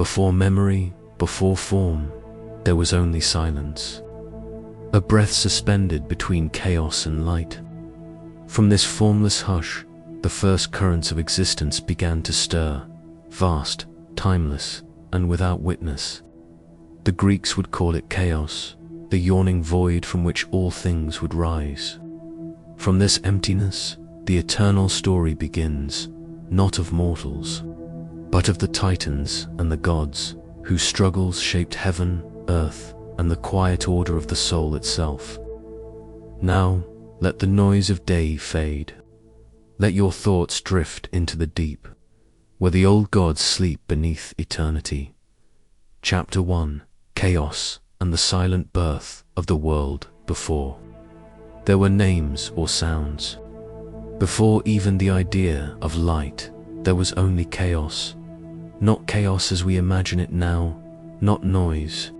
Before memory, before form, there was only silence. A breath suspended between chaos and light. From this formless hush, the first currents of existence began to stir, vast, timeless, and without witness. The Greeks would call it chaos, the yawning void from which all things would rise. From this emptiness, the eternal story begins, not of mortals, but of the titans and the gods, whose struggles shaped heaven, earth, and the quiet order of the soul itself. Now, let the noise of day fade. Let your thoughts drift into the deep, where the old gods sleep beneath eternity. Chapter 1: Chaos and the Silent Birth of the World Before. There were names or sounds. Before even the idea of light, there was only chaos. Not chaos as we imagine it now, not noise,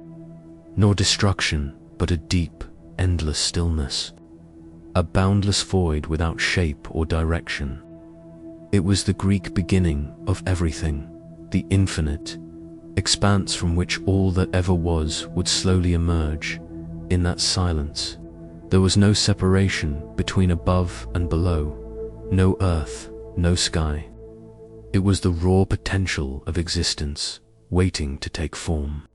nor destruction, but a deep, endless stillness. A boundless void without shape or direction. It was the Greek beginning of everything, the infinite, expanse from which all that ever was would slowly emerge. In that silence, there was no separation between above and below, no earth, no sky. It was the raw potential of existence, waiting to take form.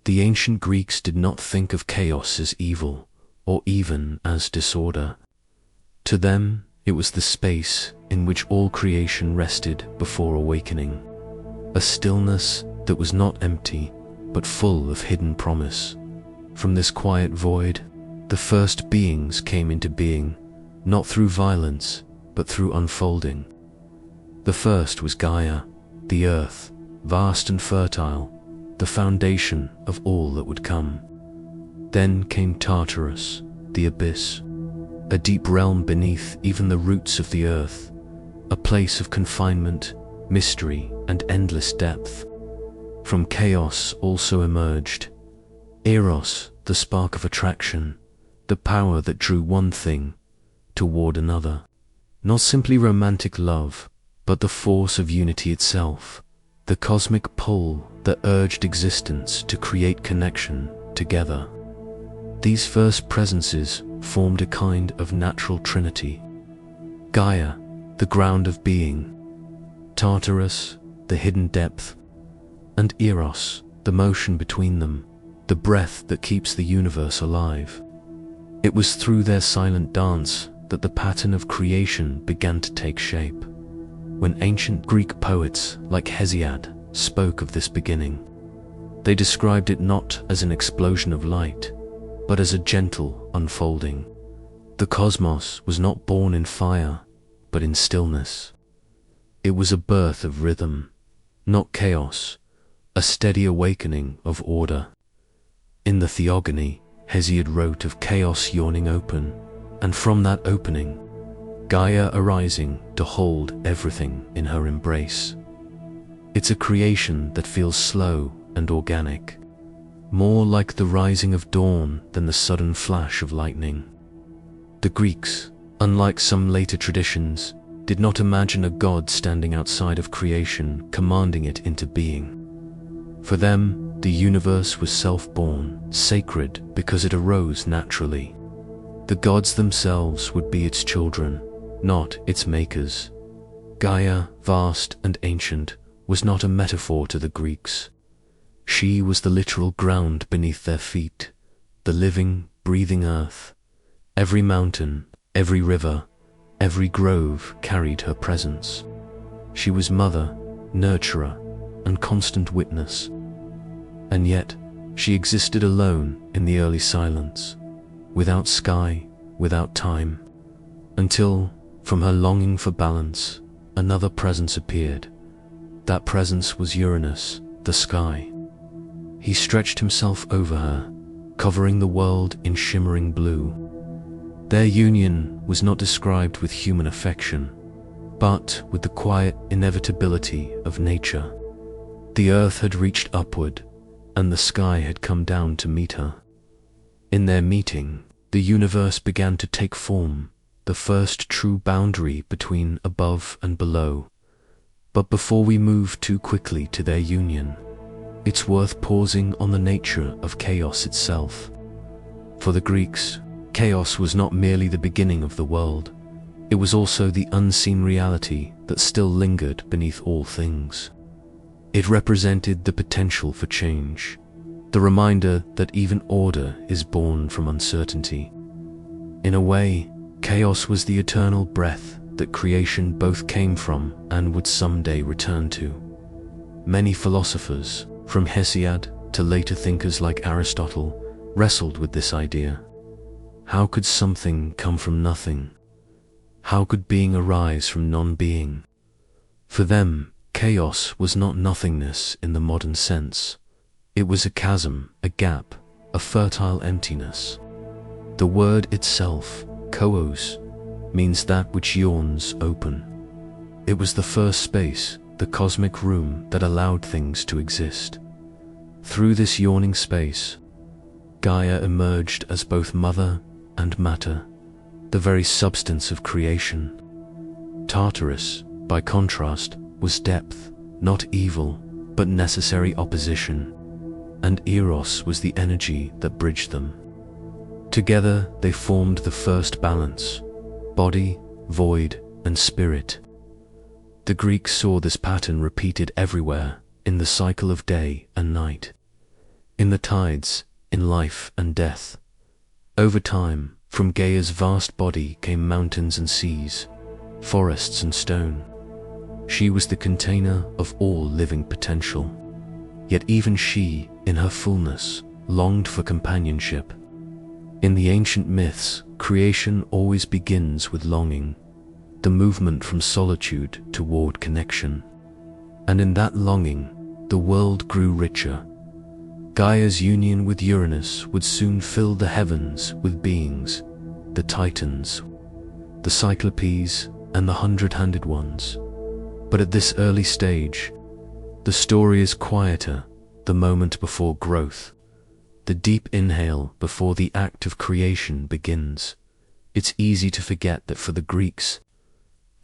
The ancient Greeks did not think of chaos as evil, or even as disorder. To them, it was the space in which all creation rested before awakening. A stillness that was not empty, but full of hidden promise. From this quiet void, the first beings came into being, not through violence, but through unfolding. The first was Gaia, the earth, vast and fertile, the foundation of all that would come. Then came Tartarus, the abyss, a deep realm beneath even the roots of the earth, a place of confinement, mystery, and endless depth. From chaos also emerged Eros, the spark of attraction, the power that drew one thing toward another. Not simply romantic love, but the force of unity itself, the cosmic pull that urged existence to create connection together. These first presences formed a kind of natural trinity. Gaia, the ground of being, Tartarus, the hidden depth, and Eros, the motion between them, the breath that keeps the universe alive. It was through their silent dance that the pattern of creation began to take shape. When ancient Greek poets like Hesiod spoke of this beginning, they described it not as an explosion of light, but as a gentle unfolding. The cosmos was not born in fire, but in stillness. It was a birth of rhythm, not chaos, a steady awakening of order. In the Theogony, Hesiod wrote of chaos yawning open, and from that opening, Gaia arising to hold everything in her embrace. It's a creation that feels slow and organic, more like the rising of dawn than the sudden flash of lightning. The Greeks, unlike some later traditions, did not imagine a god standing outside of creation commanding it into being. For them, the universe was self-born, sacred because it arose naturally. The gods themselves would be its children, not its makers. Gaia, vast and ancient, was not a metaphor to the Greeks. She was the literal ground beneath their feet, the living, breathing earth. Every mountain, every river, every grove carried her presence. She was mother, nurturer, and constant witness. And yet, she existed alone in the early silence, without sky, without time, until, from her longing for balance, another presence appeared. That presence was Uranus, the sky. He stretched himself over her, covering the world in shimmering blue. Their union was not described with human affection, but with the quiet inevitability of nature. The earth had reached upward, and the sky had come down to meet her. In their meeting, the universe began to take form, the first true boundary between above and below. But before we move too quickly to their union, it's worth pausing on the nature of chaos itself. For the Greeks, chaos was not merely the beginning of the world, it was also the unseen reality that still lingered beneath all things. It represented the potential for change, the reminder that even order is born from uncertainty. In a way, chaos was the eternal breath that creation both came from and would someday return to. Many philosophers, from Hesiod to later thinkers like Aristotle, wrestled with this idea. How could something come from nothing? How could being arise from non-being? For them, chaos was not nothingness in the modern sense. It was a chasm, a gap, a fertile emptiness. The word itself, koos, means that which yawns open. It was the first space, the cosmic room that allowed things to exist. Through this yawning space, Gaia emerged as both mother and matter, the very substance of creation. Tartarus, by contrast, was depth, not evil, but necessary opposition, and Eros was the energy that bridged them. Together they formed the first balance, body, void, and spirit. The Greeks saw this pattern repeated everywhere, in the cycle of day and night, in the tides, in life and death. Over time, from Gaia's vast body came mountains and seas, forests and stone. She was the container of all living potential. Yet even she, in her fullness, longed for companionship. In the ancient myths, creation always begins with longing, the movement from solitude toward connection. And in that longing, the world grew richer. Gaia's union with Uranus would soon fill the heavens with beings, the Titans, the Cyclopes, and the hundred-handed ones. But at this early stage, the story is quieter, the moment before growth, the deep inhale before the act of creation begins. It's easy to forget that for the Greeks,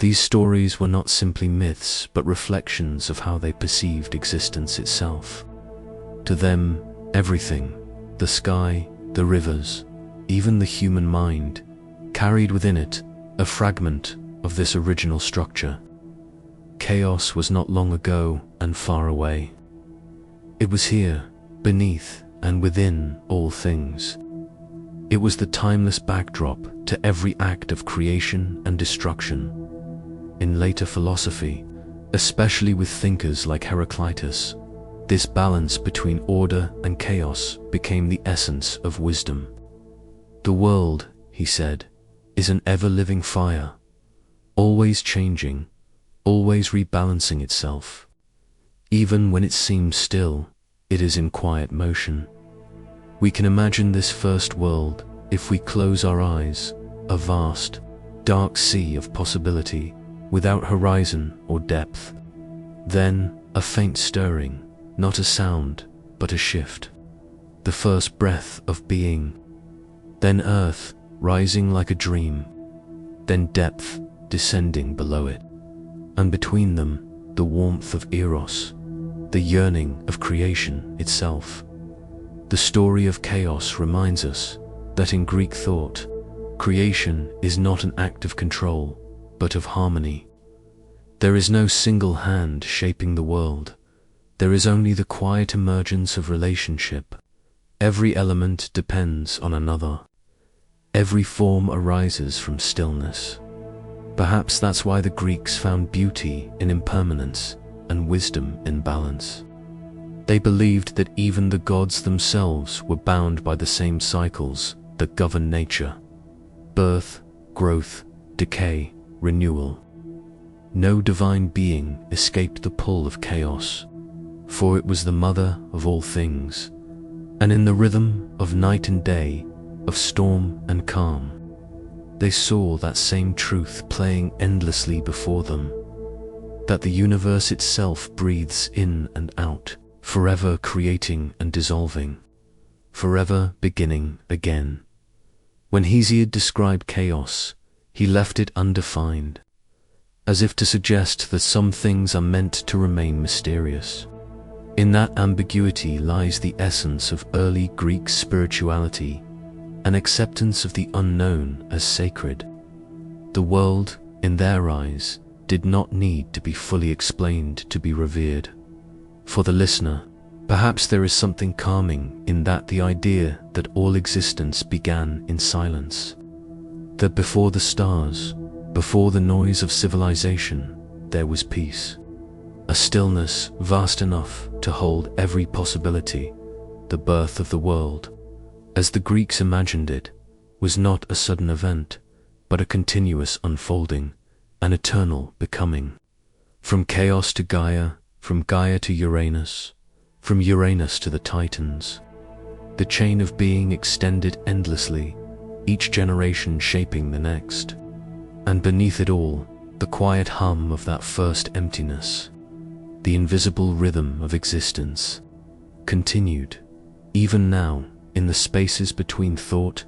these stories were not simply myths, but reflections of how they perceived existence itself. To them, everything, the sky, the rivers, even the human mind, carried within it a fragment of this original structure. Chaos was not long ago and far away. It was here, beneath and within all things. It was the timeless backdrop to every act of creation and destruction. In later philosophy, especially with thinkers like Heraclitus, this balance between order and chaos became the essence of wisdom. The world, he said, is an ever-living fire, always changing, always rebalancing itself. Even when it seems still, it is in quiet motion. We can imagine this first world, if we close our eyes, a vast, dark sea of possibility, without horizon or depth. Then, a faint stirring, not a sound, but a shift. The first breath of being. Then earth, rising like a dream. Then depth, descending below it. And between them, the warmth of Eros, the yearning of creation itself. The story of chaos reminds us that in Greek thought, creation is not an act of control, but of harmony. There is no single hand shaping the world. There is only the quiet emergence of relationship. Every element depends on another. Every form arises from stillness. Perhaps that's why the Greeks found beauty in impermanence and wisdom in balance. They believed that even the gods themselves were bound by the same cycles that govern nature: birth, growth, decay, renewal. No divine being escaped the pull of chaos, for it was the mother of all things, and in the rhythm of night and day, of storm and calm, they saw that same truth playing endlessly before them, that the universe itself breathes in and out, forever creating and dissolving, forever beginning again. When Hesiod described chaos, he left it undefined, as if to suggest that some things are meant to remain mysterious. In that ambiguity lies the essence of early Greek spirituality, an acceptance of the unknown as sacred. The world, in their eyes, did not need to be fully explained to be revered. For the listener, perhaps there is something calming in that, the idea that all existence began in silence. That before the stars, before the noise of civilization, there was peace. A stillness vast enough to hold every possibility. The birth of the world, as the Greeks imagined it, was not a sudden event, but a continuous unfolding, an eternal becoming. From chaos to Gaia, from Gaia to Uranus, from Uranus to the Titans. The chain of being extended endlessly, each generation shaping the next. And beneath it all, the quiet hum of that first emptiness, the invisible rhythm of existence, continued, even now, in the spaces between thought,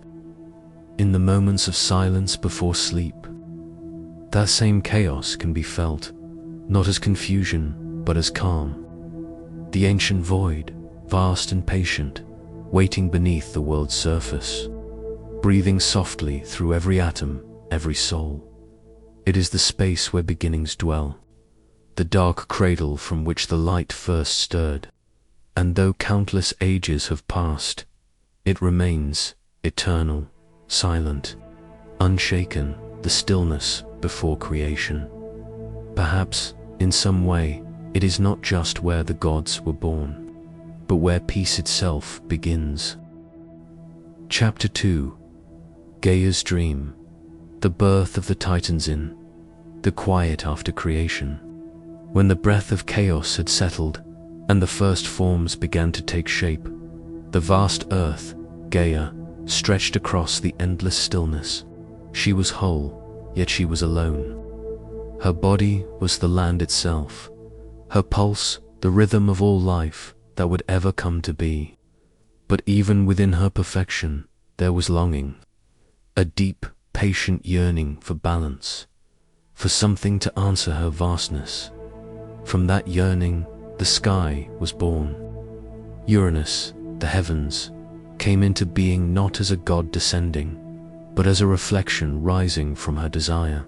in the moments of silence before sleep. That same chaos can be felt, not as confusion, but as calm. The ancient void, vast and patient, waiting beneath the world's surface, breathing softly through every atom, every soul. It is the space where beginnings dwell, the dark cradle from which the light first stirred. And though countless ages have passed, it remains eternal, silent, unshaken, the stillness before creation. Perhaps, in some way, it is not just where the gods were born, but where peace itself begins. Chapter 2. Gaia's Dream. The birth of the Titans in the quiet after creation. When the breath of chaos had settled, and the first forms began to take shape, the vast earth, Gaia, stretched across the endless stillness. She was whole, yet she was alone. Her body was the land itself, her pulse the rhythm of all life that would ever come to be. But even within her perfection, there was longing, a deep, patient yearning for balance, for something to answer her vastness. From that yearning, the sky was born. Uranus, the heavens, came into being not as a god descending, but as a reflection rising from her desire.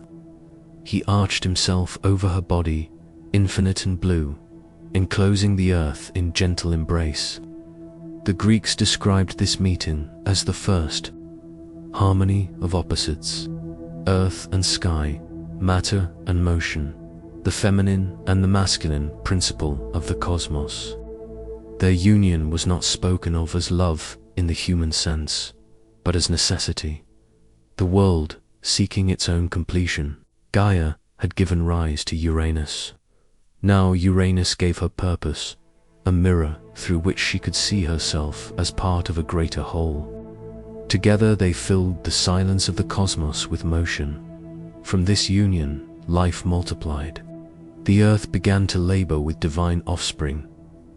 He arched himself over her body, infinite and blue, enclosing the earth in gentle embrace. The Greeks described this meeting as the first harmony of opposites, earth and sky, matter and motion, the feminine and the masculine principle of the cosmos. Their union was not spoken of as love in the human sense, but as necessity. The world, seeking its own completion, Gaia had given rise to Uranus. Now Uranus gave her purpose, a mirror through which she could see herself as part of a greater whole. Together they filled the silence of the cosmos with motion. From this union, life multiplied. The earth began to labor with divine offspring,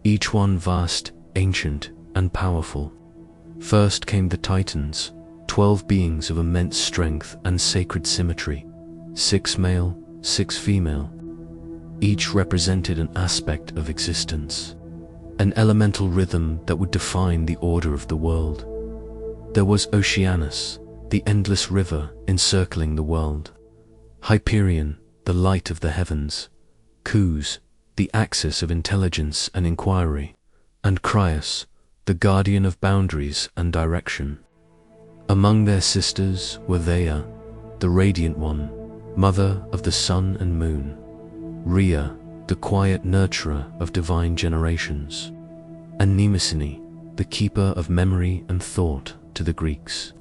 each one vast, ancient, and powerful. First came the Titans, 12 beings of immense strength and sacred symmetry, 6 male, 6 female. Each represented an aspect of existence, an elemental rhythm that would define the order of the world. There was Oceanus, the endless river encircling the world; Hyperion, the light of the heavens; Cous, the axis of intelligence and inquiry; and Crius, the guardian of boundaries and direction. Among their sisters were Theia, the radiant one, mother of the sun and moon; Rhea, the quiet nurturer of divine generations; and Mnemosyne, the keeper of memory and thought to the Greeks.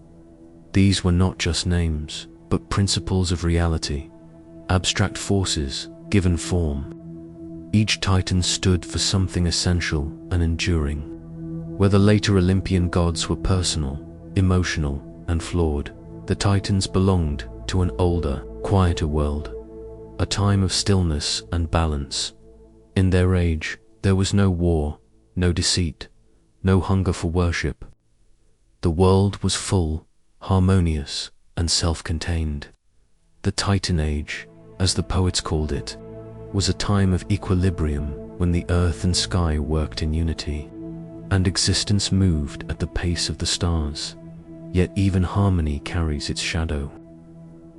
These were not just names, but principles of reality, abstract forces given form. Each Titan stood for something essential and enduring. Where the later Olympian gods were personal, emotional, and flawed, the Titans belonged to an older, quieter world, a time of stillness and balance. In their age, there was no war, no deceit, no hunger for worship. The world was full, harmonious, and self-contained. The Titan Age, as the poets called it, was a time of equilibrium, when the earth and sky worked in unity, and existence moved at the pace of the stars, yet even harmony carries its shadow.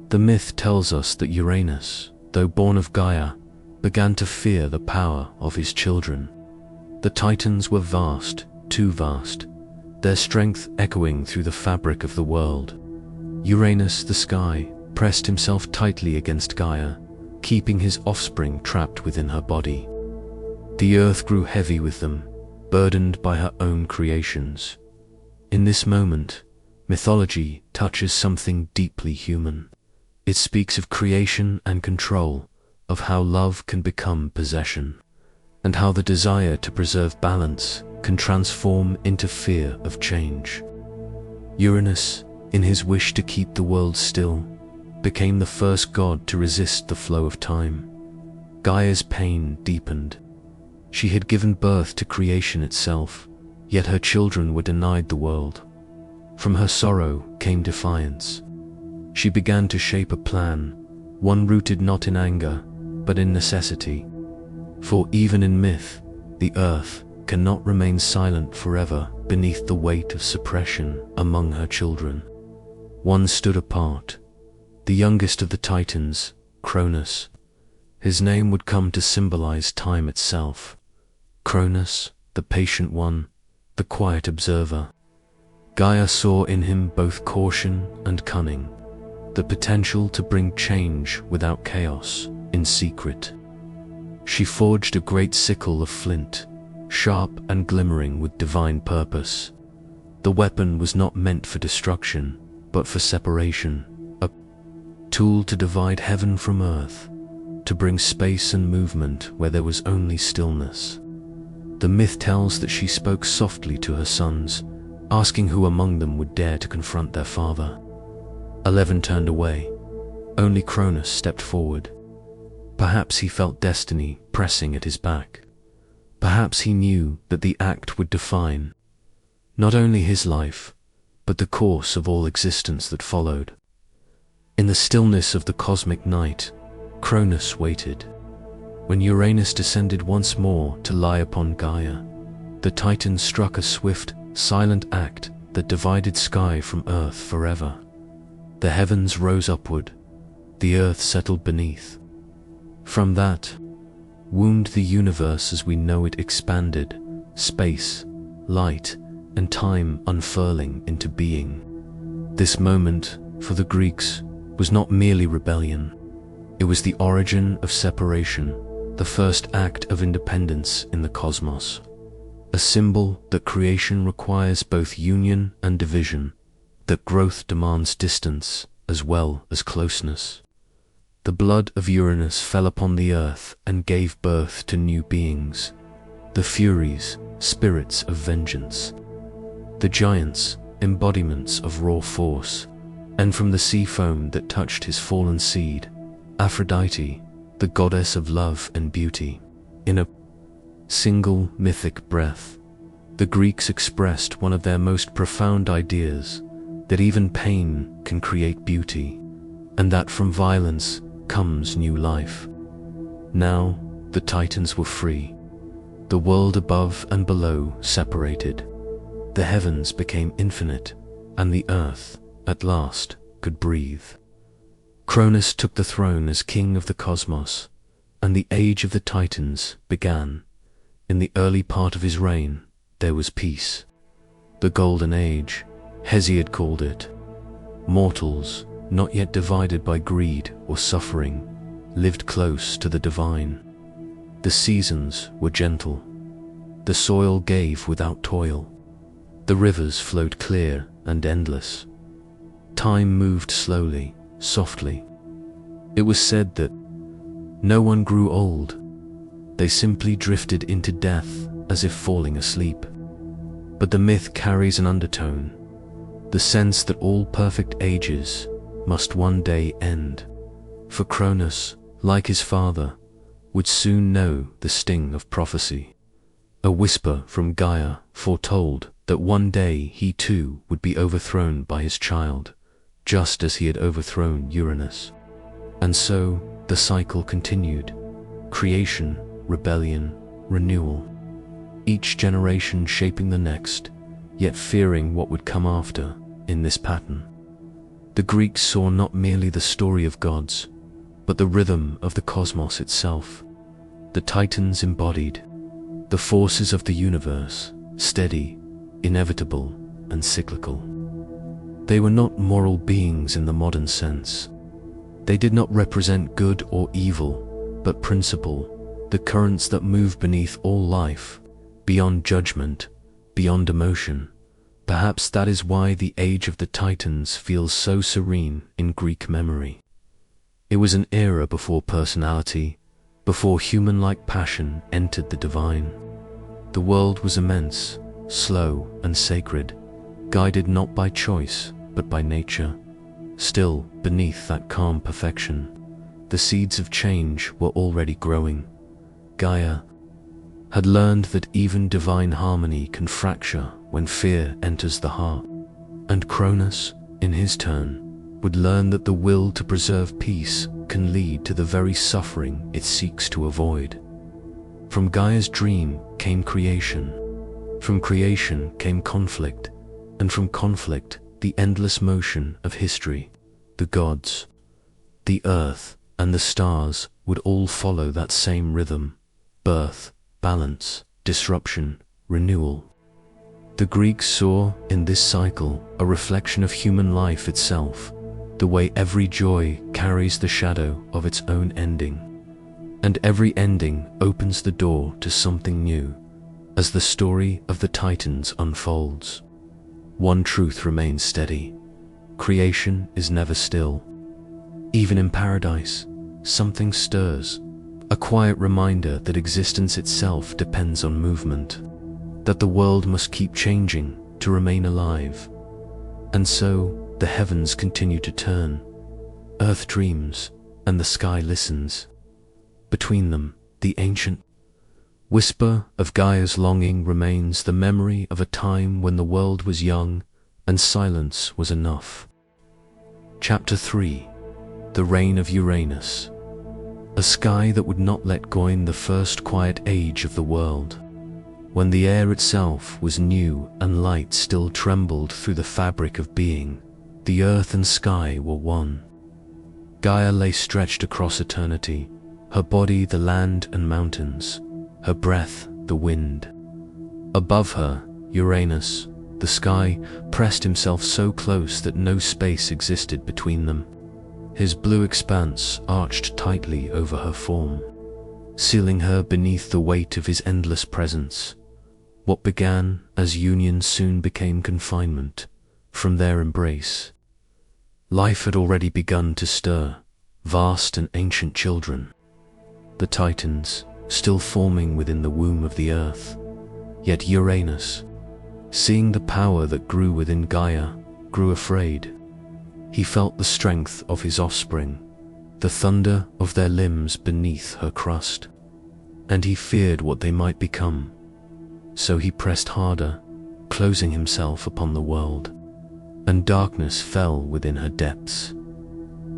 The myth tells us that Uranus, though born of Gaia, began to fear the power of his children. The Titans were vast, too vast, their strength echoing through the fabric of the world. Uranus, the sky, pressed himself tightly against Gaia, keeping his offspring trapped within her body. The earth grew heavy with them, burdened by her own creations. In this moment, mythology touches something deeply human. It speaks of creation and control, of how love can become possession, and how the desire to preserve balance can transform into fear of change. Uranus, in his wish to keep the world still, became the first god to resist the flow of time. Gaia's pain deepened. She had given birth to creation itself, yet her children were denied the world. From her sorrow came defiance. She began to shape a plan, one rooted not in anger, but in necessity. For even in myth, the earth cannot remain silent forever beneath the weight of suppression among her children. One stood apart, the youngest of the Titans, Cronus. His name would come to symbolize time itself. Cronus, the patient one, the quiet observer. Gaia saw in him both caution and cunning, the potential to bring change without chaos, in secret. She forged a great sickle of flint, sharp and glimmering with divine purpose. The weapon was not meant for destruction, but for separation, a tool to divide heaven from earth, to bring space and movement where there was only stillness. The myth tells that she spoke softly to her sons, asking who among them would dare to confront their father. 11 turned away. Only Cronus stepped forward. Perhaps he felt destiny pressing at his back. Perhaps he knew that the act would define not only his life, but the course of all existence that followed. In the stillness of the cosmic night, Cronus waited. When Uranus descended once more to lie upon Gaia, the Titans struck a swift, silent act that divided sky from earth forever. The heavens rose upward, the earth settled beneath. From that wound the universe as we know it expanded, space, light, and time unfurling into being. This moment, for the Greeks, was not merely rebellion. It was the origin of separation, the first act of independence in the cosmos. A symbol that creation requires both union and division, that growth demands distance as well as closeness. The blood of Uranus fell upon the earth and gave birth to new beings, the Furies, spirits of vengeance, the giants, embodiments of raw force, and from the sea foam that touched his fallen seed, Aphrodite, the goddess of love and beauty. In a single mythic breath, the Greeks expressed one of their most profound ideas, that even pain can create beauty, and that from violence comes new life. Now, the Titans were free. The world above and below separated. The heavens became infinite, and the earth, at last, could breathe. Cronus took the throne as king of the cosmos, and the age of the Titans began. In the early part of his reign, there was peace. The Golden Age, Hesiod called it. Mortals, not yet divided by greed or suffering, lived close to the divine. The seasons were gentle. The soil gave without toil. The rivers flowed clear and endless. Time moved slowly, softly. It was said that no one grew old. They simply drifted into death as if falling asleep. But the myth carries an undertone, the sense that all perfect ages must one day end. For Cronus, like his father, would soon know the sting of prophecy. A whisper from Gaia foretold that one day he too would be overthrown by his child, just as he had overthrown Uranus. And so the cycle continued. Creation, rebellion, renewal. Each generation shaping the next, yet fearing what would come after in this pattern. The Greeks saw not merely the story of gods, but the rhythm of the cosmos itself. The Titans embodied the forces of the universe, steady, inevitable, and cyclical. They were not moral beings in the modern sense. They did not represent good or evil, but principle, the currents that move beneath all life, beyond judgment, beyond emotion. Perhaps that is why the age of the Titans feels so serene in Greek memory. It was an era before personality, before human-like passion entered the divine. The world was immense, slow and sacred, guided not by choice, but by nature. Still, beneath that calm perfection, the seeds of change were already growing. Gaia had learned that even divine harmony can fracture when fear enters the heart. And Cronus, in his turn, would learn that the will to preserve peace can lead to the very suffering it seeks to avoid. From Gaia's dream came creation. From creation came conflict, and from conflict the endless motion of history. The gods, the earth, and the stars would all follow that same rhythm: birth, balance, disruption, renewal. The Greeks saw in this cycle a reflection of human life itself, the way every joy carries the shadow of its own ending. And every ending opens the door to something new. As the story of the Titans unfolds, one truth remains steady: creation is never still. Even in paradise, something stirs, a quiet reminder that existence itself depends on movement, that the world must keep changing to remain alive. And so, the heavens continue to turn. Earth dreams, and the sky listens. Between them, the ancient whisper of Gaia's longing remains, the memory of a time when the world was young and silence was enough. Chapter 3: The Reign of Uranus. A sky that would not let go in the first quiet age of the world, when the air itself was new and light still trembled through the fabric of being. The earth and sky were one. Gaia lay stretched across eternity, her body the land and mountains, her breath the wind. Above her, Uranus, the sky, pressed himself so close that no space existed between them. His blue expanse arched tightly over her form, sealing her beneath the weight of his endless presence. What began as union soon became confinement. From their embrace, life had already begun to stir, vast and ancient children. The Titans, still forming within the womb of the earth. Yet Uranus, seeing the power that grew within Gaia, grew afraid. He felt the strength of his offspring, the thunder of their limbs beneath her crust, and he feared what they might become. So he pressed harder, closing himself upon the world, and darkness fell within her depths.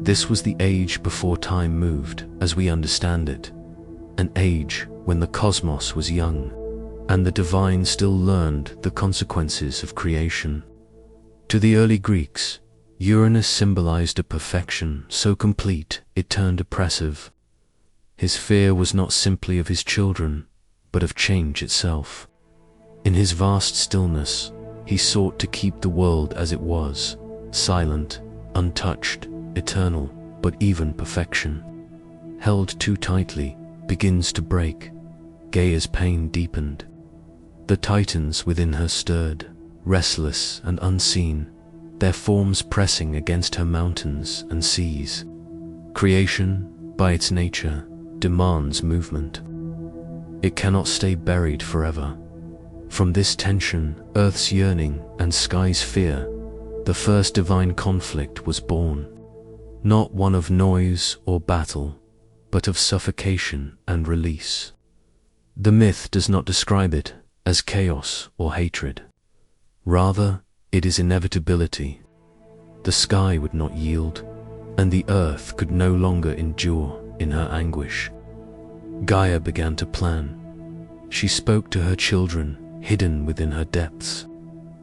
This was the age before time moved as we understand it, an age when the cosmos was young, and the divine still learned the consequences of creation. To the early Greeks, Uranus symbolized a perfection so complete it turned oppressive. His fear was not simply of his children, but of change itself. In his vast stillness, he sought to keep the world as it was, silent, untouched, eternal. But even perfection, held too tightly, begins to break. Gaia's pain deepened. The Titans within her stirred, restless and unseen, their forms pressing against her mountains and seas. Creation, by its nature, demands movement. It cannot stay buried forever. From this tension, Earth's yearning and sky's fear, the first divine conflict was born. Not one of noise or battle, but of suffocation and release. The myth does not describe it as chaos or hatred. Rather, it is inevitability. The sky would not yield, and the earth could no longer endure in her anguish. Gaia began to plan. She spoke to her children, hidden within her depths.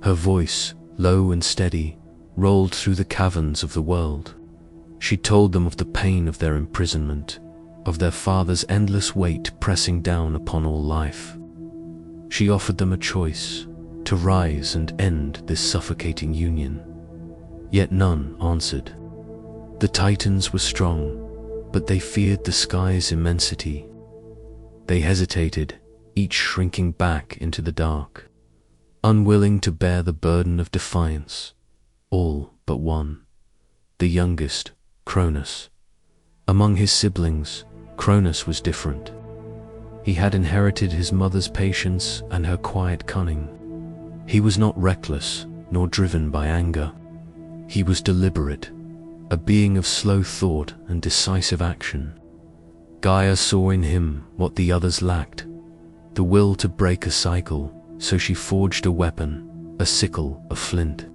Her voice, low and steady, rolled through the caverns of the world. She told them of the pain of their imprisonment, of their father's endless weight pressing down upon all life. She offered them a choice, to rise and end this suffocating union. Yet none answered. The Titans were strong, but they feared the sky's immensity. They hesitated, each shrinking back into the dark, unwilling to bear the burden of defiance, all but one, the youngest, Cronus. Among his siblings, Cronus was different. He had inherited his mother's patience and her quiet cunning. He was not reckless, nor driven by anger. He was deliberate, a being of slow thought and decisive action. Gaia saw in him what the others lacked, the will to break a cycle, so she forged a weapon, a sickle of flint,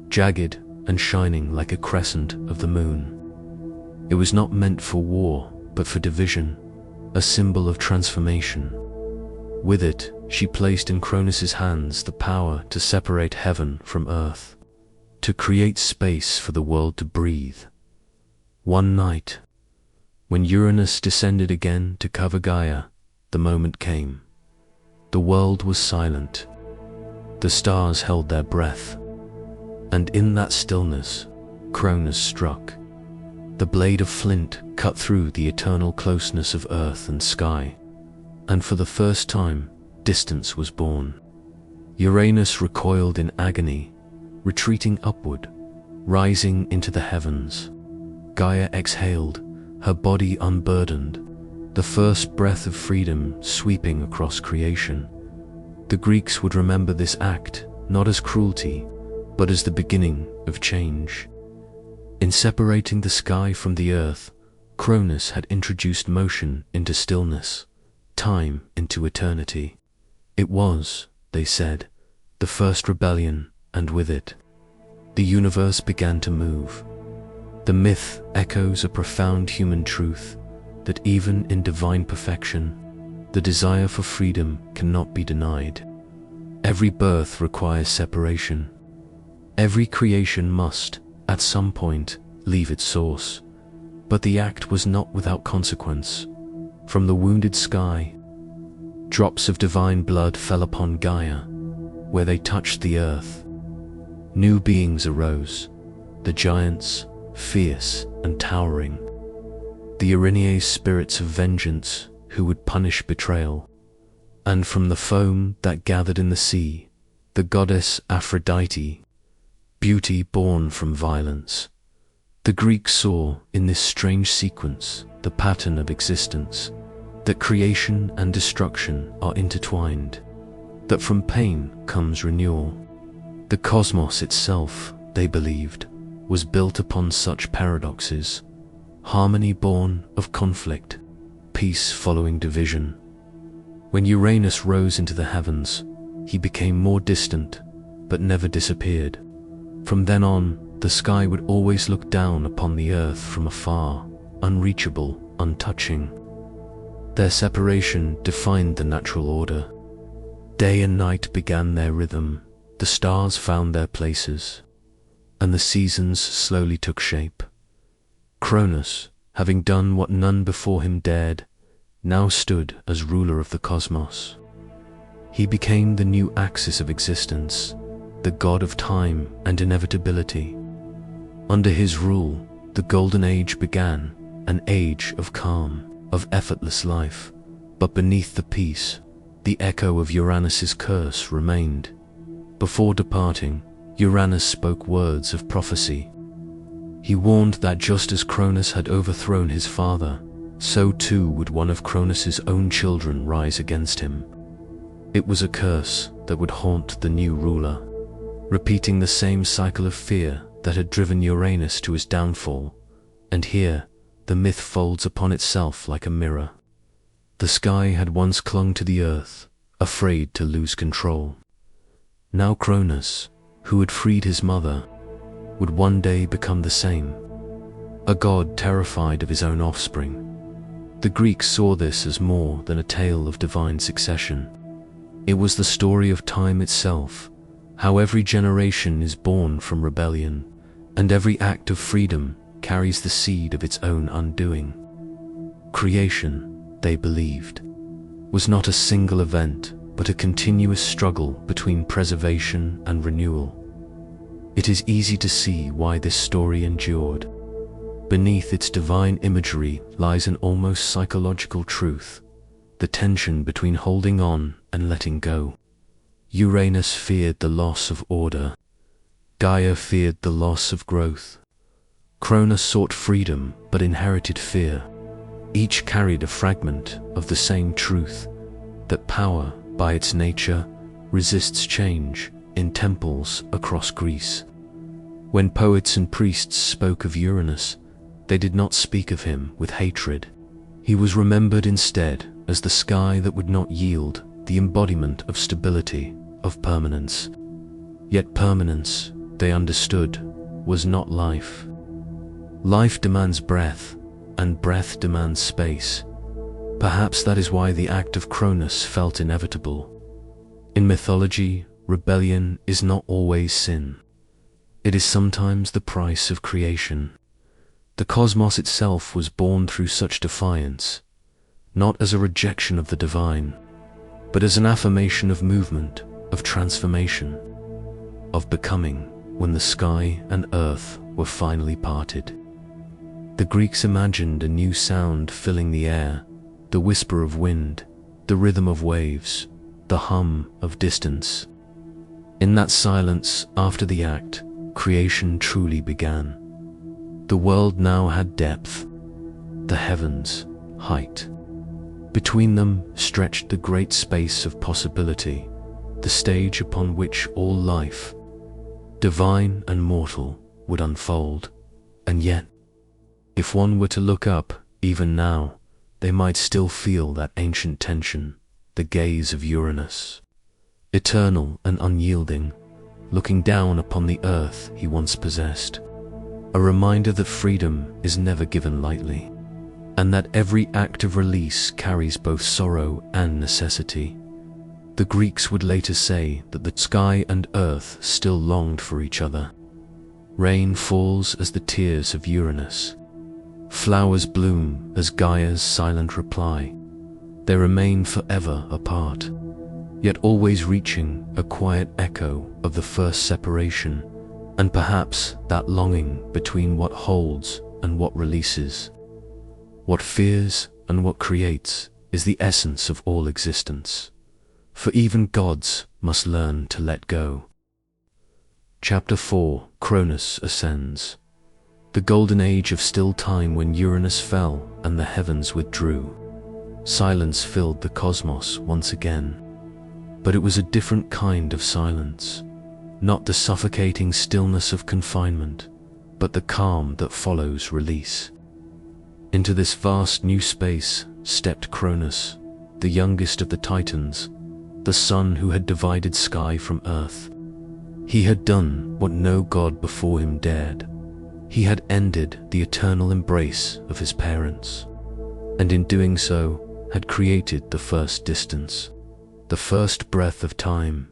jagged and shining like a crescent of the moon. It was not meant for war, but for division, a symbol of transformation. With it, she placed in Cronus's hands the power to separate heaven from earth, to create space for the world to breathe. One night, when Uranus descended again to cover Gaia, the moment came. The world was silent. The stars held their breath. And in that stillness, Cronus struck. The blade of flint cut through the eternal closeness of earth and sky, and for the first time, distance was born. Uranus recoiled in agony, retreating upward, rising into the heavens. Gaia exhaled, her body unburdened, the first breath of freedom sweeping across creation. The Greeks would remember this act not as cruelty, but as the beginning of change. In separating the sky from the earth, Cronus had introduced motion into stillness, time into eternity. It was, they said, the first rebellion, and with it, the universe began to move. The myth echoes a profound human truth, that even in divine perfection, the desire for freedom cannot be denied. Every birth requires separation. Every creation must, at some point, leave its source. But the act was not without consequence. From the wounded sky, drops of divine blood fell upon Gaia, where they touched the earth. New beings arose, the giants, fierce and towering, the Erinyes spirits of vengeance who would punish betrayal. And from the foam that gathered in the sea, the goddess Aphrodite, beauty born from violence. The Greeks saw in this strange sequence the pattern of existence, that creation and destruction are intertwined, that from pain comes renewal. The cosmos itself, they believed, was built upon such paradoxes, harmony born of conflict, peace following division. When Uranus rose into the heavens, he became more distant, but never disappeared. From then on, the sky would always look down upon the earth from afar, unreachable, untouching. Their separation defined the natural order. Day and night began their rhythm, the stars found their places, and the seasons slowly took shape. Cronus, having done what none before him dared, now stood as ruler of the cosmos. He became the new axis of existence, the god of time and inevitability. Under his rule, the Golden Age began, an age of calm, of effortless life. But beneath the peace, the echo of Uranus's curse remained. Before departing, Uranus spoke words of prophecy. He warned that just as Cronus had overthrown his father, so too would one of Cronus's own children rise against him. It was a curse that would haunt the new ruler, repeating the same cycle of fear that had driven Uranus to his downfall. And here, the myth folds upon itself like a mirror. The sky had once clung to the earth, afraid to lose control. Now Cronus, who had freed his mother, would one day become the same, a god terrified of his own offspring. The Greeks saw this as more than a tale of divine succession. It was the story of time itself, how every generation is born from rebellion, and every act of freedom carries the seed of its own undoing. Creation, they believed, was not a single event, but a continuous struggle between preservation and renewal. It is easy to see why this story endured. Beneath its divine imagery lies an almost psychological truth, the tension between holding on and letting go. Uranus feared the loss of order. Gaia feared the loss of growth. Cronus sought freedom but inherited fear. Each carried a fragment of the same truth, that power, by its nature, resists change in temples across Greece. When poets and priests spoke of Uranus, they did not speak of him with hatred. He was remembered instead as the sky that would not yield, the embodiment of stability, of permanence. Yet permanence, they understood, was not life. Life demands breath, and breath demands space. Perhaps that is why the act of Cronus felt inevitable. In mythology, rebellion is not always sin. It is sometimes the price of creation. The cosmos itself was born through such defiance, not as a rejection of the divine, but as an affirmation of movement, of transformation, of becoming, when the sky and earth were finally parted. The Greeks imagined a new sound filling the air, the whisper of wind, the rhythm of waves, the hum of distance. In that silence, after the act, creation truly began. The world now had depth, the heavens height. Between them stretched the great space of possibility, the stage upon which all life, divine and mortal, would unfold. And yet, if one were to look up, even now, they might still feel that ancient tension, the gaze of Uranus, eternal and unyielding, looking down upon the earth he once possessed. A reminder that freedom is never given lightly, and that every act of release carries both sorrow and necessity. The Greeks would later say that the sky and earth still longed for each other. Rain falls as the tears of Uranus. Flowers bloom as Gaia's silent reply. They remain forever apart, yet always reaching a quiet echo of the first separation, and perhaps that longing between what holds and what releases. What fears and what creates is the essence of all existence, for even gods must learn to let go. Chapter 4. Cronus Ascends. The golden age of still time when Uranus fell and the heavens withdrew. Silence filled the cosmos once again, but it was a different kind of silence. Not the suffocating stillness of confinement, but the calm that follows release. Into this vast new space stepped Cronus, the youngest of the Titans, the son who had divided sky from earth. He had done what no god before him dared. He had ended the eternal embrace of his parents, and in doing so had created the first distance, the first breath of time.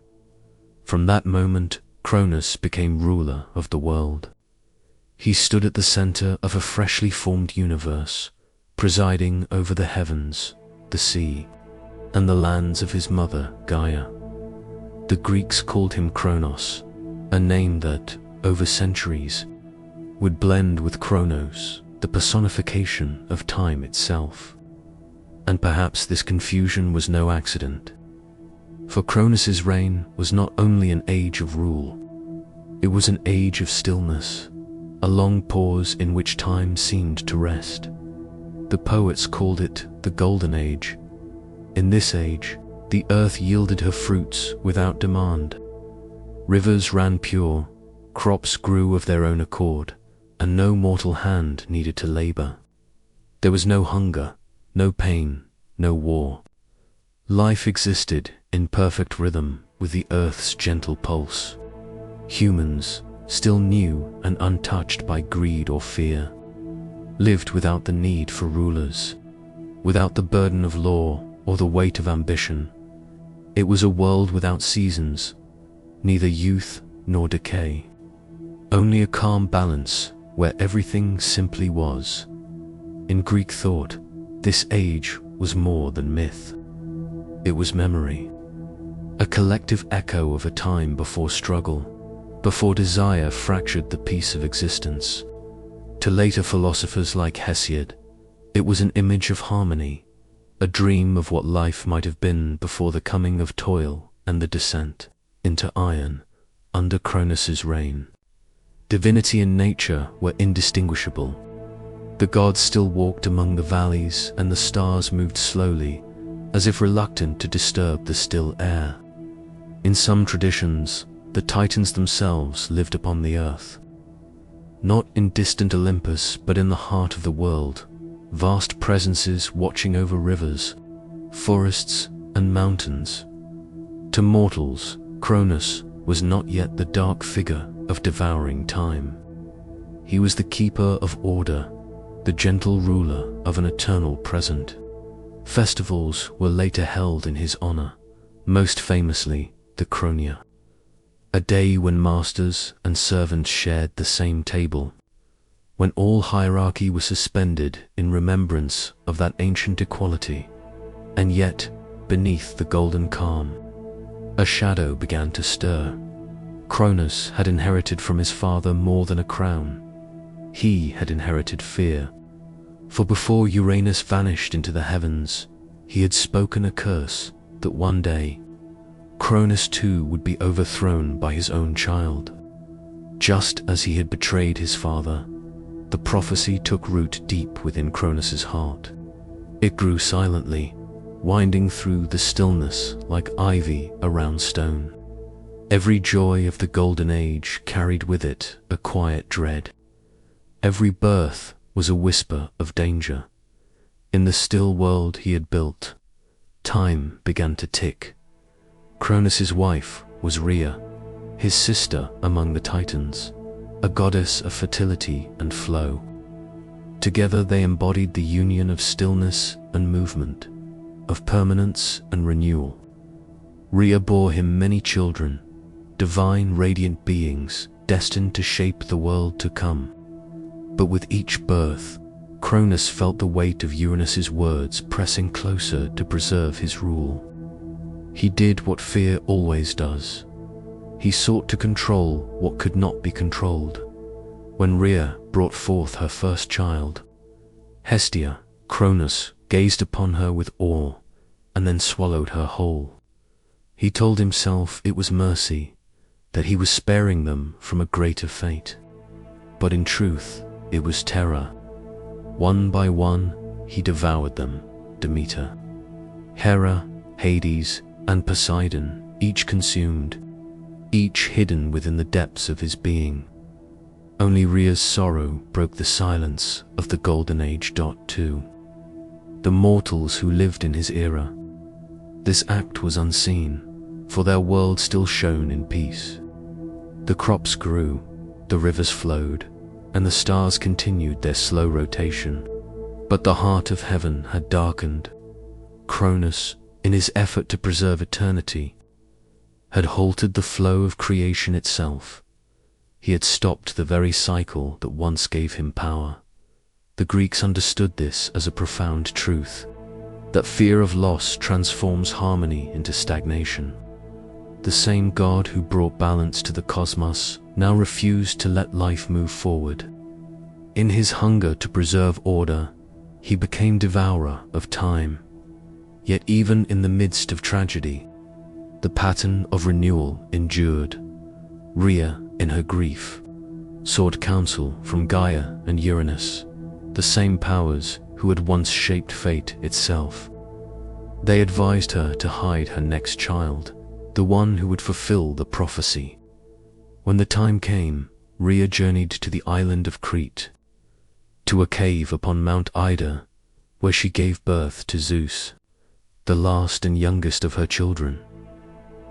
From that moment, Cronus became ruler of the world. He stood at the center of a freshly formed universe, presiding over the heavens, the sea, and the lands of his mother, Gaia. The Greeks called him Kronos, a name that, over centuries, would blend with Chronos, the personification of time itself. And perhaps this confusion was no accident. For Cronus's reign was not only an age of rule, it was an age of stillness, a long pause in which time seemed to rest. The poets called it the Golden Age. In this age, the earth yielded her fruits without demand. Rivers ran pure, crops grew of their own accord, and no mortal hand needed to labor. There was no hunger, no pain, no war. Life existed in perfect rhythm with the earth's gentle pulse. Humans, still new and untouched by greed or fear, lived without the need for rulers, without the burden of law or the weight of ambition. It was a world without seasons, neither youth nor decay. Only a calm balance where everything simply was. In Greek thought, this age was more than myth. It was memory, a collective echo of a time before struggle, before desire fractured the peace of existence. To later philosophers like Hesiod, it was an image of harmony, a dream of what life might have been before the coming of toil and the descent into iron under Cronus's reign. Divinity and nature were indistinguishable. The gods still walked among the valleys, and the stars moved slowly, as if reluctant to disturb the still air. In some traditions, the Titans themselves lived upon the earth. Not in distant Olympus, but in the heart of the world, vast presences watching over rivers, forests, and mountains. To mortals, Cronus was not yet the dark figure of devouring time. He was the keeper of order, the gentle ruler of an eternal present. Festivals were later held in his honor, most famously the Cronia, a day when masters and servants shared the same table, when all hierarchy was suspended in remembrance of that ancient equality. And yet, beneath the golden calm, a shadow began to stir. Cronus had inherited from his father more than a crown. He had inherited fear. For before Uranus vanished into the heavens, he had spoken a curse that one day, Cronus too would be overthrown by his own child. Just as he had betrayed his father, the prophecy took root deep within Cronus's heart. It grew silently, winding through the stillness like ivy around stone. Every joy of the golden age carried with it a quiet dread. Every birth was a whisper of danger. In the still world he had built, time began to tick. Cronus's wife was Rhea, his sister among the Titans, a goddess of fertility and flow. Together they embodied the union of stillness and movement, of permanence and renewal. Rhea bore him many children, divine radiant beings destined to shape the world to come. But with each birth, Cronus felt the weight of Uranus's words pressing closer to preserve his rule. He did what fear always does. He sought to control what could not be controlled. When Rhea brought forth her first child, Hestia, Cronus gazed upon her with awe and then swallowed her whole. He told himself it was mercy, that he was sparing them from a greater fate. But in truth, it was terror. One by one, he devoured them, Demeter, Hera, Hades, and Poseidon, each consumed, each hidden within the depths of his being. Only Rhea's sorrow broke the silence of the Golden Age. Too. The mortals who lived in his era. This act was unseen, for their world still shone in peace. The crops grew, the rivers flowed, and the stars continued their slow rotation. But the heart of heaven had darkened. Cronus, in his effort to preserve eternity, had halted the flow of creation itself. He had stopped the very cycle that once gave him power. The Greeks understood this as a profound truth, that fear of loss transforms harmony into stagnation. The same God who brought balance to the cosmos now refused to let life move forward. In his hunger to preserve order, he became devourer of time. Yet even in the midst of tragedy, the pattern of renewal endured. Rhea, in her grief, sought counsel from Gaia and Uranus, the same powers who had once shaped fate itself. They advised her to hide her next child, the one who would fulfill the prophecy. When the time came, Rhea journeyed to the island of Crete, to a cave upon Mount Ida, where she gave birth to Zeus, the last and youngest of her children.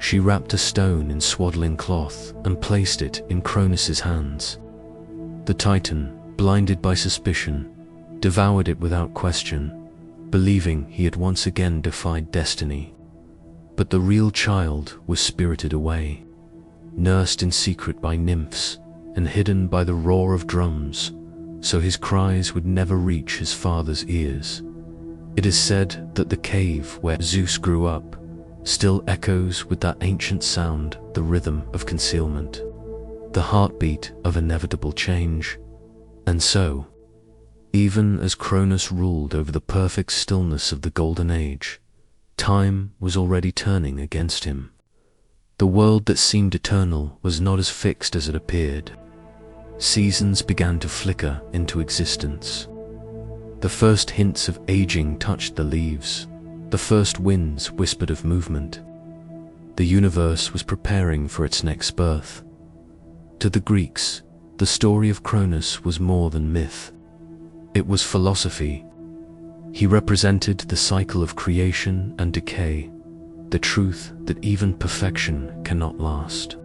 She wrapped a stone in swaddling cloth and placed it in Cronus's hands. The Titan, blinded by suspicion, devoured it without question, believing he had once again defied destiny. But the real child was spirited away, nursed in secret by nymphs and hidden by the roar of drums, so his cries would never reach his father's ears. It is said that the cave where Zeus grew up still echoes with that ancient sound, the rhythm of concealment, the heartbeat of inevitable change. And so, even as Cronus ruled over the perfect stillness of the Golden Age, time was already turning against him. The world that seemed eternal was not as fixed as it appeared. Seasons began to flicker into existence. The first hints of aging touched the leaves. The first winds whispered of movement. The universe was preparing for its next birth. To the Greeks, the story of Cronus was more than myth. It was philosophy. He represented the cycle of creation and decay, the truth that even perfection cannot last.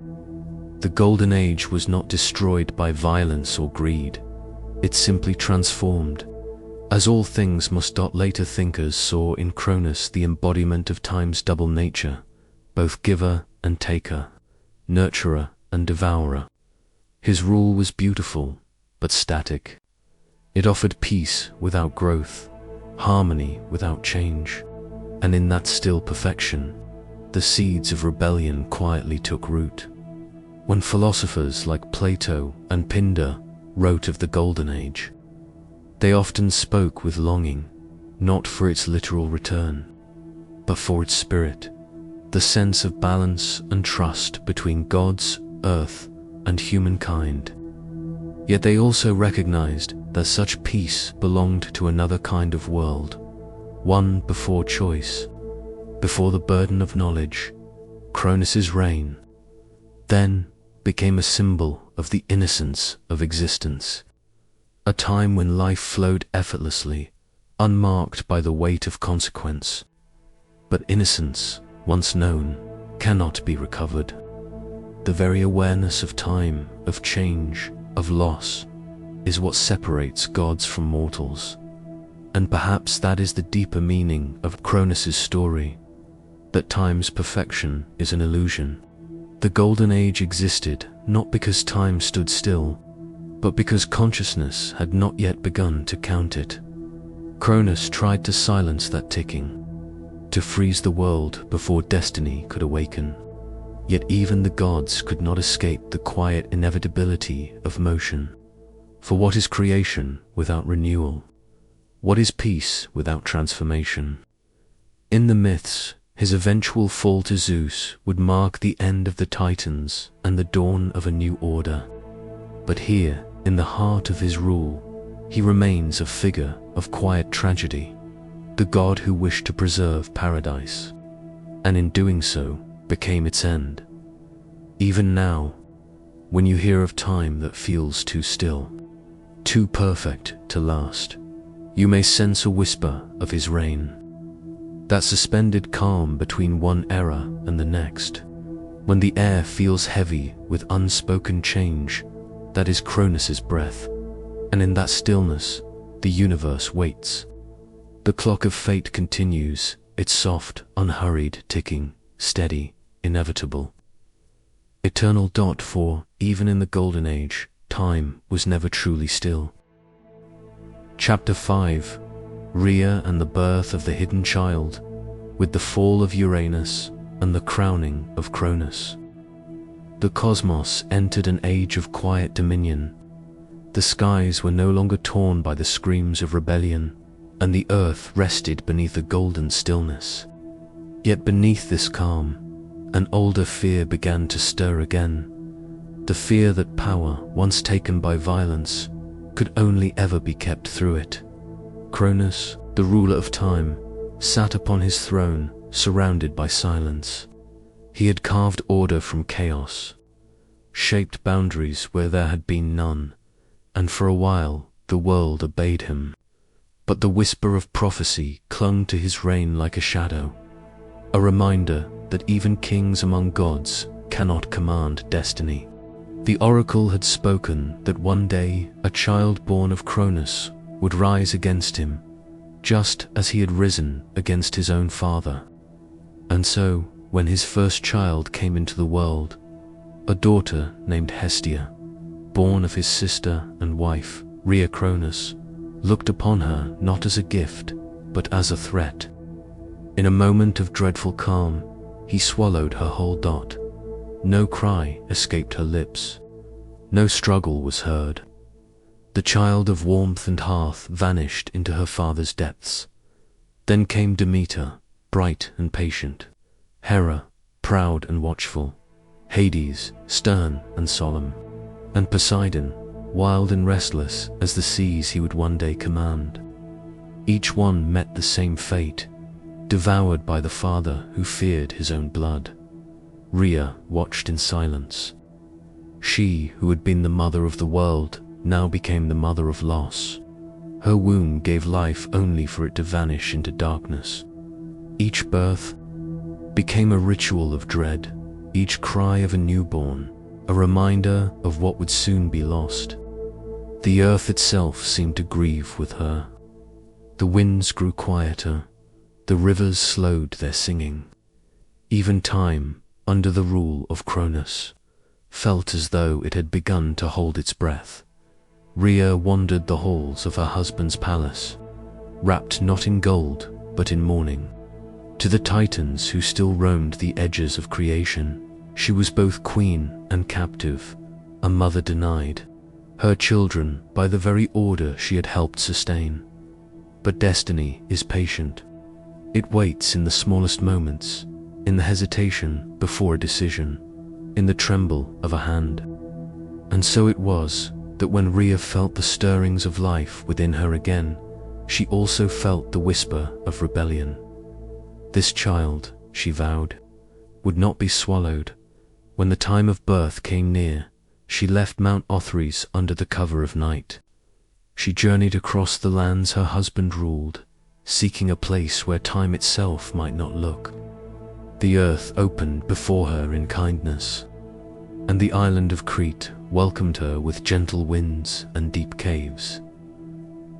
The Golden Age was not destroyed by violence or greed. It simply transformed, as all things must. Later thinkers saw in Cronus the embodiment of time's double nature, both giver and taker, nurturer and devourer. His rule was beautiful, but static. It offered peace without growth, harmony without change, and in that still perfection, the seeds of rebellion quietly took root. When philosophers like Plato and Pindar wrote of the Golden Age, they often spoke with longing, not for its literal return, but for its spirit, the sense of balance and trust between gods, earth, and humankind. Yet they also recognized that such peace belonged to another kind of world, one before choice, before the burden of knowledge. Cronus's reign then became a symbol of the innocence of existence, a time when life flowed effortlessly, unmarked by the weight of consequence. But innocence, once known, cannot be recovered. The very awareness of time, of change, of loss, is what separates gods from mortals. And perhaps that is the deeper meaning of Cronus's story, that time's perfection is an illusion. The Golden Age existed not because time stood still, but because consciousness had not yet begun to count it. Cronus tried to silence that ticking, to freeze the world before destiny could awaken. Yet even the gods could not escape the quiet inevitability of motion. For what is creation without renewal? What is peace without transformation? In the myths, his eventual fall to Zeus would mark the end of the Titans and the dawn of a new order. But here, in the heart of his rule, he remains a figure of quiet tragedy, the god who wished to preserve paradise, and in doing so, became its end. Even now, when you hear of time that feels too still, too perfect to last, you may sense a whisper of his reign, that suspended calm between one era and the next. When the air feels heavy with unspoken change, that is Cronus's breath, and in that stillness, the universe waits. The clock of fate continues, its soft, unhurried ticking, steady, inevitable. Eternal. For, even in the Golden Age, time was never truly still. Chapter 5. Rhea and the birth of the hidden child, with the fall of Uranus and the crowning of Cronus. The cosmos entered an age of quiet dominion. The skies were no longer torn by the screams of rebellion, and the earth rested beneath a golden stillness. Yet beneath this calm, an older fear began to stir again, the fear that power, once taken by violence, could only ever be kept through it. Cronus, the ruler of time, sat upon his throne, surrounded by silence. He had carved order from chaos, shaped boundaries where there had been none, and for a while the world obeyed him. But the whisper of prophecy clung to his reign like a shadow, a reminder that even kings among gods cannot command destiny. The oracle had spoken that one day a child born of Cronus would rise against him, just as he had risen against his own father. And so, when his first child came into the world, a daughter named Hestia, born of his sister and wife, Rhea Cronus, looked upon her not as a gift, but as a threat. In a moment of dreadful calm, he swallowed her whole dot. No cry escaped her lips. No struggle was heard. The child of warmth and hearth vanished into her father's depths. Then came Demeter, bright and patient, Hera, proud and watchful, Hades, stern and solemn, and Poseidon, wild and restless as the seas he would one day command. Each one met the same fate, devoured by the father who feared his own blood. Rhea watched in silence. She, who had been the mother of the world, now became the mother of loss. Her womb gave life only for it to vanish into darkness. Each birth became a ritual of dread, each cry of a newborn, a reminder of what would soon be lost. The earth itself seemed to grieve with her. The winds grew quieter, the rivers slowed their singing. Even time, under the rule of Cronus, felt as though it had begun to hold its breath. Rhea wandered the halls of her husband's palace, wrapped not in gold, but in mourning. To the Titans who still roamed the edges of creation, she was both queen and captive, a mother denied, her children by the very order she had helped sustain. But destiny is patient. It waits in the smallest moments, in the hesitation before a decision, in the tremble of a hand. And so it was that when Rhea felt the stirrings of life within her again, she also felt the whisper of rebellion. This child, she vowed, would not be swallowed. When the time of birth came near, she left Mount Othrys under the cover of night. She journeyed across the lands her husband ruled, seeking a place where time itself might not look. The earth opened before her in kindness, and the island of Crete welcomed her with gentle winds and deep caves.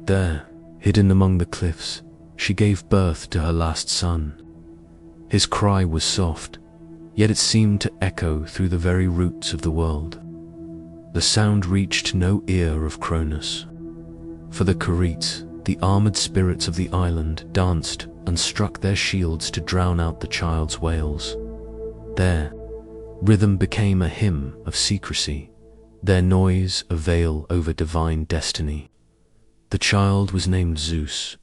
There, hidden among the cliffs, she gave birth to her last son. His cry was soft, yet it seemed to echo through the very roots of the world. The sound reached no ear of Cronus. For the Curetes, the armored spirits of the island, danced and struck their shields to drown out the child's wails. There, rhythm became a hymn of secrecy, their noise a veil over divine destiny. The child was named Zeus.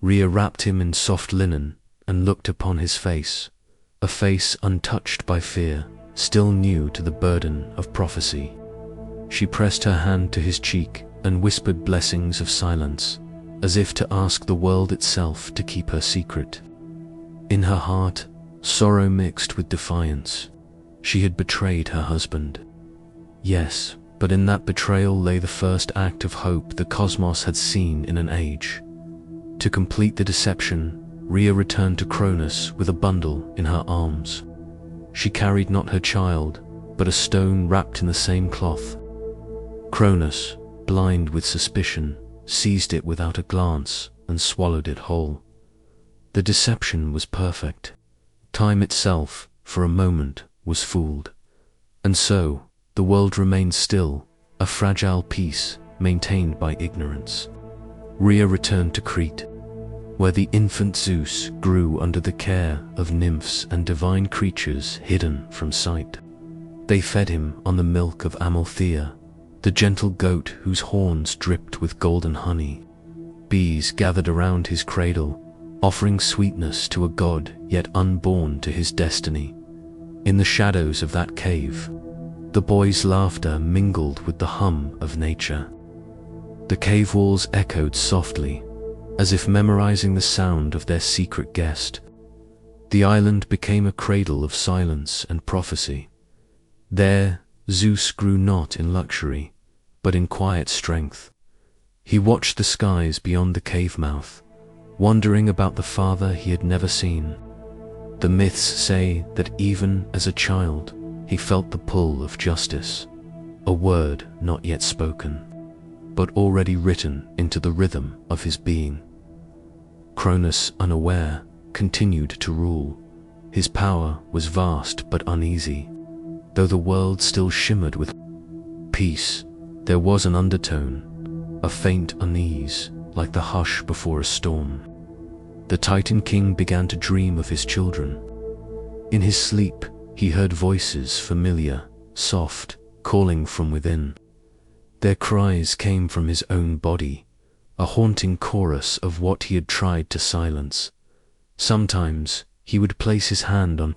Rhea wrapped him in soft linen and looked upon his face, a face untouched by fear, still new to the burden of prophecy. She pressed her hand to his cheek and whispered blessings of silence, as if to ask the world itself to keep her secret. In her heart, sorrow mixed with defiance. She had betrayed her husband. Yes, but in that betrayal lay the first act of hope the cosmos had seen in an age. To complete the deception, Rhea returned to Cronus with a bundle in her arms. She carried not her child, but a stone wrapped in the same cloth. Cronus, blind with suspicion, seized it without a glance and swallowed it whole. The deception was perfect. Time itself, for a moment, was fooled. And so, the world remained still, a fragile peace maintained by ignorance. Rhea returned to Crete, where the infant Zeus grew under the care of nymphs and divine creatures hidden from sight. They fed him on the milk of Amalthea, the gentle goat whose horns dripped with golden honey. Bees gathered around his cradle, offering sweetness to a god yet unborn to his destiny. In the shadows of that cave, the boy's laughter mingled with the hum of nature. The cave walls echoed softly, as if memorizing the sound of their secret guest. The island became a cradle of silence and prophecy. There, Zeus grew not in luxury, but in quiet strength. He watched the skies beyond the cave mouth, wondering about the father he had never seen. The myths say that even as a child, he felt the pull of justice, a word not yet spoken, but already written into the rhythm of his being. Cronus, unaware, continued to rule, His power was vast but uneasy. Though the world still shimmered with peace, there was an undertone, a faint unease, like the hush before a storm. The Titan King began to dream of his children. In his sleep, he heard voices familiar, soft, calling from within. Their cries came from his own body, a haunting chorus of what he had tried to silence. Sometimes he would place his hand on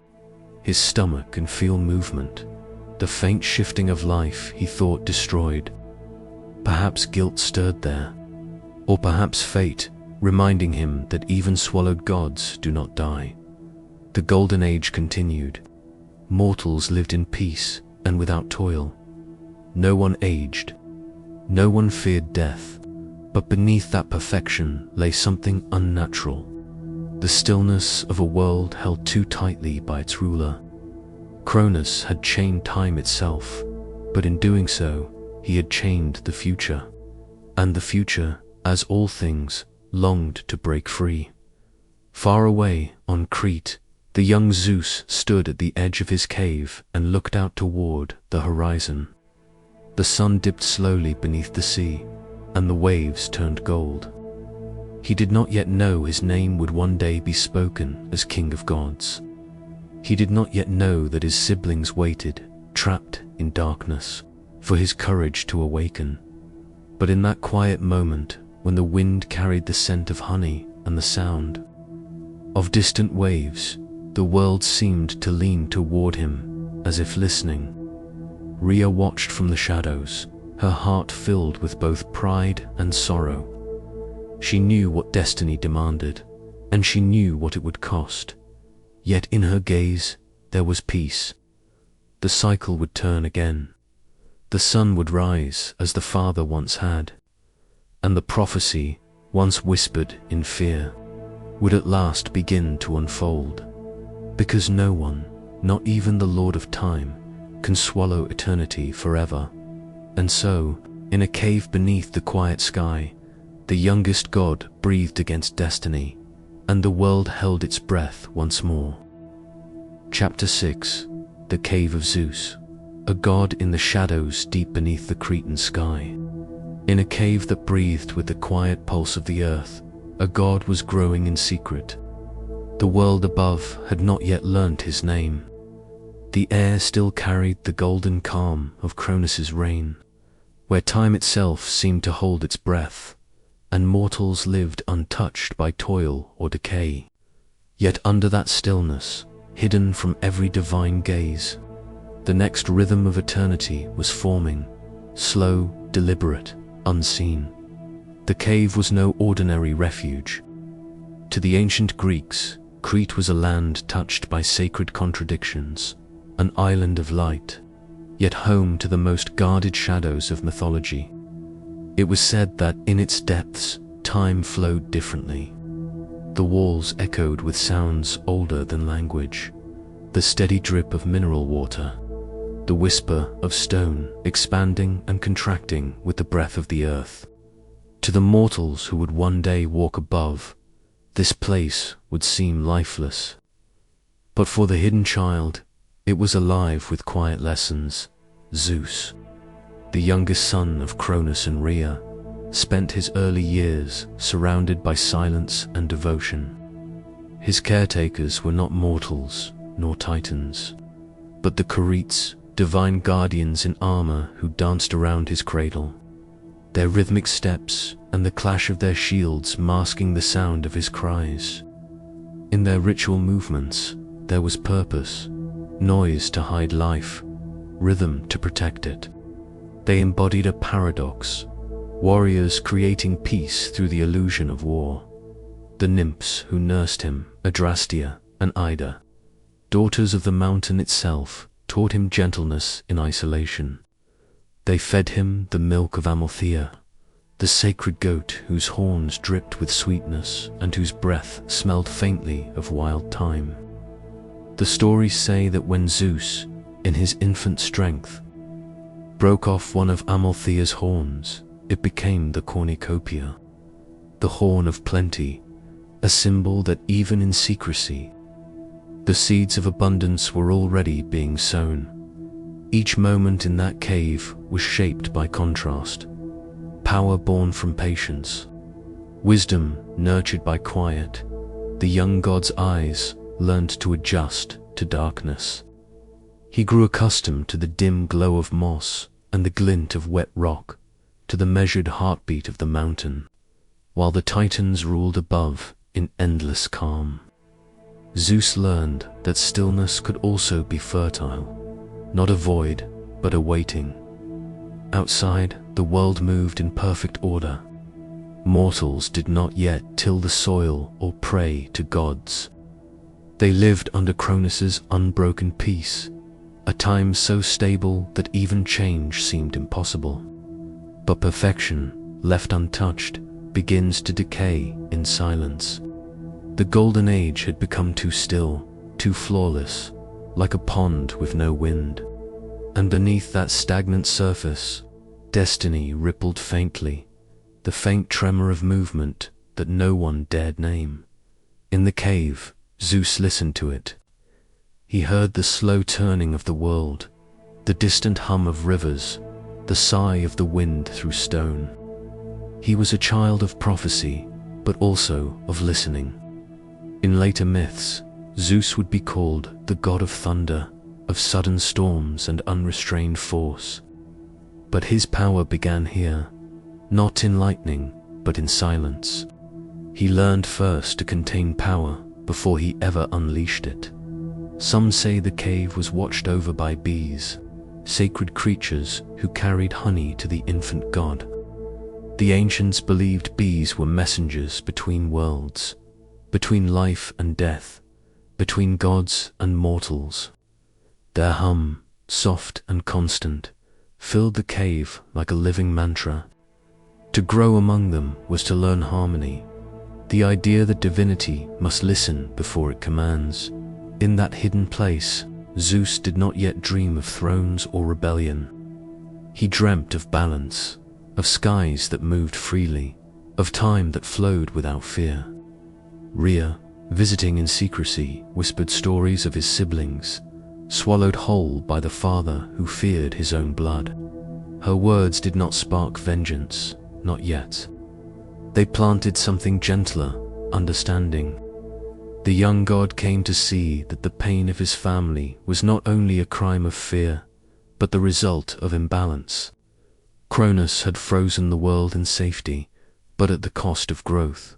his stomach and feel movement, the faint shifting of life he thought destroyed. Perhaps guilt stirred there, or perhaps fate, reminding him that even swallowed gods do not die. The Golden Age continued. Mortals lived in peace and without toil. No one aged. No one feared death. But beneath that perfection lay something unnatural. The stillness of a world held too tightly by its ruler. Cronus had chained time itself, but in doing so, he had chained the future. And the future, as all things, longed to break free. Far away, on Crete, the young Zeus stood at the edge of his cave and looked out toward the horizon. The sun dipped slowly beneath the sea, and the waves turned gold. He did not yet know his name would one day be spoken as King of Gods. He did not yet know that his siblings waited, trapped in darkness, for his courage to awaken. But in that quiet moment, when the wind carried the scent of honey and the sound of distant waves, the world seemed to lean toward him, as if listening. Rhea watched from the shadows, her heart filled with both pride and sorrow. She knew what destiny demanded, and she knew what it would cost. Yet in her gaze there was peace. The cycle would turn again. The sun would rise as the father once had, and the prophecy, once whispered in fear, would at last begin to unfold. Because no one, not even the Lord of Time, can swallow eternity forever. And so, in a cave beneath the quiet sky, the youngest god breathed against destiny, and the world held its breath once more. Chapter 6. The Cave of Zeus. A god in the shadows deep beneath the Cretan sky. In a cave that breathed with the quiet pulse of the earth, a god was growing in secret. The world above had not yet learnt his name. The air still carried the golden calm of Cronus's reign, where time itself seemed to hold its breath, and mortals lived untouched by toil or decay. Yet under that stillness, hidden from every divine gaze, the next rhythm of eternity was forming, slow, deliberate, unseen. The cave was no ordinary refuge. To the ancient Greeks, Crete was a land touched by sacred contradictions, an island of light, yet home to the most guarded shadows of mythology. It was said that in its depths, time flowed differently. The walls echoed with sounds older than language, the steady drip of mineral water, the whisper of stone expanding and contracting with the breath of the earth. To the mortals who would one day walk above, this place would seem lifeless. But for the hidden child, it was alive with quiet lessons. Zeus, the youngest son of Cronus and Rhea, spent his early years surrounded by silence and devotion. His caretakers were not mortals nor titans, but the Curetes, divine guardians in armor who danced around his cradle, their rhythmic steps and the clash of their shields masking the sound of his cries. In their ritual movements, there was purpose, noise to hide life, rhythm to protect it. They embodied a paradox, warriors creating peace through the illusion of war. The nymphs who nursed him, Adrastea and Ida, daughters of the mountain itself, taught him gentleness in isolation. They fed him the milk of Amalthea, the sacred goat whose horns dripped with sweetness and whose breath smelled faintly of wild thyme. The stories say that when Zeus, in his infant strength, broke off one of Amalthea's horns, it became the cornucopia, the horn of plenty, a symbol that even in secrecy, The seeds of abundance were already being sown. Each moment in that cave was shaped by contrast. Power born from patience, wisdom nurtured by quiet. The young god's eyes learned to adjust to darkness. He grew accustomed to the dim glow of moss and the glint of wet rock, to the measured heartbeat of the mountain, while the titans ruled above in endless calm. Zeus learned that stillness could also be fertile, not a void, but a waiting. Outside, the world moved in perfect order. Mortals did not yet till the soil or pray to gods. They lived under Cronus's unbroken peace, a time so stable that even change seemed impossible. But perfection, left untouched, begins to decay in silence. The golden age had become too still, too flawless, like a pond with no wind. And beneath that stagnant surface, destiny rippled faintly, the faint tremor of movement that no one dared name. In the cave, Zeus listened to it. He heard the slow turning of the world, the distant hum of rivers, the sigh of the wind through stone. He was a child of prophecy, but also of listening. In later myths, Zeus would be called the god of thunder, of sudden storms and unrestrained force. But his power began here, not in lightning, but in silence. He learned first to contain power before he ever unleashed it. Some say the cave was watched over by bees, sacred creatures who carried honey to the infant god. The ancients believed bees were messengers between worlds, between life and death, between gods and mortals. Their hum, soft and constant, filled the cave like a living mantra. To grow among them was to learn harmony, the idea that divinity must listen before it commands. In that hidden place, Zeus did not yet dream of thrones or rebellion. He dreamt of balance, of skies that moved freely, of time that flowed without fear. Rhea, visiting in secrecy, whispered stories of his siblings, swallowed whole by the father who feared his own blood. Her words did not spark vengeance, not yet. They planted something gentler, understanding. The young god came to see that the pain of his family was not only a crime of fear, but the result of imbalance. Cronus had frozen the world in safety, but at the cost of growth.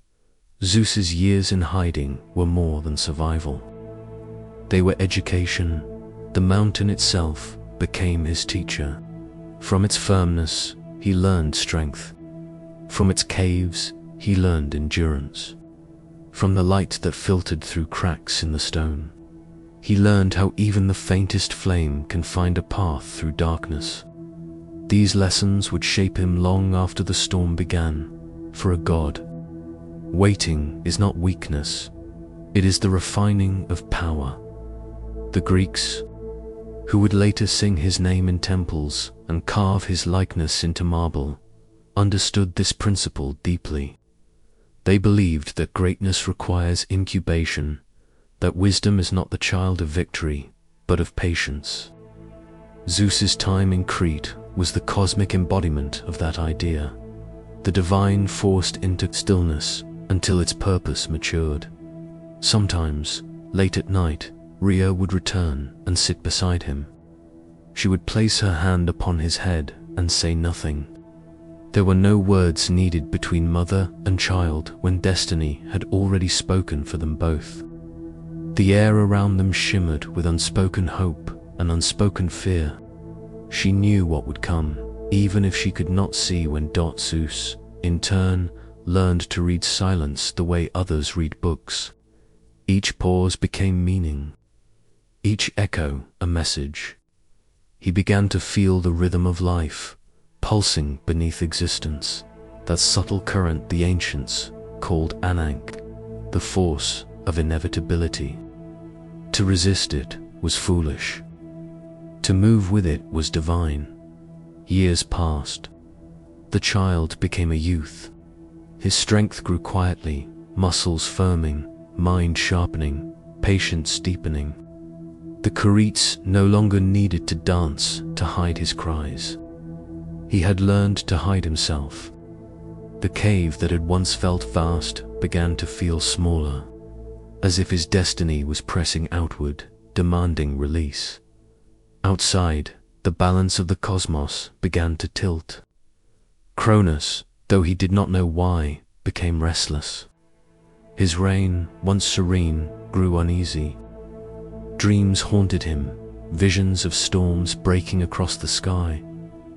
Zeus's years in hiding were more than survival. They were education. The mountain itself became his teacher. From its firmness, he learned strength. From its caves, he learned endurance. From the light that filtered through cracks in the stone, he learned how even the faintest flame can find a path through darkness. These lessons would shape him long after the storm began. For a god, waiting is not weakness, it is the refining of power. The Greeks, who would later sing his name in temples and carve his likeness into marble, understood this principle deeply. They believed that greatness requires incubation, that wisdom is not the child of victory, but of patience. Zeus's time in Crete was the cosmic embodiment of that idea, the divine forced into stillness until its purpose matured. Sometimes, late at night, Rhea would return and sit beside him. She would place her hand upon his head and say nothing. There were no words needed between mother and child when destiny had already spoken for them both. The air around them shimmered with unspoken hope and unspoken fear. She knew what would come, even if she could not see when Zeus, in turn, learned to read silence the way others read books. Each pause became meaning, each echo a message. He began to feel the rhythm of life, pulsing beneath existence, that subtle current the ancients called Anank, the force of inevitability. To resist it was foolish. To move with it was divine. Years passed. The child became a youth. His strength grew quietly, muscles firming, mind sharpening, patience deepening. The Karets no longer needed to dance to hide his cries. He had learned to hide himself. The cave that had once felt vast began to feel smaller, as if his destiny was pressing outward, demanding release. Outside, the balance of the cosmos began to tilt. Cronus, though he did not know why, became restless. His reign, once serene, grew uneasy. Dreams haunted him, visions of storms breaking across the sky,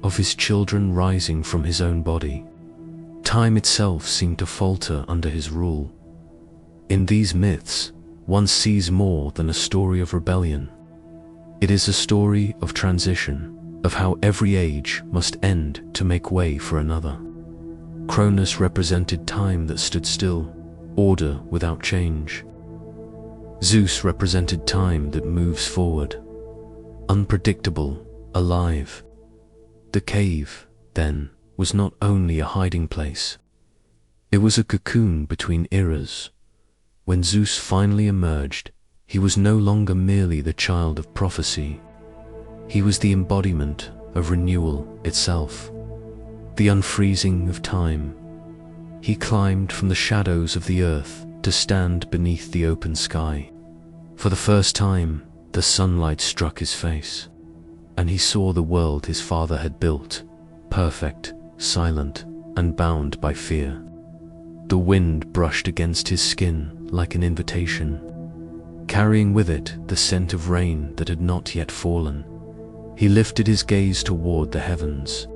of his children rising from his own body. Time itself seemed to falter under his rule. In these myths, one sees more than a story of rebellion. It is a story of transition, of how every age must end to make way for another. Cronus represented time that stood still, order without change. Zeus represented time that moves forward, unpredictable, alive. The cave, then, was not only a hiding place. It was a cocoon between eras. When Zeus finally emerged, he was no longer merely the child of prophecy. He was the embodiment of renewal itself, the unfreezing of time. He climbed from the shadows of the earth to stand beneath the open sky. For the first time, the sunlight struck his face, and he saw the world his father had built, perfect, silent, and bound by fear. The wind brushed against his skin like an invitation, carrying with it the scent of rain that had not yet fallen. He lifted his gaze toward the heavens.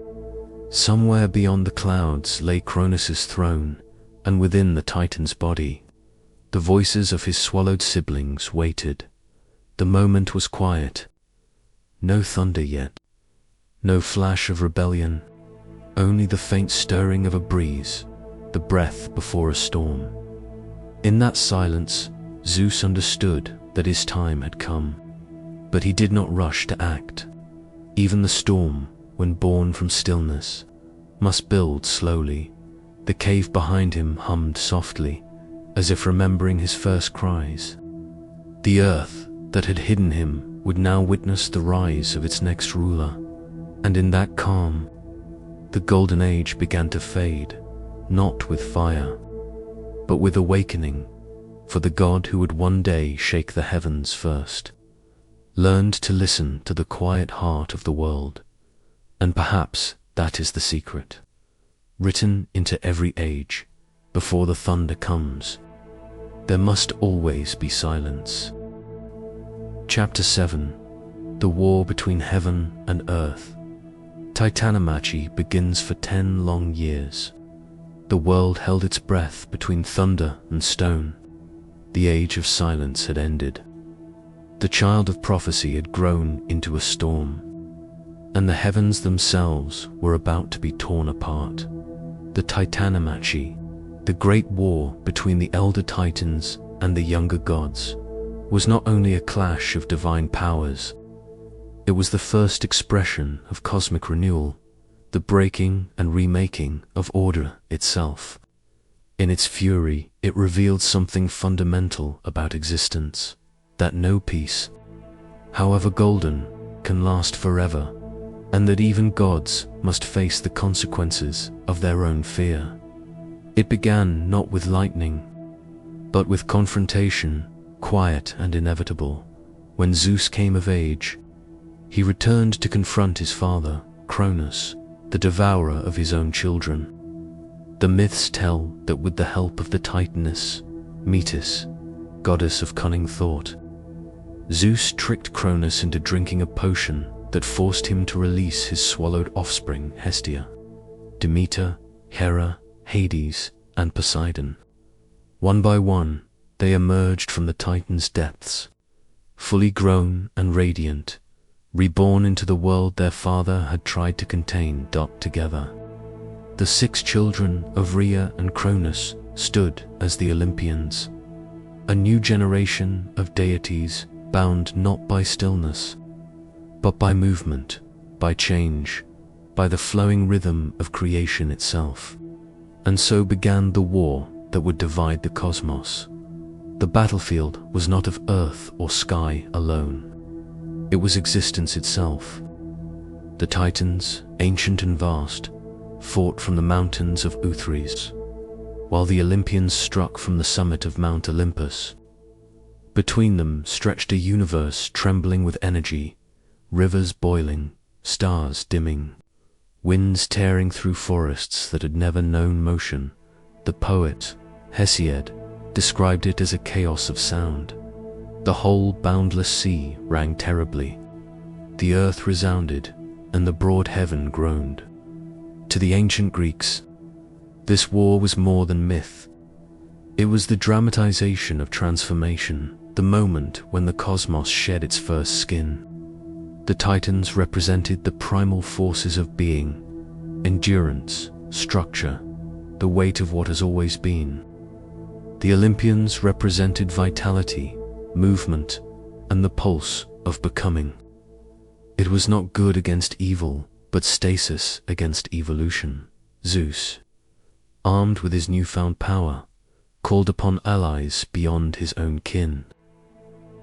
Somewhere beyond the clouds lay Cronus's throne, and within the Titan's body, the voices of his swallowed siblings waited. The moment was quiet. No thunder yet, no flash of rebellion, only the faint stirring of a breeze, the breath before a storm. In that silence, Zeus understood that his time had come, but he did not rush to act. Even the storm, when born from stillness, must build slowly. The cave behind him hummed softly, as if remembering his first cries. The earth that had hidden him would now witness the rise of its next ruler, and in that calm, the golden age began to fade, not with fire, but with awakening, for the god who would one day shake the heavens first learned to listen to the quiet heart of the world. And perhaps that is the secret, written into every age. Before the thunder comes, there must always be silence. Chapter 7. The War Between Heaven and Earth. Titanomachy begins for 10 long years. The world held its breath between thunder and stone. The age of silence had ended. The child of prophecy had grown into a storm, and the heavens themselves were about to be torn apart. The Titanomachy, the great war between the elder titans and the younger gods, was not only a clash of divine powers, it was the first expression of cosmic renewal, the breaking and remaking of order itself. In its fury, it revealed something fundamental about existence, that no peace, however golden, can last forever, and that even gods must face the consequences of their own fear. It began not with lightning, but with confrontation, quiet and inevitable. When Zeus came of age, he returned to confront his father, Cronus, the devourer of his own children. The myths tell that with the help of the Titaness, Metis, goddess of cunning thought, Zeus tricked Cronus into drinking a potion that forced him to release his swallowed offspring, Hestia, Demeter, Hera, Hades, and Poseidon. One by one, they emerged from the Titan's depths, fully grown and radiant, reborn into the world their father had tried to contain. Together, the 6 children of Rhea and Cronus stood as the Olympians, a new generation of deities bound not by stillness, but by movement, by change, by the flowing rhythm of creation itself. And so began the war that would divide the cosmos. The battlefield was not of earth or sky alone. It was existence itself. The Titans, ancient and vast, fought from the mountains of Uthres, while the Olympians struck from the summit of Mount Olympus. Between them stretched a universe trembling with energy, rivers boiling, stars dimming, winds tearing through forests that had never known motion. The poet, Hesiod, described it as a chaos of sound. The whole boundless sea rang terribly. The earth resounded, and the broad heaven groaned. To the ancient Greeks, this war was more than myth. It was the dramatization of transformation, the moment when the cosmos shed its first skin. The Titans represented the primal forces of being, endurance, structure, the weight of what has always been. The Olympians represented vitality, movement, and the pulse of becoming. It was not good against evil, but stasis against evolution. Zeus, armed with his newfound power, called upon allies beyond his own kin.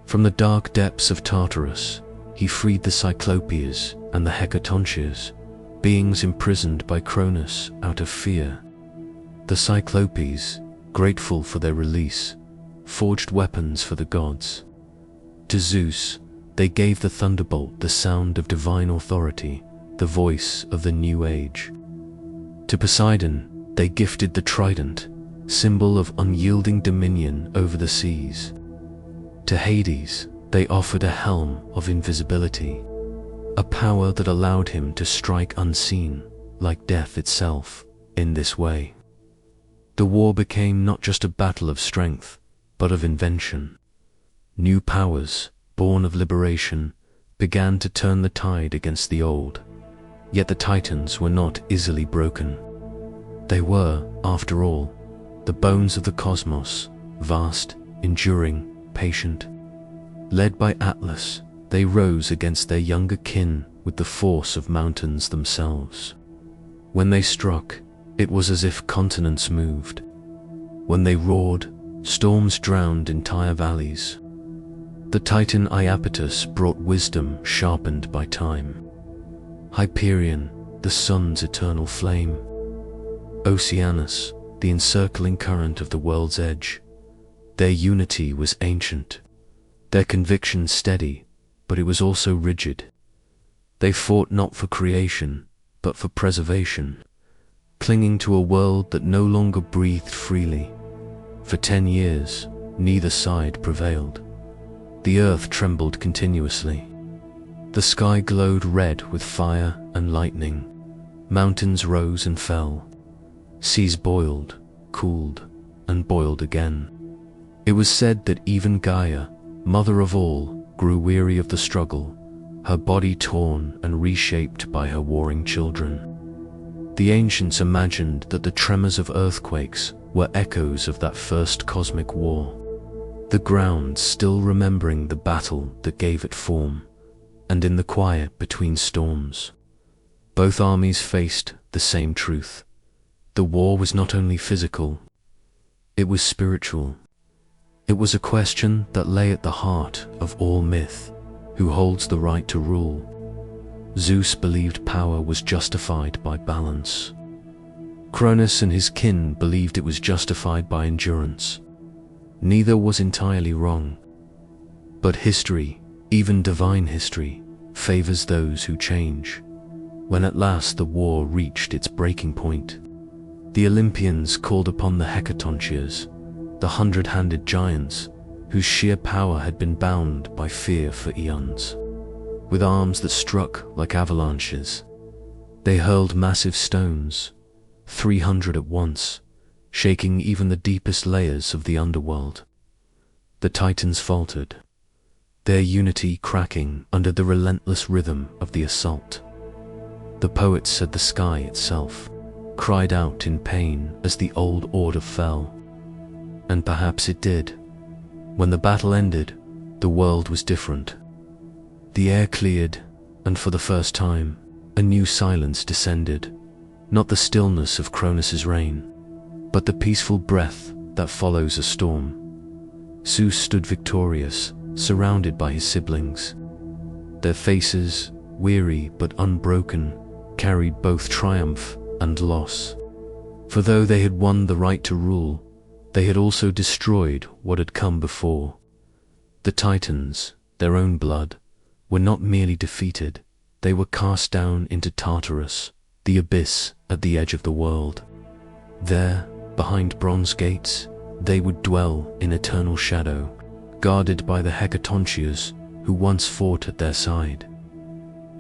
From the dark depths of Tartarus, he freed the Cyclopes and the Hecatoncheires, beings imprisoned by Cronus out of fear. The Cyclopes, grateful for their release, forged weapons for the gods. To Zeus, they gave the thunderbolt the sound of divine authority, the voice of the new age. To Poseidon, they gifted the trident, symbol of unyielding dominion over the seas. To Hades, they offered a helm of invisibility, a power that allowed him to strike unseen, like death itself. In this way, the war became not just a battle of strength, but of invention. New powers, born of liberation, began to turn the tide against the old. Yet the Titans were not easily broken. They were, after all, the bones of the cosmos, vast, enduring, patient. Led by Atlas, they rose against their younger kin with the force of mountains themselves. When they struck, it was as if continents moved. When they roared, storms drowned entire valleys. The Titan Iapetus brought wisdom sharpened by time. Hyperion, the sun's eternal flame. Oceanus, the encircling current of the world's edge. Their unity was ancient, their conviction steady, but it was also rigid. They fought not for creation, but for preservation, clinging to a world that no longer breathed freely. For 10 years, neither side prevailed. The earth trembled continuously. The sky glowed red with fire and lightning. Mountains rose and fell. Seas boiled, cooled, and boiled again. It was said that even Gaia, mother of all, grew weary of the struggle, her body torn and reshaped by her warring children. The ancients imagined that the tremors of earthquakes were echoes of that first cosmic war, the ground still remembering the battle that gave it form. And in the quiet between storms, both armies faced the same truth. The war was not only physical, it was spiritual. It was a question that lay at the heart of all myth: who holds the right to rule? Zeus believed power was justified by balance. Cronus and his kin believed it was justified by endurance. Neither was entirely wrong. But history, even divine history, favors those who change. When at last the war reached its breaking point, the Olympians called upon the Hecatoncheires, the 100-handed giants, whose sheer power had been bound by fear for eons. With arms that struck like avalanches, they hurled massive stones, 300 at once, shaking even the deepest layers of the underworld. The Titans faltered, their unity cracking under the relentless rhythm of the assault. The poet said the sky itself cried out in pain as the old order fell. And perhaps it did. When the battle ended, the world was different. The air cleared, and for the first time, a new silence descended. Not the stillness of Cronus's reign, but the peaceful breath that follows a storm. Zeus stood victorious, surrounded by his siblings. Their faces, weary but unbroken, carried both triumph and loss. For though they had won the right to rule, they had also destroyed what had come before. The Titans, their own blood, were not merely defeated, they were cast down into Tartarus, the abyss at the edge of the world. There, behind bronze gates, they would dwell in eternal shadow, guarded by the Hecatoncheires who once fought at their side.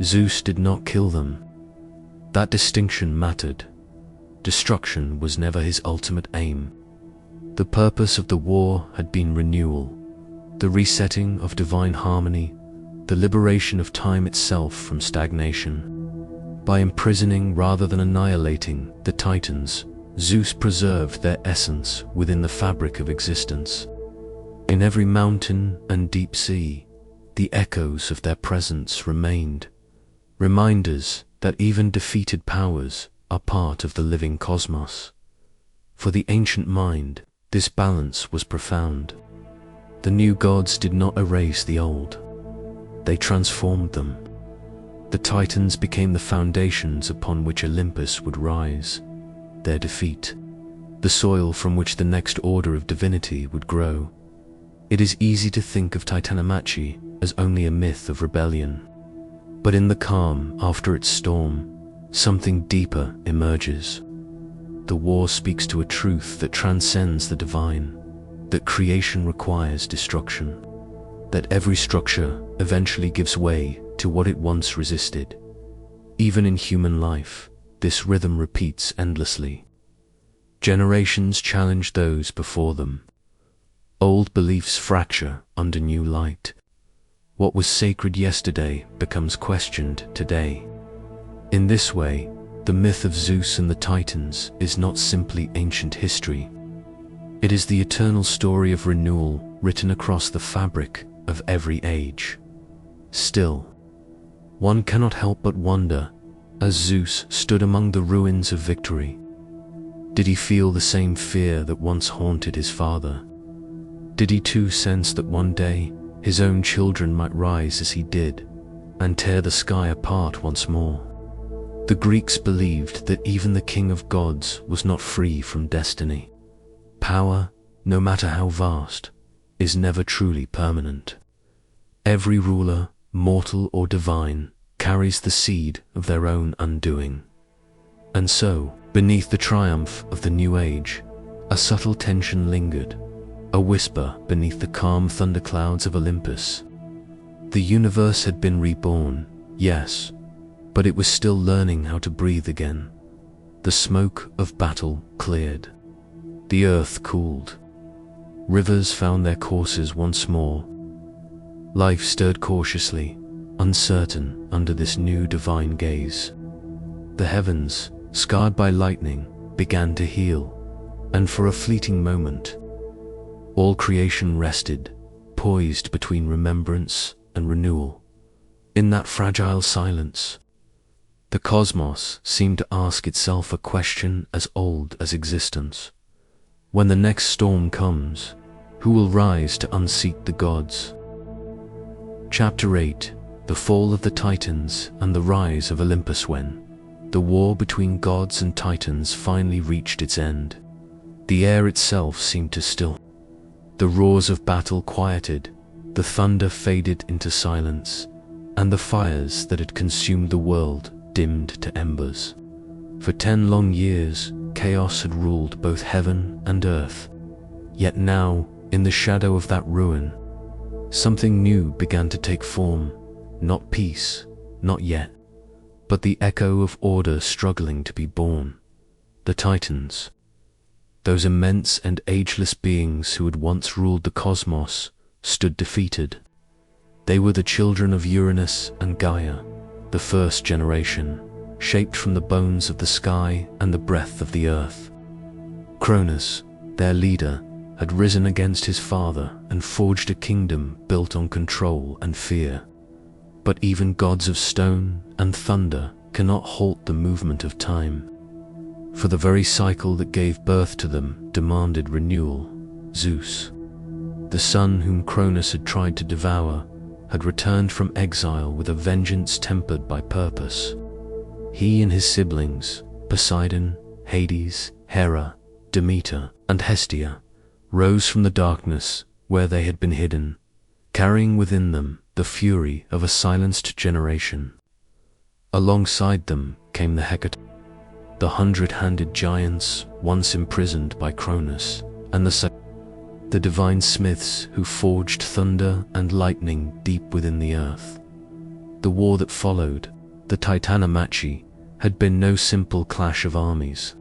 Zeus did not kill them. That distinction mattered. Destruction was never his ultimate aim. The purpose of the war had been renewal, the resetting of divine harmony, the liberation of time itself from stagnation. By imprisoning rather than annihilating the Titans, Zeus preserved their essence within the fabric of existence. In every mountain and deep sea, the echoes of their presence remained, reminders that even defeated powers are part of the living cosmos. For the ancient mind, this balance was profound. The new gods did not erase the old. They transformed them. The Titans became the foundations upon which Olympus would rise. Their defeat, the soil from which the next order of divinity would grow. It is easy to think of Titanomachy as only a myth of rebellion. But in the calm after its storm, something deeper emerges. The war speaks to a truth that transcends the divine, that creation requires destruction, that every structure eventually gives way to what it once resisted. Even in human life, this rhythm repeats endlessly. Generations challenge those before them. Old beliefs fracture under new light. What was sacred yesterday becomes questioned today. In this way, the myth of Zeus and the Titans is not simply ancient history. It is the eternal story of renewal written across the fabric of every age. Still, one cannot help but wonder, as Zeus stood among the ruins of victory, did he feel the same fear that once haunted his father? Did he too sense that one day his own children might rise as he did, and tear the sky apart once more? The Greeks believed that even the king of gods was not free from destiny. Power, no matter how vast, is never truly permanent. Every ruler, mortal or divine, carries the seed of their own undoing. And so, beneath the triumph of the new age, a subtle tension lingered, a whisper beneath the calm thunderclouds of Olympus. The universe had been reborn, yes, but it was still learning how to breathe again. The smoke of battle cleared. The earth cooled. Rivers found their courses once more. Life stirred cautiously, uncertain under this new divine gaze. The heavens, scarred by lightning, began to heal, and for a fleeting moment, all creation rested, poised between remembrance and renewal. In that fragile silence, the cosmos seemed to ask itself a question as old as existence. When the next storm comes, who will rise to unseat the gods? Chapter 8: The Fall of the Titans and the Rise of Olympus. When the war between gods and titans finally reached its end, the air itself seemed to still. The roars of battle quieted, the thunder faded into silence, and the fires that had consumed the world dimmed to embers. For 10 long years, chaos had ruled both heaven and earth. Yet now, in the shadow of that ruin, something new began to take form. Not peace, not yet, but the echo of order struggling to be born. The Titans, those immense and ageless beings who had once ruled the cosmos, stood defeated. They were the children of Uranus and Gaia, the first generation, shaped from the bones of the sky and the breath of the earth. Cronus, their leader, had risen against his father and forged a kingdom built on control and fear. But even gods of stone and thunder cannot halt the movement of time, for the very cycle that gave birth to them demanded renewal. Zeus, The son whom Cronus had tried to devour had returned from exile with a vengeance tempered by purpose. He and his siblings, Poseidon, Hades, Hera, Demeter, and Hestia, rose from the darkness where they had been hidden, carrying within them the fury of a silenced generation. Alongside them came the Hecatons, the 100-handed giants once imprisoned by Cronus, and the divine smiths who forged thunder and lightning deep within the earth. The war that followed, the Titanomachy, had been no simple clash of armies,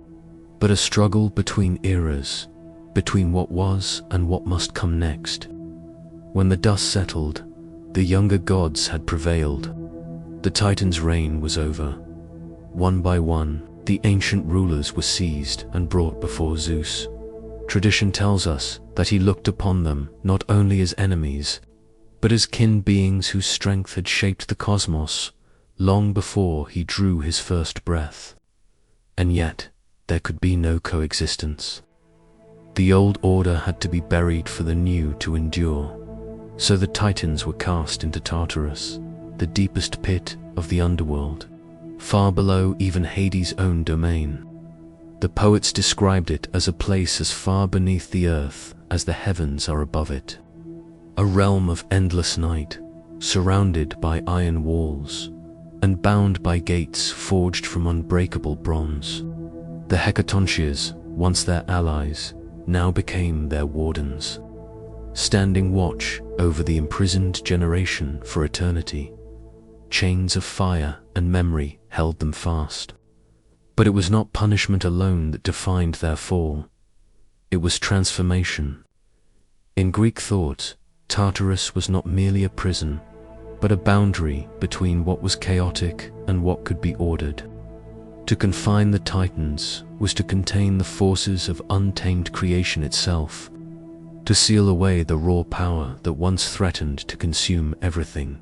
but a struggle between eras, between what was and what must come next. When the dust settled, the younger gods had prevailed. The Titans' reign was over. One by one, the ancient rulers were seized and brought before Zeus. Tradition tells us that he looked upon them not only as enemies, but as kin beings whose strength had shaped the cosmos long before he drew his first breath. And yet, there could be no coexistence. The old order had to be buried for the new to endure. So the Titans were cast into Tartarus, the deepest pit of the underworld, far below even Hades' own domain. The poets described it as a place as far beneath the earth as the heavens are above it. A realm of endless night, surrounded by iron walls, and bound by gates forged from unbreakable bronze. The Hecatoncheires, once their allies, now became their wardens, standing watch over the imprisoned generation for eternity. Chains of fire and memory held them fast. But it was not punishment alone that defined their fall. It was transformation. In Greek thought, Tartarus was not merely a prison, but a boundary between what was chaotic and what could be ordered. To confine the Titans was to contain the forces of untamed creation itself, to seal away the raw power that once threatened to consume everything.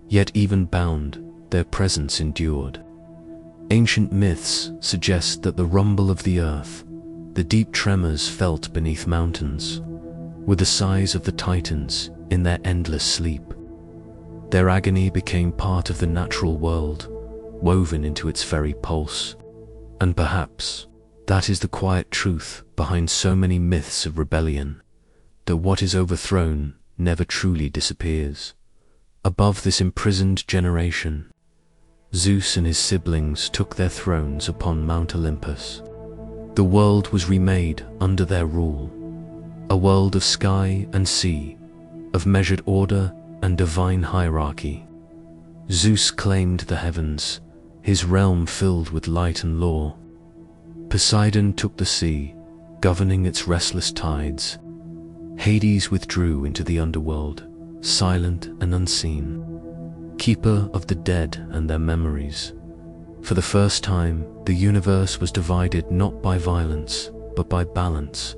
Yet even bound, their presence endured. Ancient myths suggest that the rumble of the earth, the deep tremors felt beneath mountains, were the sighs of the Titans in their endless sleep. Their agony became part of the natural world, woven into its very pulse. And perhaps that is the quiet truth behind so many myths of rebellion, that what is overthrown never truly disappears. Above this imprisoned generation, Zeus and his siblings took their thrones upon Mount Olympus. The world was remade under their rule, a world of sky and sea, of measured order and divine hierarchy. Zeus claimed the heavens, his realm filled with light and law. Poseidon took the sea, governing its restless tides. Hades withdrew into the underworld, silent and unseen, keeper of the dead and their memories. For the first time, the universe was divided not by violence, but by balance.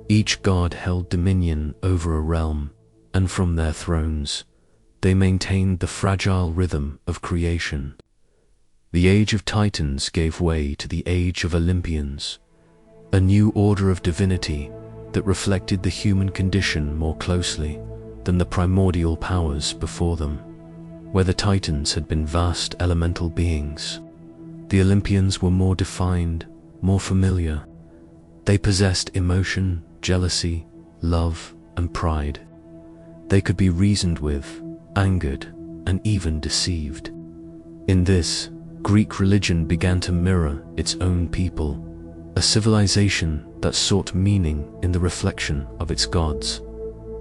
Each god held dominion over a realm, and from their thrones, they maintained the fragile rhythm of creation. The age of Titans gave way to the age of Olympians, a new order of divinity that reflected the human condition more closely than the primordial powers before them. Where the Titans had been vast elemental beings, the Olympians were more defined, more familiar. They possessed emotion, jealousy, love, and pride. They could be reasoned with, angered, and even deceived. In this, Greek religion began to mirror its own people, a civilization that sought meaning in the reflection of its gods.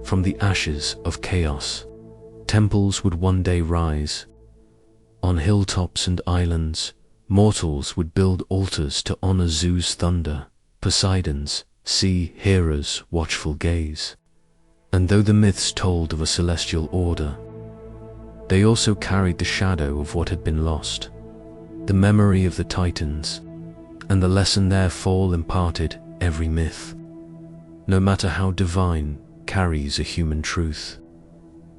From the ashes of chaos, temples would one day rise. On hilltops and islands, mortals would build altars to honor Zeus' thunder, Poseidon's, sea Hera's watchful gaze. And though the myths told of a celestial order, they also carried the shadow of what had been lost, the memory of the Titans, and the lesson their fall imparted every myth, no matter how divine, carries a human truth.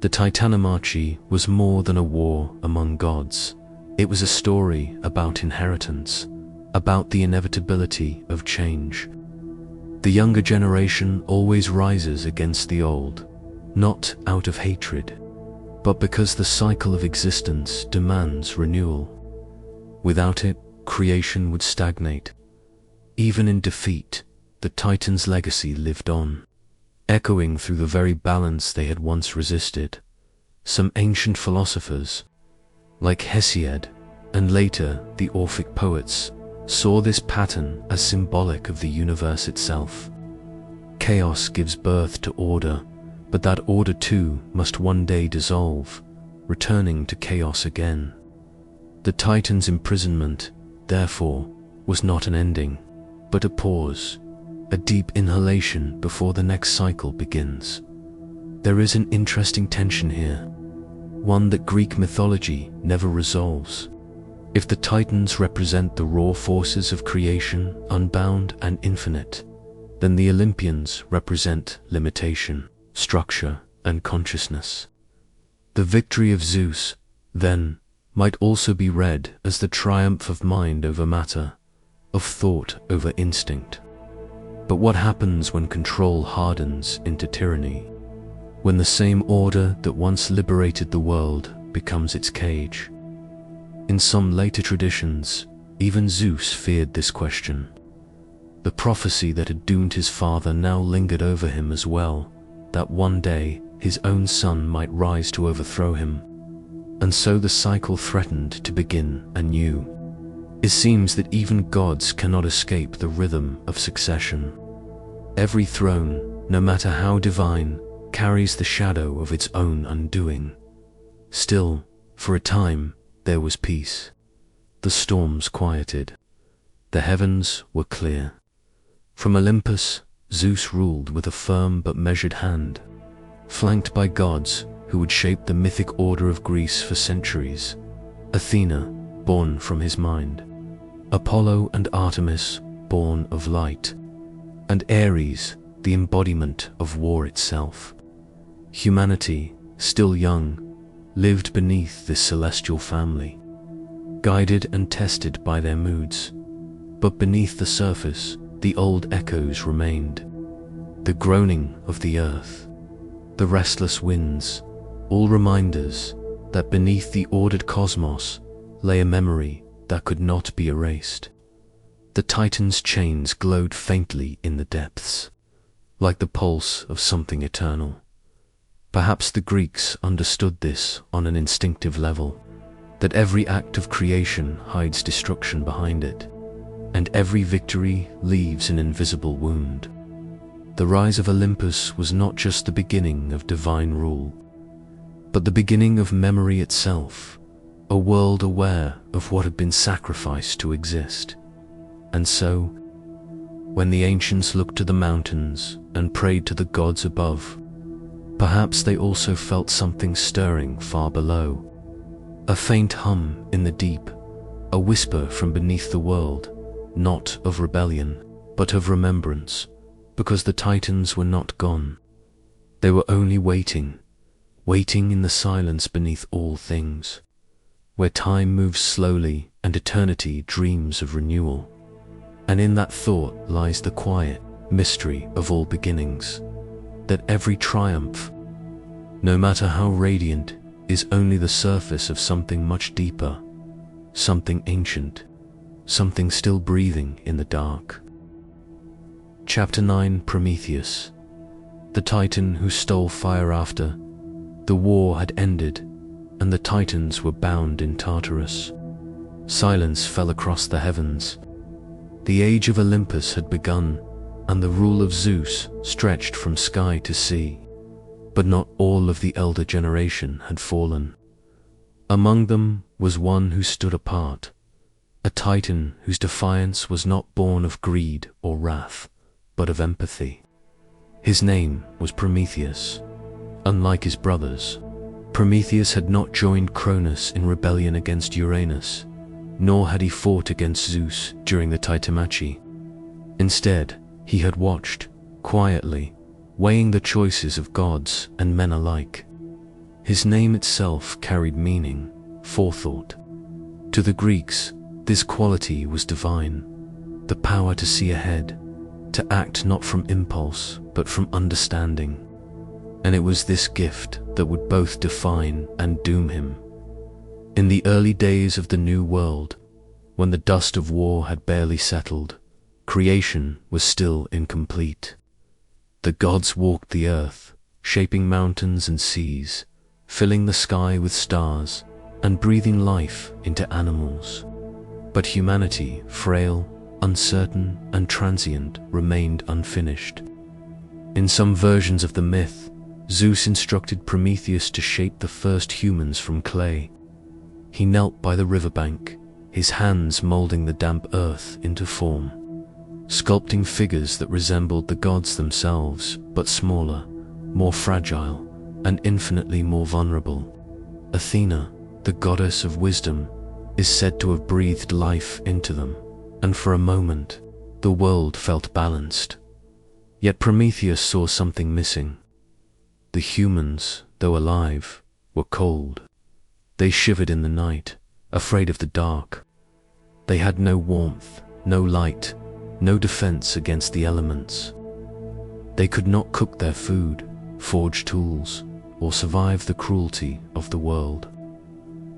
The Titanomachy was more than a war among gods. It was a story about inheritance, about the inevitability of change. The younger generation always rises against the old, not out of hatred, but because the cycle of existence demands renewal. Without it, creation would stagnate. Even in defeat, the Titans' legacy lived on, echoing through the very balance they had once resisted. Some ancient philosophers, like Hesiod and later the Orphic poets, saw this pattern as symbolic of the universe itself. Chaos gives birth to order, but that order too must one day dissolve, returning to chaos again. The Titan's imprisonment, therefore, was not an ending, but a pause, a deep inhalation before the next cycle begins. There is an interesting tension here, one that Greek mythology never resolves. If the Titans represent the raw forces of creation, unbound and infinite, then the Olympians represent limitation, structure, and consciousness. The victory of Zeus, then, might also be read as the triumph of mind over matter, of thought over instinct. But what happens when control hardens into tyranny? When the same order that once liberated the world becomes its cage? In some later traditions, even Zeus feared this question. The prophecy that had doomed his father now lingered over him as well, that one day his own son might rise to overthrow him. And so the cycle threatened to begin anew. It seems that even gods cannot escape the rhythm of succession. Every throne, no matter how divine, carries the shadow of its own undoing. Still, for a time, there was peace. The storms quieted. The heavens were clear. From Olympus, Zeus ruled with a firm but measured hand, flanked by gods who would shape the mythic order of Greece for centuries. Athena, born from his mind, Apollo and Artemis, born of light, and Ares, the embodiment of war itself. Humanity, still young, lived beneath this celestial family, guided and tested by their moods. But beneath the surface, the old echoes remained. The groaning of the earth, the restless winds, all reminders that beneath the ordered cosmos lay a memory that could not be erased. The Titan's chains glowed faintly in the depths, like the pulse of something eternal. Perhaps the Greeks understood this on an instinctive level, that every act of creation hides destruction behind it, and every victory leaves an invisible wound. The rise of Olympus was not just the beginning of divine rule, but the beginning of memory itself, a world aware of what had been sacrificed to exist. And so, when the ancients looked to the mountains and prayed to the gods above, perhaps they also felt something stirring far below. A faint hum in the deep, a whisper from beneath the world, not of rebellion, but of remembrance, because the Titans were not gone. They were only waiting, waiting in the silence beneath all things, where time moves slowly and eternity dreams of renewal. And in that thought lies the quiet mystery of all beginnings, that every triumph, no matter how radiant, is only the surface of something much deeper, something ancient, something still breathing in the dark. Chapter 9, Prometheus. The Titan who stole fire after the war had ended, and the Titans were bound in Tartarus. Silence fell across the heavens. The age of Olympus had begun, and the rule of Zeus stretched from sky to sea. But not all of the elder generation had fallen. Among them was one who stood apart, a Titan whose defiance was not born of greed or wrath, but of empathy. His name was Prometheus. Unlike his brothers, Prometheus had not joined Cronus in rebellion against Uranus, nor had he fought against Zeus during the Titanomachy. Instead, he had watched, quietly, weighing the choices of gods and men alike. His name itself carried meaning, forethought. To the Greeks, this quality was divine, the power to see ahead, to act not from impulse, but from understanding. And it was this gift that would both define and doom him. In the early days of the New World, when the dust of war had barely settled, creation was still incomplete. The gods walked the earth, shaping mountains and seas, filling the sky with stars, and breathing life into animals. But humanity, frail, uncertain, and transient, remained unfinished. In some versions of the myth, Zeus instructed Prometheus to shape the first humans from clay. He knelt by the riverbank, his hands molding the damp earth into form, sculpting figures that resembled the gods themselves, but smaller, more fragile, and infinitely more vulnerable. Athena, the goddess of wisdom, is said to have breathed life into them, and for a moment, the world felt balanced. Yet Prometheus saw something missing. The humans, though alive, were cold. They shivered in the night, afraid of the dark. They had no warmth, no light, no defense against the elements. They could not cook their food, forge tools, or survive the cruelty of the world.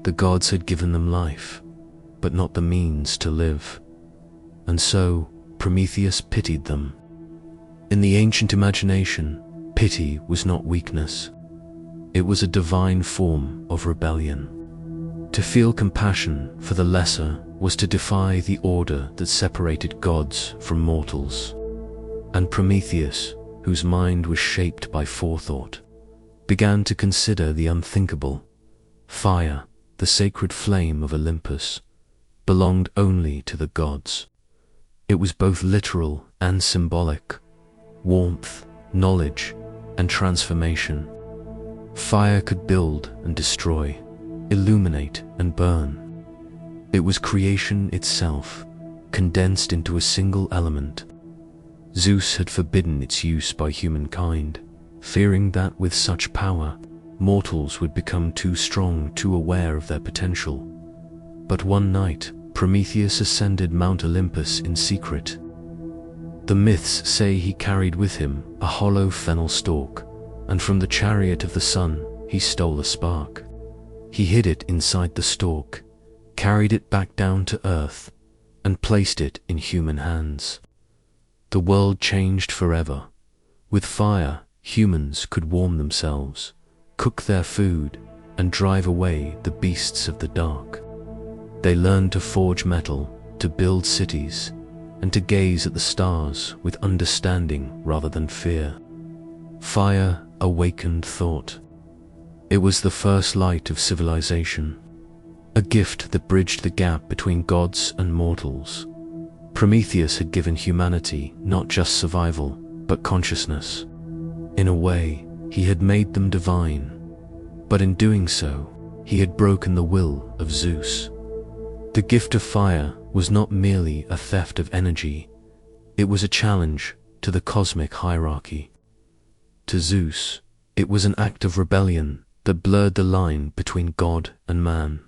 The gods had given them life, but not the means to live. And so Prometheus pitied them. In the ancient imagination, pity was not weakness. It was a divine form of rebellion. To feel compassion for the lesser was to defy the order that separated gods from mortals. And Prometheus, whose mind was shaped by forethought, began to consider the unthinkable. Fire, the sacred flame of Olympus, belonged only to the gods. It was both literal and symbolic, warmth, knowledge, and transformation. Fire could build and destroy, illuminate and burn. It was creation itself, condensed into a single element. Zeus had forbidden its use by humankind, fearing that with such power, mortals would become too strong, too aware of their potential. But one night, Prometheus ascended Mount Olympus in secret. The myths say he carried with him a hollow fennel stalk, and from the chariot of the sun he stole a spark. He hid it inside the stalk, carried it back down to earth, and placed it in human hands. The world changed forever. With fire, humans could warm themselves, cook their food, and drive away the beasts of the dark. They learned to forge metal, to build cities, and to gaze at the stars with understanding rather than fear. Fire awakened thought. It was the first light of civilization, a gift that bridged the gap between gods and mortals. Prometheus had given humanity not just survival, but consciousness. In a way, he had made them divine, but in doing so, he had broken the will of Zeus. The gift of fire was not merely a theft of energy, it was a challenge to the cosmic hierarchy. To Zeus, it was an act of rebellion that blurred the line between God and man,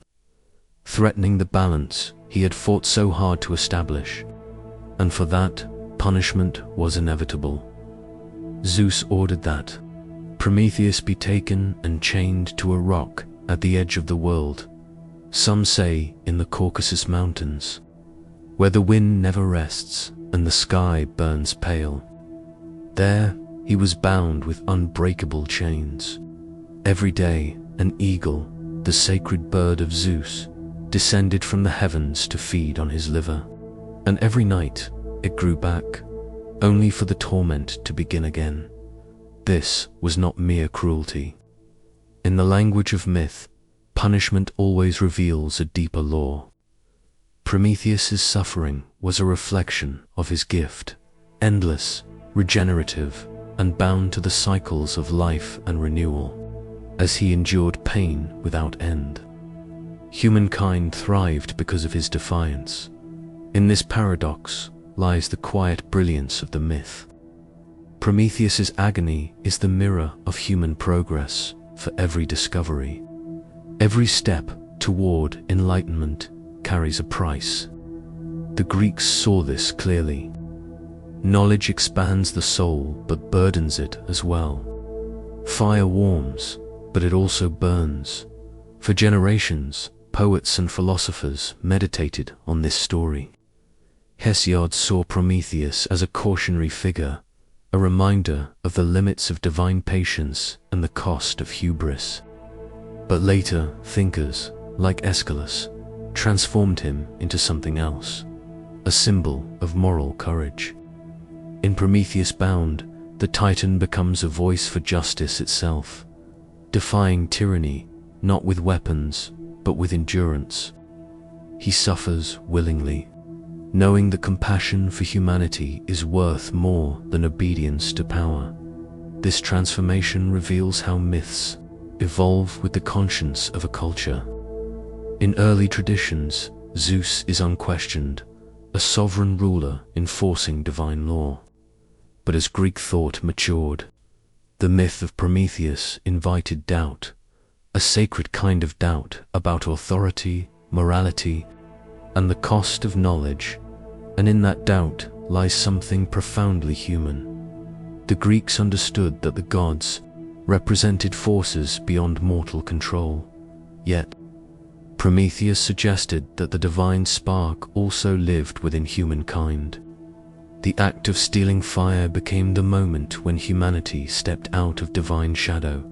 threatening the balance he had fought so hard to establish, and for that, punishment was inevitable. Zeus ordered that Prometheus be taken and chained to a rock at the edge of the world, some say in the Caucasus Mountains, where the wind never rests and the sky burns pale. There he was bound with unbreakable chains. Every day an eagle, the sacred bird of Zeus, descended from the heavens to feed on his liver, and every night it grew back, only for the torment to begin again. This was not mere cruelty. In the language of myth, punishment always reveals a deeper law. Prometheus's suffering was a reflection of his gift, endless, regenerative, and bound to the cycles of life and renewal, as he endured pain without end. Humankind thrived because of his defiance. In this paradox lies the quiet brilliance of the myth. Prometheus's agony is the mirror of human progress for every discovery. Every step toward enlightenment carries a price. The Greeks saw this clearly. Knowledge expands the soul but burdens it as well. Fire warms, but it also burns. For generations, poets and philosophers meditated on this story. Hesiod saw Prometheus as a cautionary figure, a reminder of the limits of divine patience and the cost of hubris. But later, thinkers, like Aeschylus, transformed him into something else, a symbol of moral courage. In Prometheus Bound, the Titan becomes a voice for justice itself, defying tyranny, not with weapons, but with endurance. He suffers willingly, knowing that compassion for humanity is worth more than obedience to power. This transformation reveals how myths evolve with the conscience of a culture. In early traditions, Zeus is unquestioned, a sovereign ruler enforcing divine law. But as Greek thought matured, the myth of Prometheus invited doubt, a sacred kind of doubt about authority, morality, and the cost of knowledge, and in that doubt lies something profoundly human. The Greeks understood that the gods represented forces beyond mortal control, yet Prometheus suggested that the divine spark also lived within humankind. The act of stealing fire became the moment when humanity stepped out of divine shadow,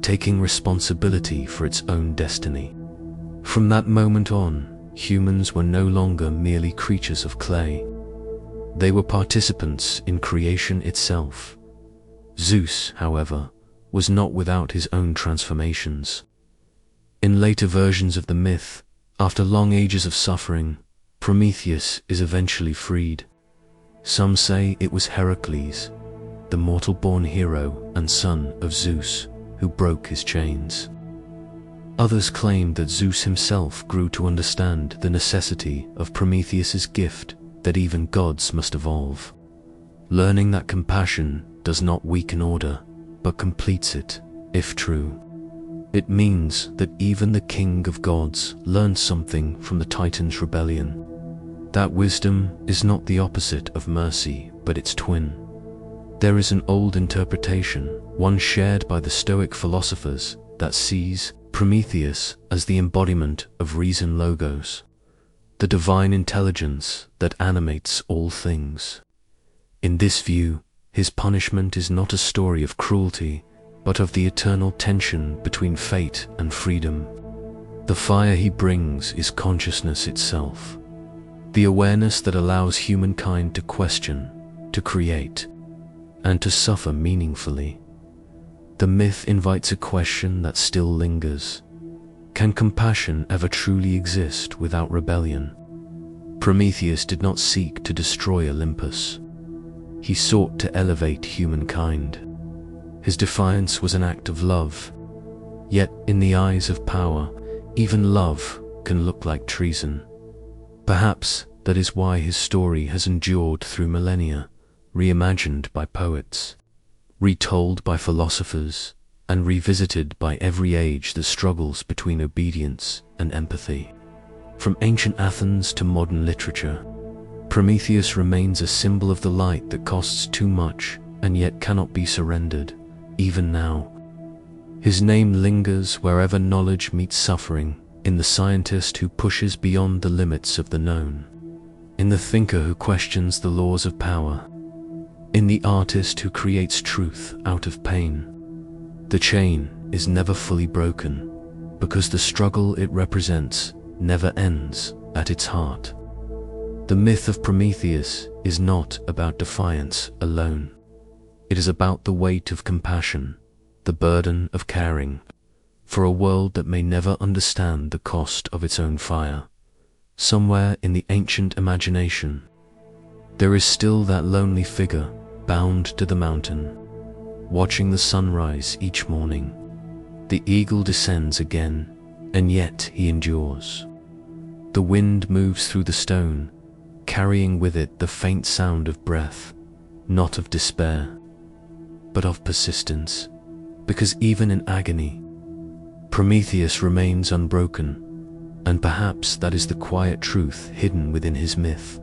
taking responsibility for its own destiny. From that moment on, humans were no longer merely creatures of clay. They were participants in creation itself. Zeus, however, was not without his own transformations. In later versions of the myth, after long ages of suffering, Prometheus is eventually freed. Some say it was Heracles, the mortal-born hero and son of Zeus, who broke his chains. Others claim that Zeus himself grew to understand the necessity of Prometheus's gift, that even gods must evolve, learning that compassion does not weaken order, but completes it, if true. It means that even the king of gods learned something from the Titan's rebellion. That wisdom is not the opposite of mercy, but its twin. There is an old interpretation, one shared by the Stoic philosophers, that sees Prometheus as the embodiment of reason logos, the divine intelligence that animates all things. In this view, his punishment is not a story of cruelty, but of the eternal tension between fate and freedom. The fire he brings is consciousness itself, the awareness that allows humankind to question, to create, and to suffer meaningfully. The myth invites a question that still lingers. Can compassion ever truly exist without rebellion? Prometheus did not seek to destroy Olympus. He sought to elevate humankind. His defiance was an act of love. Yet, in the eyes of power, even love can look like treason. Perhaps that is why his story has endured through millennia, reimagined by poets, retold by philosophers, and revisited by every age that struggles between obedience and empathy. From ancient Athens to modern literature, Prometheus remains a symbol of the light that costs too much and yet cannot be surrendered, even now. His name lingers wherever knowledge meets suffering, in the scientist who pushes beyond the limits of the known, in the thinker who questions the laws of power, in the artist who creates truth out of pain. The chain is never fully broken, because the struggle it represents never ends at its heart. The myth of Prometheus is not about defiance alone. It is about the weight of compassion, the burden of caring, for a world that may never understand the cost of its own fire. Somewhere in the ancient imagination, there is still that lonely figure bound to the mountain, watching the sunrise each morning. The eagle descends again, and yet he endures. The wind moves through the stone, carrying with it the faint sound of breath, not of despair, but of persistence, because even in agony, Prometheus remains unbroken. And perhaps that is the quiet truth hidden within his myth,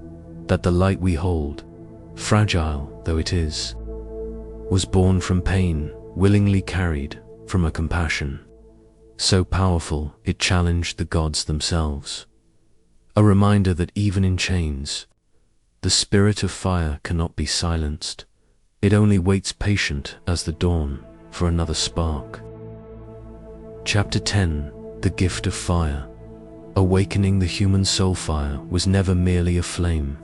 that the light we hold, fragile though it is, was born from pain, willingly carried from a compassion so powerful it challenged the gods themselves. A reminder that even in chains, the spirit of fire cannot be silenced. It only waits patient as the dawn for another spark. Chapter 10: The Gift of Fire. Awakening the human soul. Fire was never merely a flame.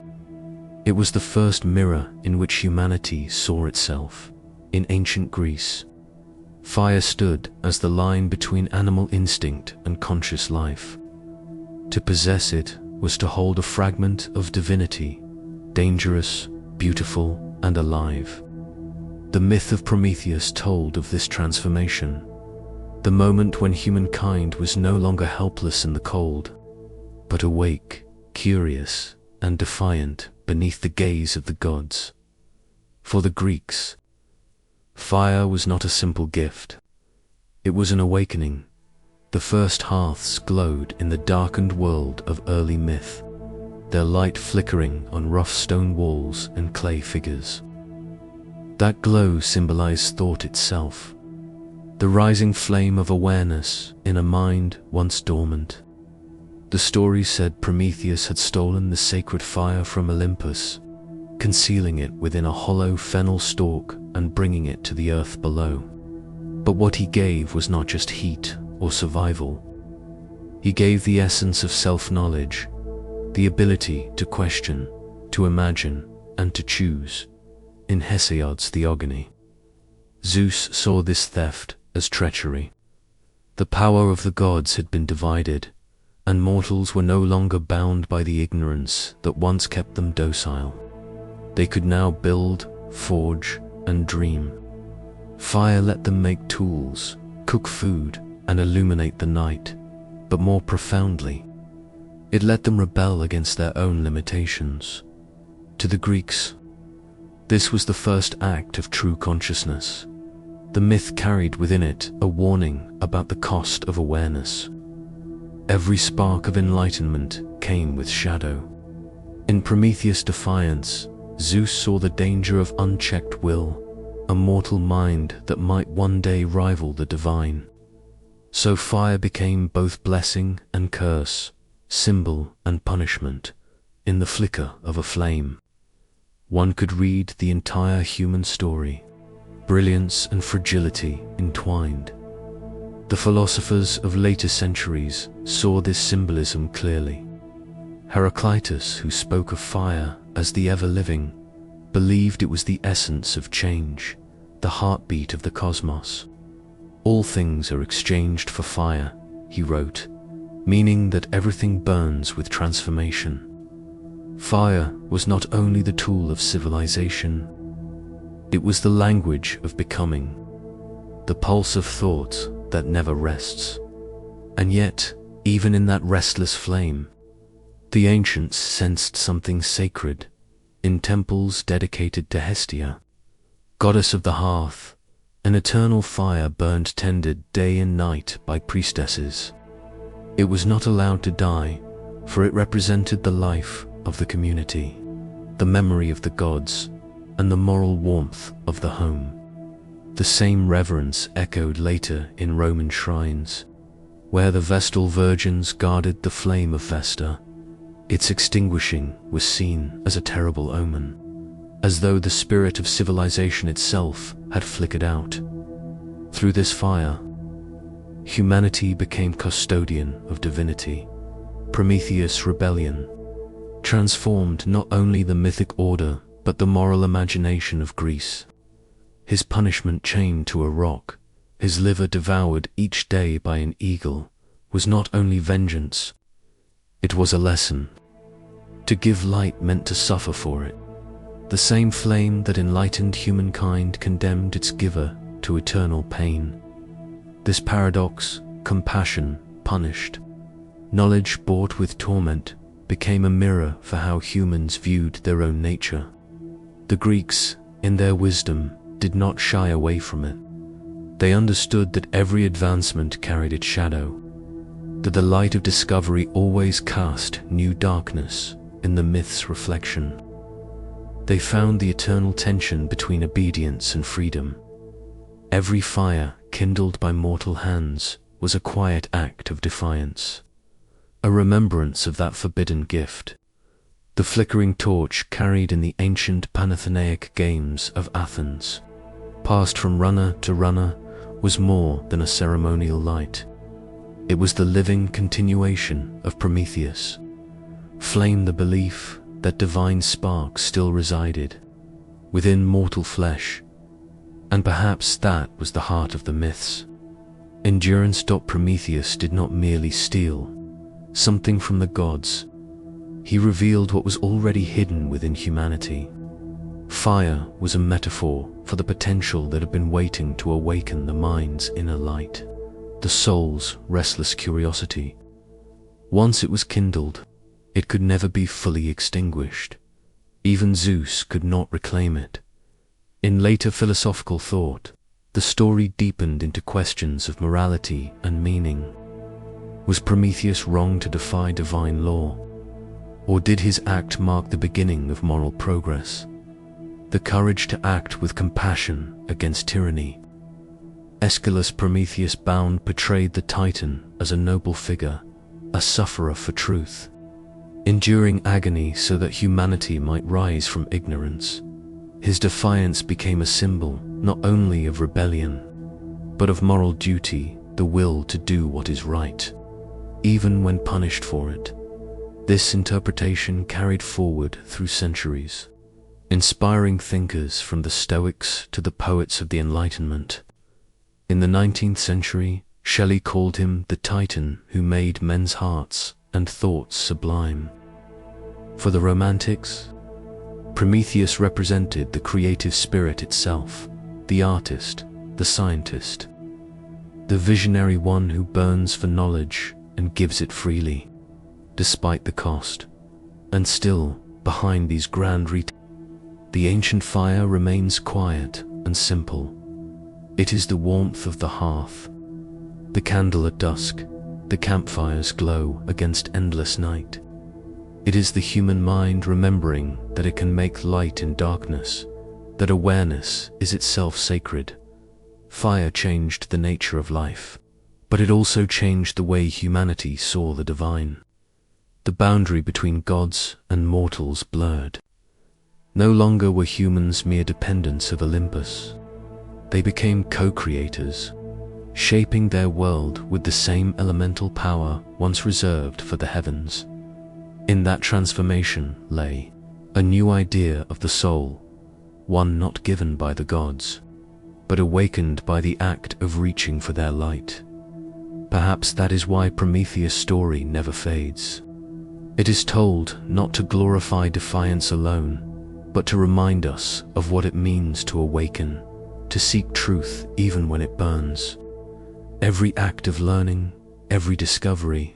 It was the first mirror in which humanity saw itself. In ancient Greece, fire stood as the line between animal instinct and conscious life. To possess it was to hold a fragment of divinity, dangerous, beautiful, and alive. The myth of Prometheus told of this transformation, the moment when humankind was no longer helpless in the cold, but awake, curious, and defiant beneath the gaze of the gods. For the Greeks, fire was not a simple gift. It was an awakening. The first hearths glowed in the darkened world of early myth, their light flickering on rough stone walls and clay figures. That glow symbolized thought itself, the rising flame of awareness in a mind once dormant. The story said Prometheus had stolen the sacred fire from Olympus, concealing it within a hollow fennel stalk and bringing it to the earth below. But what he gave was not just heat or survival. He gave the essence of self-knowledge, the ability to question, to imagine, and to choose. In Hesiod's Theogony, Zeus saw this theft as treachery. The power of the gods had been divided, and mortals were no longer bound by the ignorance that once kept them docile. They could now build, forge, and dream. Fire let them make tools, cook food, and illuminate the night, but more profoundly, it let them rebel against their own limitations. To the Greeks, this was the first act of true consciousness. The myth carried within it a warning about the cost of awareness. Every spark of enlightenment came with shadow. In Prometheus' defiance, Zeus saw the danger of unchecked will, a mortal mind that might one day rival the divine. So fire became both blessing and curse, symbol and punishment, in the flicker of a flame. One could read the entire human story, brilliance and fragility entwined. The philosophers of later centuries saw this symbolism clearly. Heraclitus, who spoke of fire as the ever-living, believed it was the essence of change, the heartbeat of the cosmos. All things are exchanged for fire, he wrote, meaning that everything burns with transformation. Fire was not only the tool of civilization, it was the language of becoming, the pulse of thought that never rests. And yet, even in that restless flame, the ancients sensed something sacred. In temples dedicated to Hestia, goddess of the hearth, an eternal fire burned tended day and night by priestesses. It was not allowed to die, for it represented the life of the community, the memory of the gods, and the moral warmth of the home. The same reverence echoed later in Roman shrines, where the Vestal virgins guarded the flame of Vesta. Its extinguishing was seen as a terrible omen, as though the spirit of civilization itself had flickered out. Through this fire, humanity became custodian of divinity. Prometheus' rebellion transformed not only the mythic order but the moral imagination of Greece. His punishment chained to a rock, his liver devoured each day by an eagle, was not only vengeance, it was a lesson. To give light meant to suffer for it. The same flame that enlightened humankind condemned its giver to eternal pain. This paradox, compassion punished, knowledge bought with torment, became a mirror for how humans viewed their own nature. The Greeks, in their wisdom, did not shy away from it. They understood that every advancement carried its shadow, that the light of discovery always cast new darkness in the myth's reflection. They found the eternal tension between obedience and freedom. Every fire kindled by mortal hands was a quiet act of defiance, a remembrance of that forbidden gift. The flickering torch carried in the ancient Panathenaic games of Athens, passed from runner to runner, was more than a ceremonial light. It was the living continuation of Prometheus. Flame the belief that divine spark still resided within mortal flesh, and perhaps that was the heart of the myths. Endurance. Prometheus did not merely steal something from the gods, he revealed what was already hidden within humanity. Fire was a metaphor for the potential that had been waiting to awaken the mind's inner light, the soul's restless curiosity. Once it was kindled, it could never be fully extinguished. Even Zeus could not reclaim it. In later philosophical thought, the story deepened into questions of morality and meaning. Was Prometheus wrong to defy divine law? Or did his act mark the beginning of moral progress? The courage to act with compassion against tyranny. Aeschylus' Prometheus Bound portrayed the Titan as a noble figure, a sufferer for truth, enduring agony so that humanity might rise from ignorance. His defiance became a symbol not only of rebellion, but of moral duty, the will to do what is right, even when punished for it. This interpretation carried forward through centuries, inspiring thinkers from the Stoics to the poets of the Enlightenment. In the 19th century, Shelley called him the Titan who made men's hearts and thoughts sublime. For the Romantics, Prometheus represented the creative spirit itself, the artist, the scientist, the visionary one who burns for knowledge and gives it freely, despite the cost. And still, behind these grand the ancient fire remains quiet and simple. It is the warmth of the hearth, the candle at dusk, the campfire's glow against endless night. It is the human mind remembering that it can make light in darkness, that awareness is itself sacred. Fire changed the nature of life, but it also changed the way humanity saw the divine. The boundary between gods and mortals blurred. No longer were humans mere dependents of Olympus. They became co-creators, shaping their world with the same elemental power once reserved for the heavens. In that transformation lay a new idea of the soul, one not given by the gods, but awakened by the act of reaching for their light. Perhaps that is why Prometheus' story never fades. It is told not to glorify defiance alone, but to remind us of what it means to awaken, to seek truth even when it burns. Every act of learning, every discovery,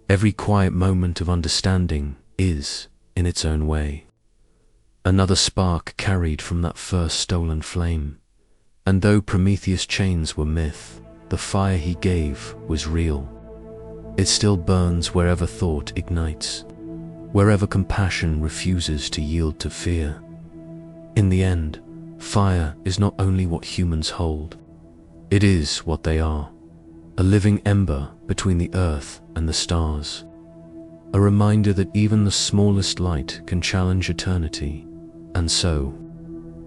every quiet moment of understanding is, in its own way, another spark carried from that first stolen flame. And though Prometheus' chains were myth, the fire he gave was real. It still burns wherever thought ignites, wherever compassion refuses to yield to fear. In the end, fire is not only what humans hold, it is what they are. A living ember between the earth and the stars. A reminder that even the smallest light can challenge eternity. And so,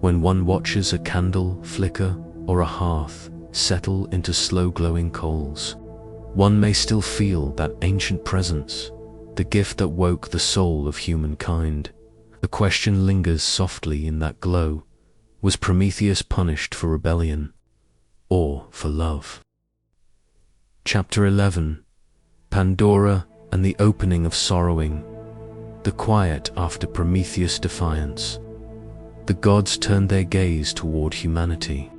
when one watches a candle flicker or a hearth settle into slow-glowing coals, one may still feel that ancient presence, the gift that woke the soul of humankind. The question lingers softly in that glow: was Prometheus punished for rebellion, or for love? Chapter 11. Pandora and the opening of sorrowing. The quiet after Prometheus' defiance. The gods turned their gaze toward humanity.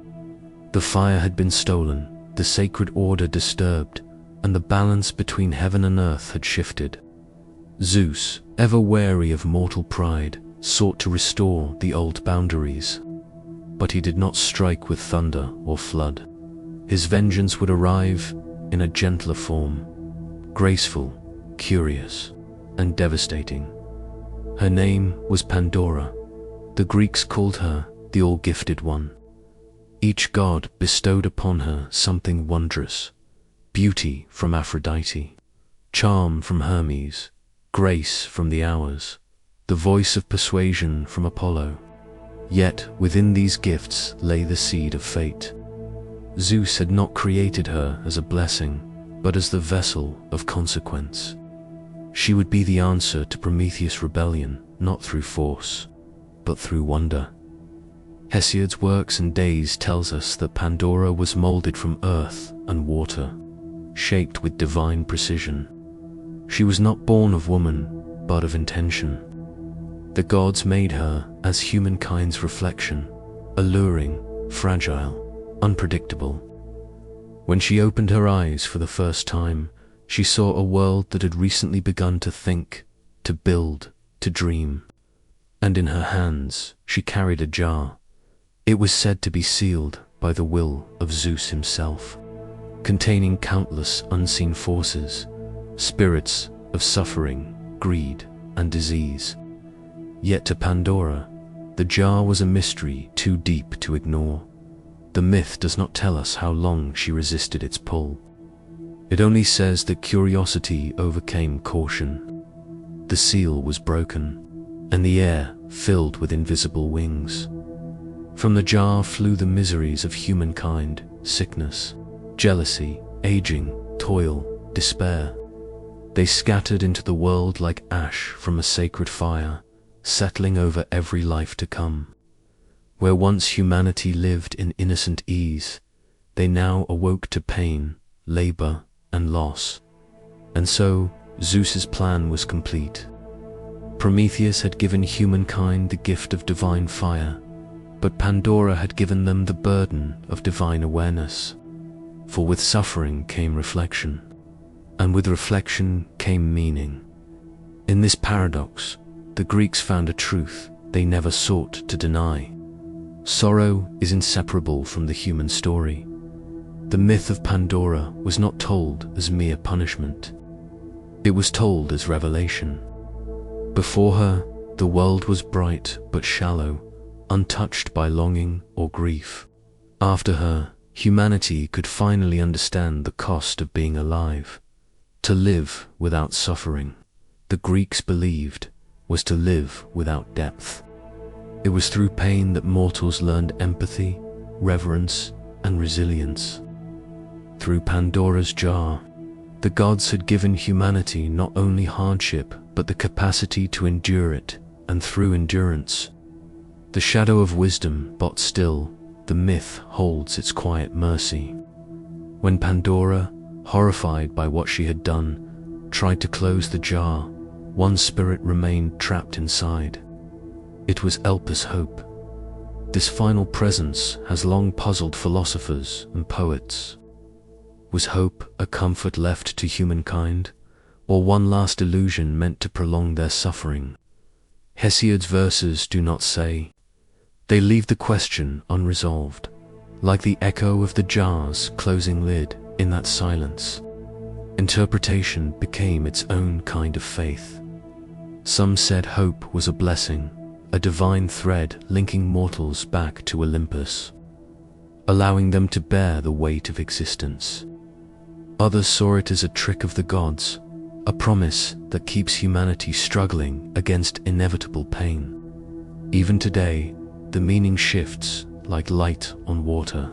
The fire had been stolen, the sacred order disturbed, and the balance between heaven and earth had shifted. Zeus, ever wary of mortal pride, sought to restore the old boundaries. But he did not strike with thunder or flood. His vengeance would arrive in a gentler form, graceful, curious, and devastating. Her name was Pandora, The Greeks called her the all-gifted one. Each god bestowed upon her something wondrous: beauty from Aphrodite, charm from Hermes, grace from the Hours, the voice of persuasion from Apollo. Yet within these gifts lay the seed of fate. Zeus had not created her as a blessing, but as the vessel of consequence. She would be the answer to Prometheus' rebellion, not through force, but through wonder. Hesiod's Works and Days tells us that Pandora was molded from earth and water, shaped with divine precision. She was not born of woman, but of intention. The gods made her as humankind's reflection, alluring, fragile, unpredictable. When she opened her eyes for the first time, she saw a world that had recently begun to think, to build, to dream. And in her hands she carried a jar. It was said to be sealed by the will of Zeus himself, containing countless unseen forces, spirits of suffering, greed, and disease. Yet to Pandora, the jar was a mystery too deep to ignore. The myth does not tell us how long she resisted its pull. It only says that curiosity overcame caution. The seal was broken, and the air filled with invisible wings. From the jar flew the miseries of humankind: sickness, jealousy, aging, toil, despair. They scattered into the world like ash from a sacred fire, settling over every life to come. Where once humanity lived in innocent ease, they now awoke to pain, labor, and loss. And so Zeus's plan was complete. Prometheus had given humankind the gift of divine fire, but Pandora had given them the burden of divine awareness. For with suffering came reflection, and with reflection came meaning. In this paradox, the Greeks found a truth they never sought to deny. Sorrow is inseparable from the human story. The myth of Pandora was not told as mere punishment. It was told as revelation. Before her, the world was bright but shallow, untouched by longing or grief. After her, humanity could finally understand the cost of being alive. To live without suffering, the Greeks believed, was to live without depth. It was through pain that mortals learned empathy, reverence, and resilience. Through Pandora's jar, the gods had given humanity not only hardship, but the capacity to endure it, and through endurance, the shadow of wisdom. But still, the myth holds its quiet mercy. When Pandora, horrified by what she had done, tried to close the jar, one spirit remained trapped inside. It was Elpis Hope. This final presence has long puzzled philosophers and poets. Was hope a comfort left to humankind, or one last illusion meant to prolong their suffering? Hesiod's verses do not say. They leave the question unresolved, like the echo of the jar's closing lid in that silence. Interpretation became its own kind of faith. Some said hope was a blessing, a divine thread linking mortals back to Olympus, allowing them to bear the weight of existence. Others saw it as a trick of the gods, a promise that keeps humanity struggling against inevitable pain. Even today, the meaning shifts like light on water.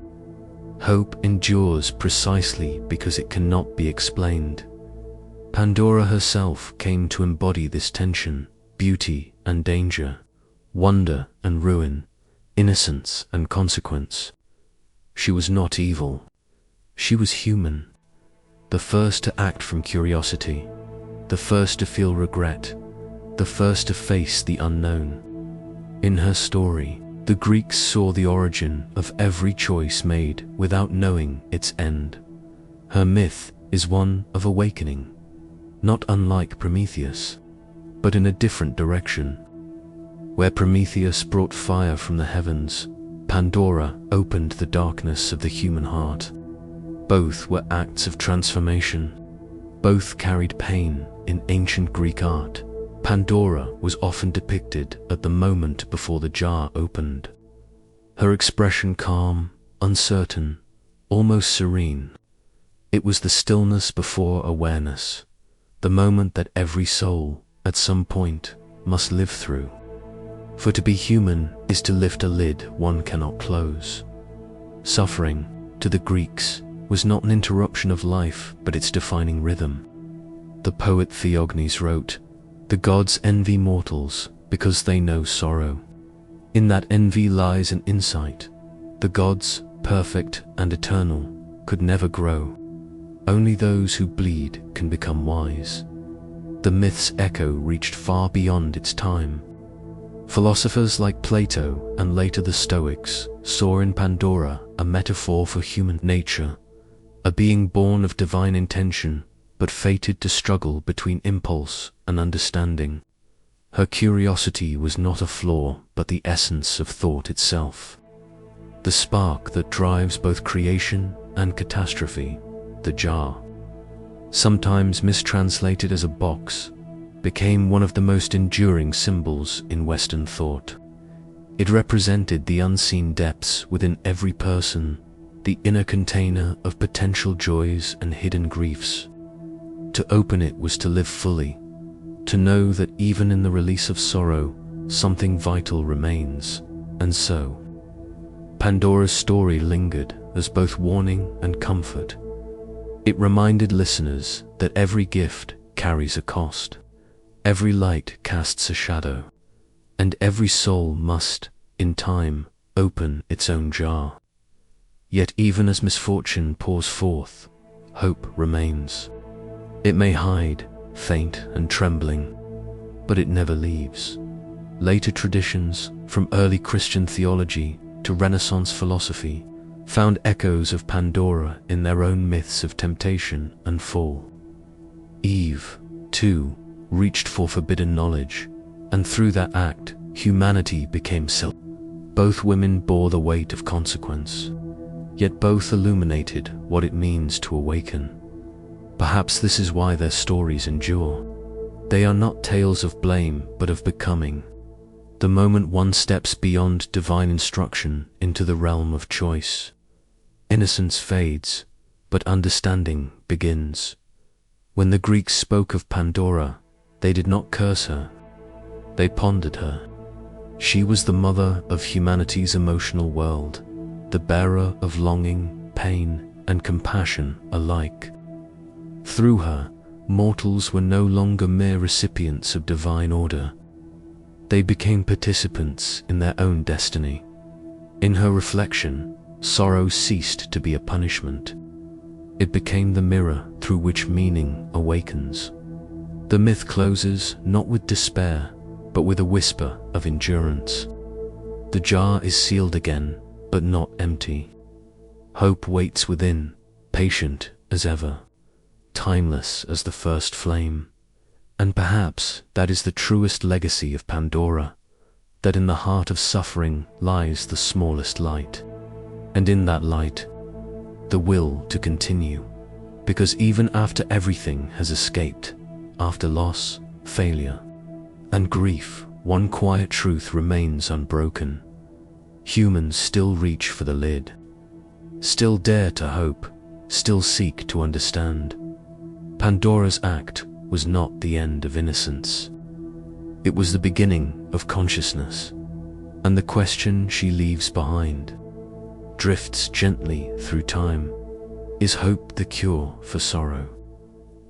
Hope endures precisely because it cannot be explained. Pandora herself came to embody this tension: beauty and danger, wonder and ruin, innocence and consequence. She was not evil. She was human. The first to act from curiosity, the first to feel regret, the first to face the unknown. In her story, the Greeks saw the origin of every choice made without knowing its end. Her myth is one of awakening, not unlike Prometheus, but in a different direction. Where Prometheus brought fire from the heavens, Pandora opened the darkness of the human heart. Both were acts of transformation. Both carried pain in ancient Greek art, Pandora was often depicted at the moment before the jar opened. Her expression calm, uncertain, almost serene. It was the stillness before awareness, the moment that every soul, at some point, must live through. For to be human is to lift a lid one cannot close. Suffering, to the Greeks, was not an interruption of life, but its defining rhythm. The poet Theognis wrote, "The gods envy mortals because they know sorrow. In that envy lies an insight. The gods, perfect and eternal, could never grow. Only those who bleed can become wise." The myth's echo reached far beyond its time. Philosophers like Plato and later the Stoics saw in Pandora a metaphor for human nature, a being born of divine intention but fated to struggle between impulse and understanding. Her curiosity was not a flaw but the essence of thought itself. The spark that drives both creation and catastrophe, the jar, sometimes mistranslated as a box, became one of the most enduring symbols in Western thought. It represented the unseen depths within every person, the inner container of potential joys and hidden griefs. To open it was to live fully, to know that even in the release of sorrow, something vital remains. And so, Pandora's story lingered as both warning and comfort. It reminded listeners that every gift carries a cost, every light casts a shadow, and every soul must, in time, open its own jar. Yet even as misfortune pours forth, hope remains. It may hide, faint and trembling, but it never leaves. Later traditions, from early Christian theology to Renaissance philosophy, found echoes of Pandora in their own myths of temptation and fall. Eve, too, reached for forbidden knowledge, and through that act, humanity became self. Both women bore the weight of consequence, yet both illuminated what it means to awaken. Perhaps this is why their stories endure. They are not tales of blame, but of becoming. The moment one steps beyond divine instruction into the realm of choice, innocence fades, but understanding begins. When the Greeks spoke of Pandora, they did not curse her. They pondered her. She was the mother of humanity's emotional world, the bearer of longing, pain, and compassion alike. Through her, mortals were no longer mere recipients of divine order. They became participants in their own destiny. In her reflection, sorrow ceased to be a punishment. It became the mirror through which meaning awakens. The myth closes not with despair, but with a whisper of endurance. The jar is sealed again, but not empty. Hope waits within, patient as ever, timeless as the first flame. And perhaps that is the truest legacy of Pandora, that in the heart of suffering lies the smallest light. And in that light, the will to continue. Because even after everything has escaped, after loss, failure, and grief, one quiet truth remains unbroken. Humans still reach for the lid, still dare to hope, still seek to understand. Pandora's act was not the end of innocence. It was the beginning of consciousness, and the question she leaves behind drifts gently through time. Is hope the cure for sorrow,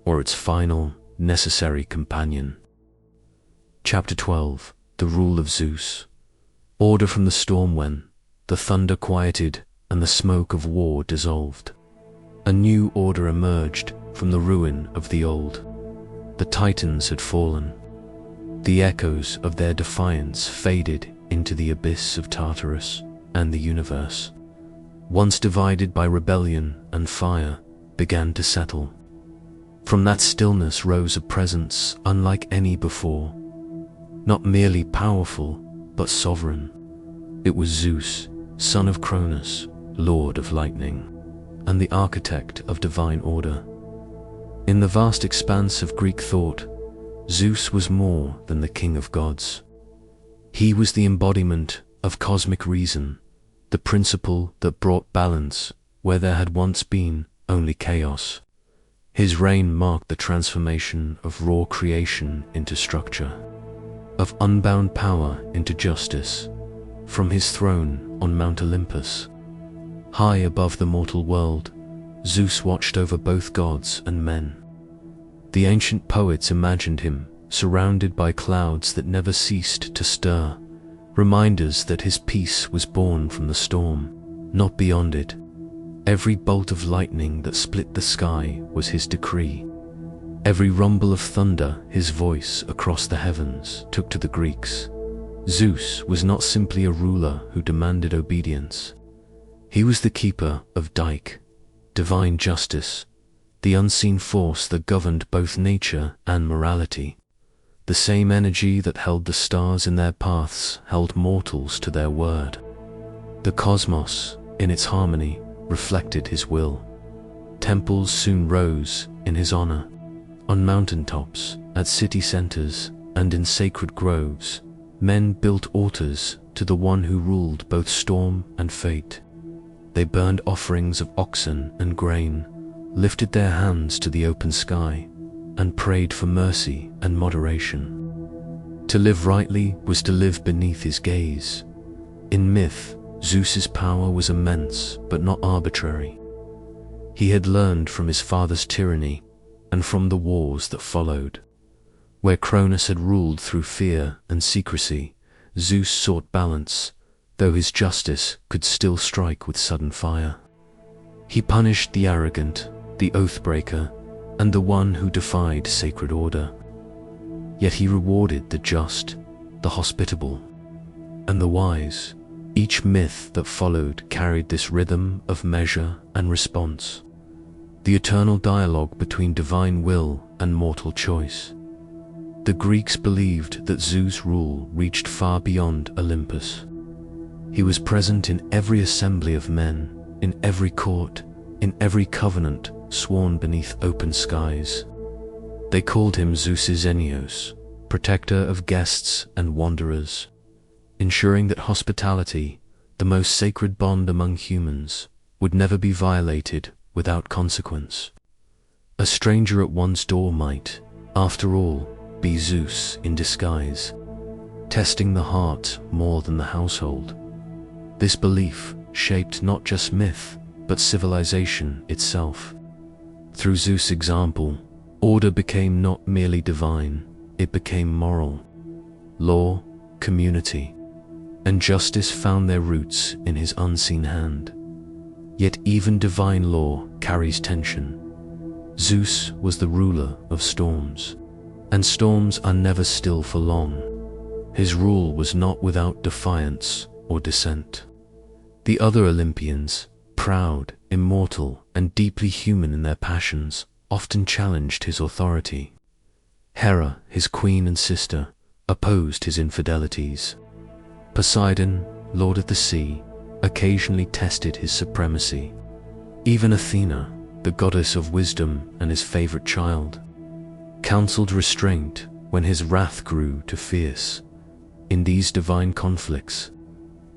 or its final, necessary companion? Chapter 12. The Rule of Zeus. Order from the storm when the thunder quieted and the smoke of war dissolved. A new order emerged from the ruin of the old. The Titans had fallen. The echoes of their defiance faded into the abyss of Tartarus, and the universe, once divided by rebellion and fire, began to settle. From that stillness rose a presence unlike any before, not merely powerful, but sovereign. It was Zeus, son of Cronus, lord of lightning, and the architect of divine order. In the vast expanse of Greek thought, Zeus was more than the king of gods. He was the embodiment of cosmic reason, the principle that brought balance where there had once been only chaos. His reign marked the transformation of raw creation into structure, of unbound power into justice. From his throne on Mount Olympus, high above the mortal world, Zeus watched over both gods and men. The ancient poets imagined him surrounded by clouds that never ceased to stir, reminders that his peace was born from the storm, not beyond it. Every bolt of lightning that split the sky was his decree. Every rumble of thunder, his voice across the heavens took to the Greeks. Zeus was not simply a ruler who demanded obedience. He was the keeper of Dike, divine justice, the unseen force that governed both nature and morality. The same energy that held the stars in their paths held mortals to their word. The cosmos, in its harmony, reflected his will. Temples soon rose in his honor. On mountaintops, at city centers, and in sacred groves, men built altars to the one who ruled both storm and fate. They burned offerings of oxen and grain, lifted their hands to the open sky, and prayed for mercy and moderation. To live rightly was to live beneath his gaze. In myth, Zeus's power was immense but not arbitrary. He had learned from his father's tyranny and from the wars that followed. Where Cronus had ruled through fear and secrecy, Zeus sought balance, though his justice could still strike with sudden fire. He punished the arrogant, the oath-breaker, and the one who defied sacred order. Yet he rewarded the just, the hospitable, and the wise. Each myth that followed carried this rhythm of measure and response, the eternal dialogue between divine will and mortal choice. The Greeks believed that Zeus' rule reached far beyond Olympus. He was present in every assembly of men, in every court, in every covenant sworn beneath open skies. They called him Zeus's Enios, protector of guests and wanderers, ensuring that hospitality, the most sacred bond among humans, would never be violated without consequence. A stranger at one's door might, after all, be Zeus in disguise, testing the heart more than the household. This belief shaped not just myth, but civilization itself. Through Zeus' example, order became not merely divine, it became moral. Law, community, and justice found their roots in his unseen hand. Yet even divine law carries tension. Zeus was the ruler of storms, and storms are never still for long. His rule was not without defiance or dissent. The other Olympians, proud, immortal, and deeply human in their passions, often challenged his authority. Hera, his queen and sister, opposed his infidelities. Poseidon, lord of the sea, occasionally tested his supremacy. Even Athena, the goddess of wisdom and his favorite child, counseled restraint when his wrath grew too fierce. In these divine conflicts,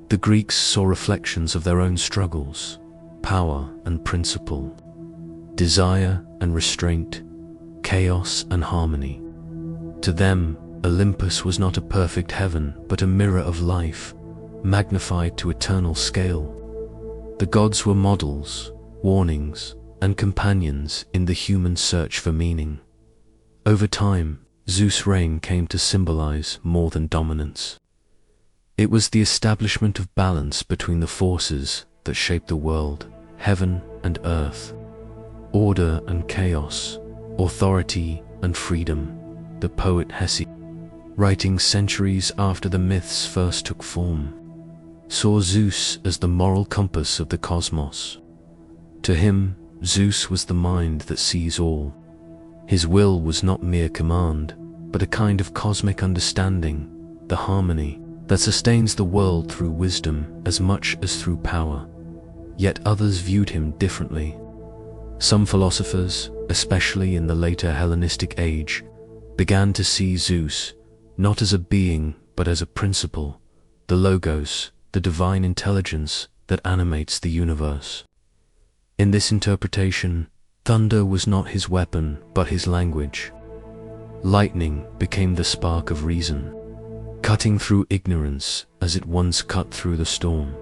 the Greeks saw reflections of their own struggles, power and principle, desire and restraint, chaos and harmony. To them, Olympus was not a perfect heaven, but a mirror of life, magnified to eternal scale. The gods were models, warnings, and companions in the human search for meaning. Over time, Zeus' reign came to symbolize more than dominance. It was the establishment of balance between the forces that shaped the world, heaven and earth, order and chaos, authority and freedom. The poet Hesiod, writing centuries after the myths first took form, saw Zeus as the moral compass of the cosmos. To him, Zeus was the mind that sees all. His will was not mere command, but a kind of cosmic understanding, the harmony that sustains the world through wisdom as much as through power. Yet others viewed him differently. Some philosophers, especially in the later Hellenistic age, began to see Zeus not as a being but as a principle, the logos, the divine intelligence that animates the universe. In this interpretation, thunder was not his weapon but his language. Lightning became the spark of reason, cutting through ignorance as it once cut through the storm.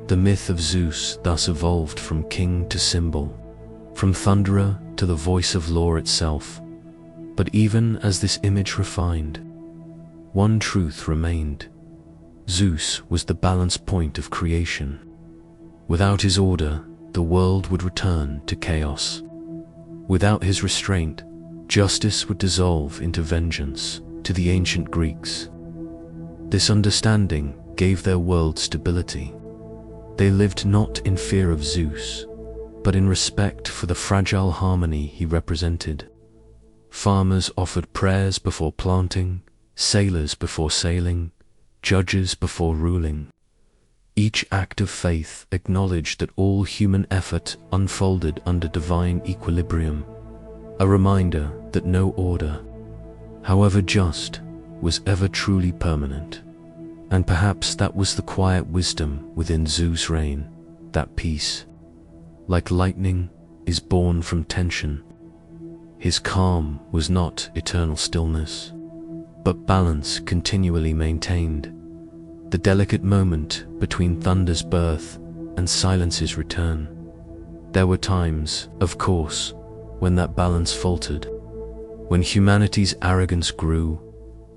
The myth of Zeus thus evolved from king to symbol, from thunderer to the voice of law itself. But even as this image refined, one truth remained. Zeus was the balance point of creation. Without his order, the world would return to chaos. Without his restraint, justice would dissolve into vengeance. To the ancient Greeks, this understanding gave their world stability. They lived not in fear of Zeus, but in respect for the fragile harmony he represented. Farmers offered prayers before planting, sailors before sailing, judges before ruling. Each act of faith acknowledged that all human effort unfolded under divine equilibrium, a reminder that no order, however just, was ever truly permanent. And perhaps that was the quiet wisdom within Zeus' reign, that peace, like lightning, is born from tension. His calm was not eternal stillness, but balance continually maintained, the delicate moment between thunder's birth and silence's return. There were times, of course, when that balance faltered. When humanity's arrogance grew,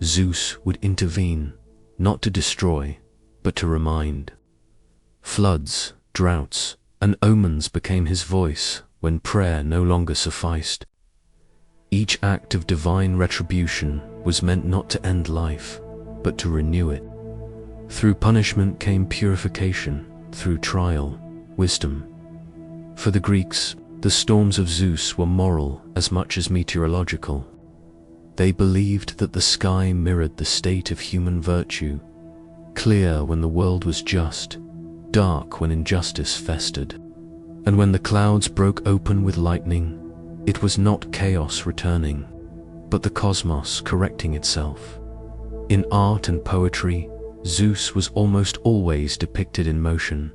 Zeus would intervene, not to destroy, but to remind. Floods, droughts, and omens became his voice when prayer no longer sufficed. Each act of divine retribution was meant not to end life, but to renew it. Through punishment came purification, through trial, wisdom. For the Greeks, the storms of Zeus were moral as much as meteorological. They believed that the sky mirrored the state of human virtue, clear when the world was just, dark when injustice festered. And when the clouds broke open with lightning, it was not chaos returning, but the cosmos correcting itself. In art and poetry, Zeus was almost always depicted in motion,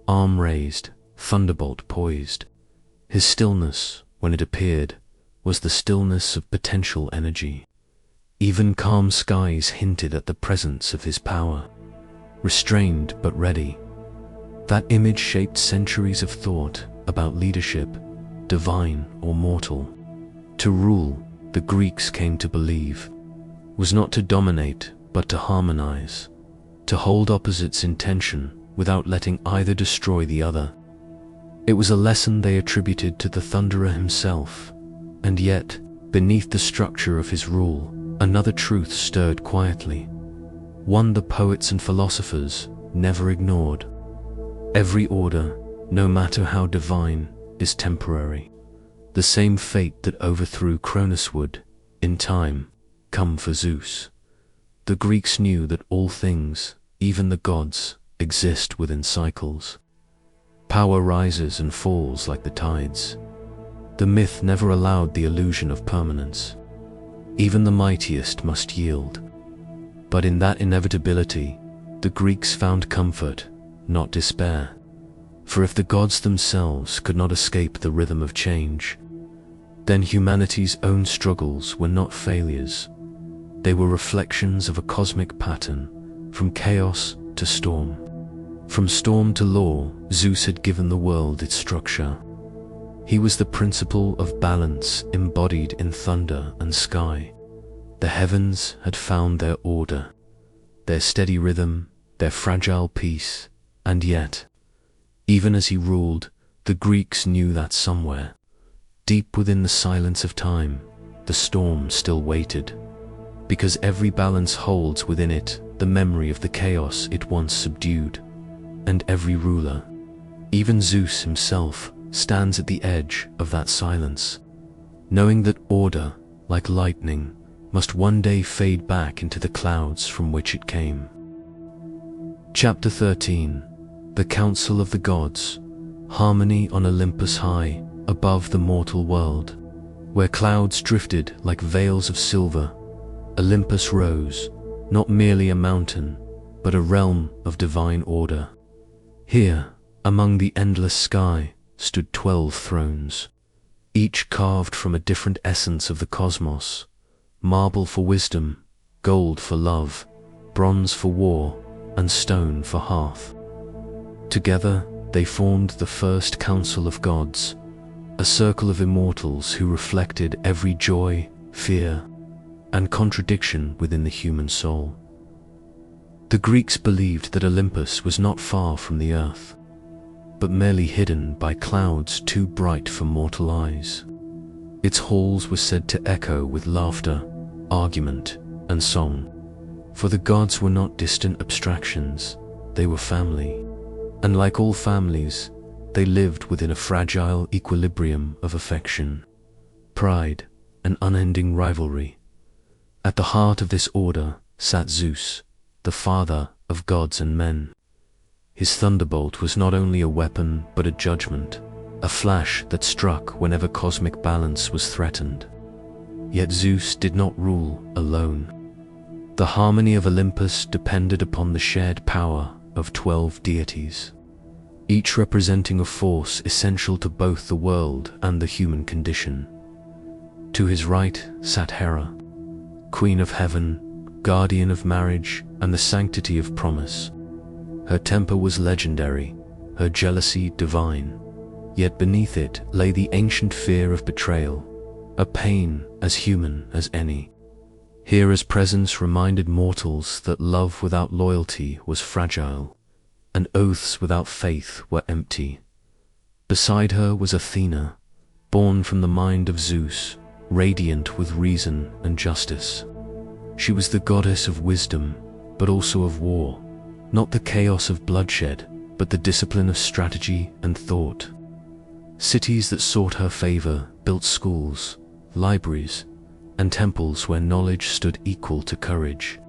arm raised, thunderbolt poised. His stillness, when it appeared, was the stillness of potential energy. Even calm skies hinted at the presence of his power, restrained but ready. That image shaped centuries of thought about leadership, divine or mortal. To rule, the Greeks came to believe, was not to dominate but to harmonize, to hold opposites in tension without letting either destroy the other. It was a lesson they attributed to the thunderer himself, and yet, beneath the structure of his rule, another truth stirred quietly, one the poets and philosophers never ignored. Every order, no matter how divine, is temporary. The same fate that overthrew Cronus would, in time, come for Zeus. The Greeks knew that all things, even the gods, exist within cycles. Power rises and falls like the tides. The myth never allowed the illusion of permanence. Even the mightiest must yield. But in that inevitability, the Greeks found comfort, not despair. For if the gods themselves could not escape the rhythm of change, then humanity's own struggles were not failures. They were reflections of a cosmic pattern, from chaos to storm. From storm to law, Zeus had given the world its structure. He was the principle of balance embodied in thunder and sky. The heavens had found their order, their steady rhythm, their fragile peace, and yet, even as he ruled, the Greeks knew that somewhere, deep within the silence of time, the storm still waited, because every balance holds within it the memory of the chaos it once subdued. And every ruler, even Zeus himself, stands at the edge of that silence, knowing that order, like lightning, must one day fade back into the clouds from which it came. Chapter 13. The Council of the Gods. Harmony on Olympus high, above the mortal world. Where clouds drifted like veils of silver, Olympus rose, not merely a mountain, but a realm of divine order. Here, among the endless sky, stood 12 thrones, each carved from a different essence of the cosmos: marble for wisdom, gold for love, bronze for war, and stone for hearth. Together, they formed the first council of gods, a circle of immortals who reflected every joy, fear, and contradiction within the human soul. The Greeks believed that Olympus was not far from the earth, but merely hidden by clouds too bright for mortal eyes. Its halls were said to echo with laughter, argument, and song, for the gods were not distant abstractions, they were family, and like all families, they lived within a fragile equilibrium of affection, pride, and unending rivalry. At the heart of this order sat Zeus, the father of gods and men. His thunderbolt was not only a weapon but a judgment, a flash that struck whenever cosmic balance was threatened. Yet Zeus did not rule alone. The harmony of Olympus depended upon the shared power of 12 deities, each representing a force essential to both the world and the human condition. To his right sat Hera, Queen of Heaven, guardian of marriage and the sanctity of promise. Her temper was legendary, her jealousy divine, yet beneath it lay the ancient fear of betrayal, a pain as human as any. Hera's presence reminded mortals that love without loyalty was fragile, and oaths without faith were empty. Beside her was Athena, born from the mind of Zeus, radiant with reason and justice. She was the goddess of wisdom, but also of war, not the chaos of bloodshed, but the discipline of strategy and thought. Cities that sought her favor built schools, libraries, and temples where knowledge stood equal to courage.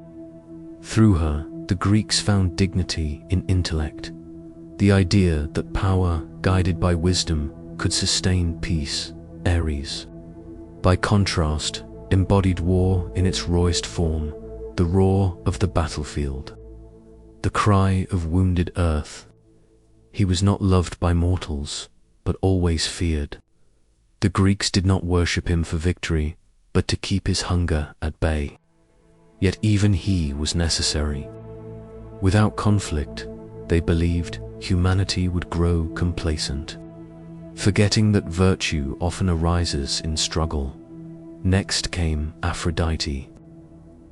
Through her, the Greeks found dignity in intellect, the idea that power guided by wisdom could sustain peace, Ares. By contrast, embodied war in its rawest form, the roar of the battlefield, the cry of wounded earth. He was not loved by mortals, but always feared. The Greeks did not worship him for victory, but to keep his hunger at bay. Yet even he was necessary. Without conflict, they believed, humanity would grow complacent, forgetting that virtue often arises in struggle. Next came Aphrodite,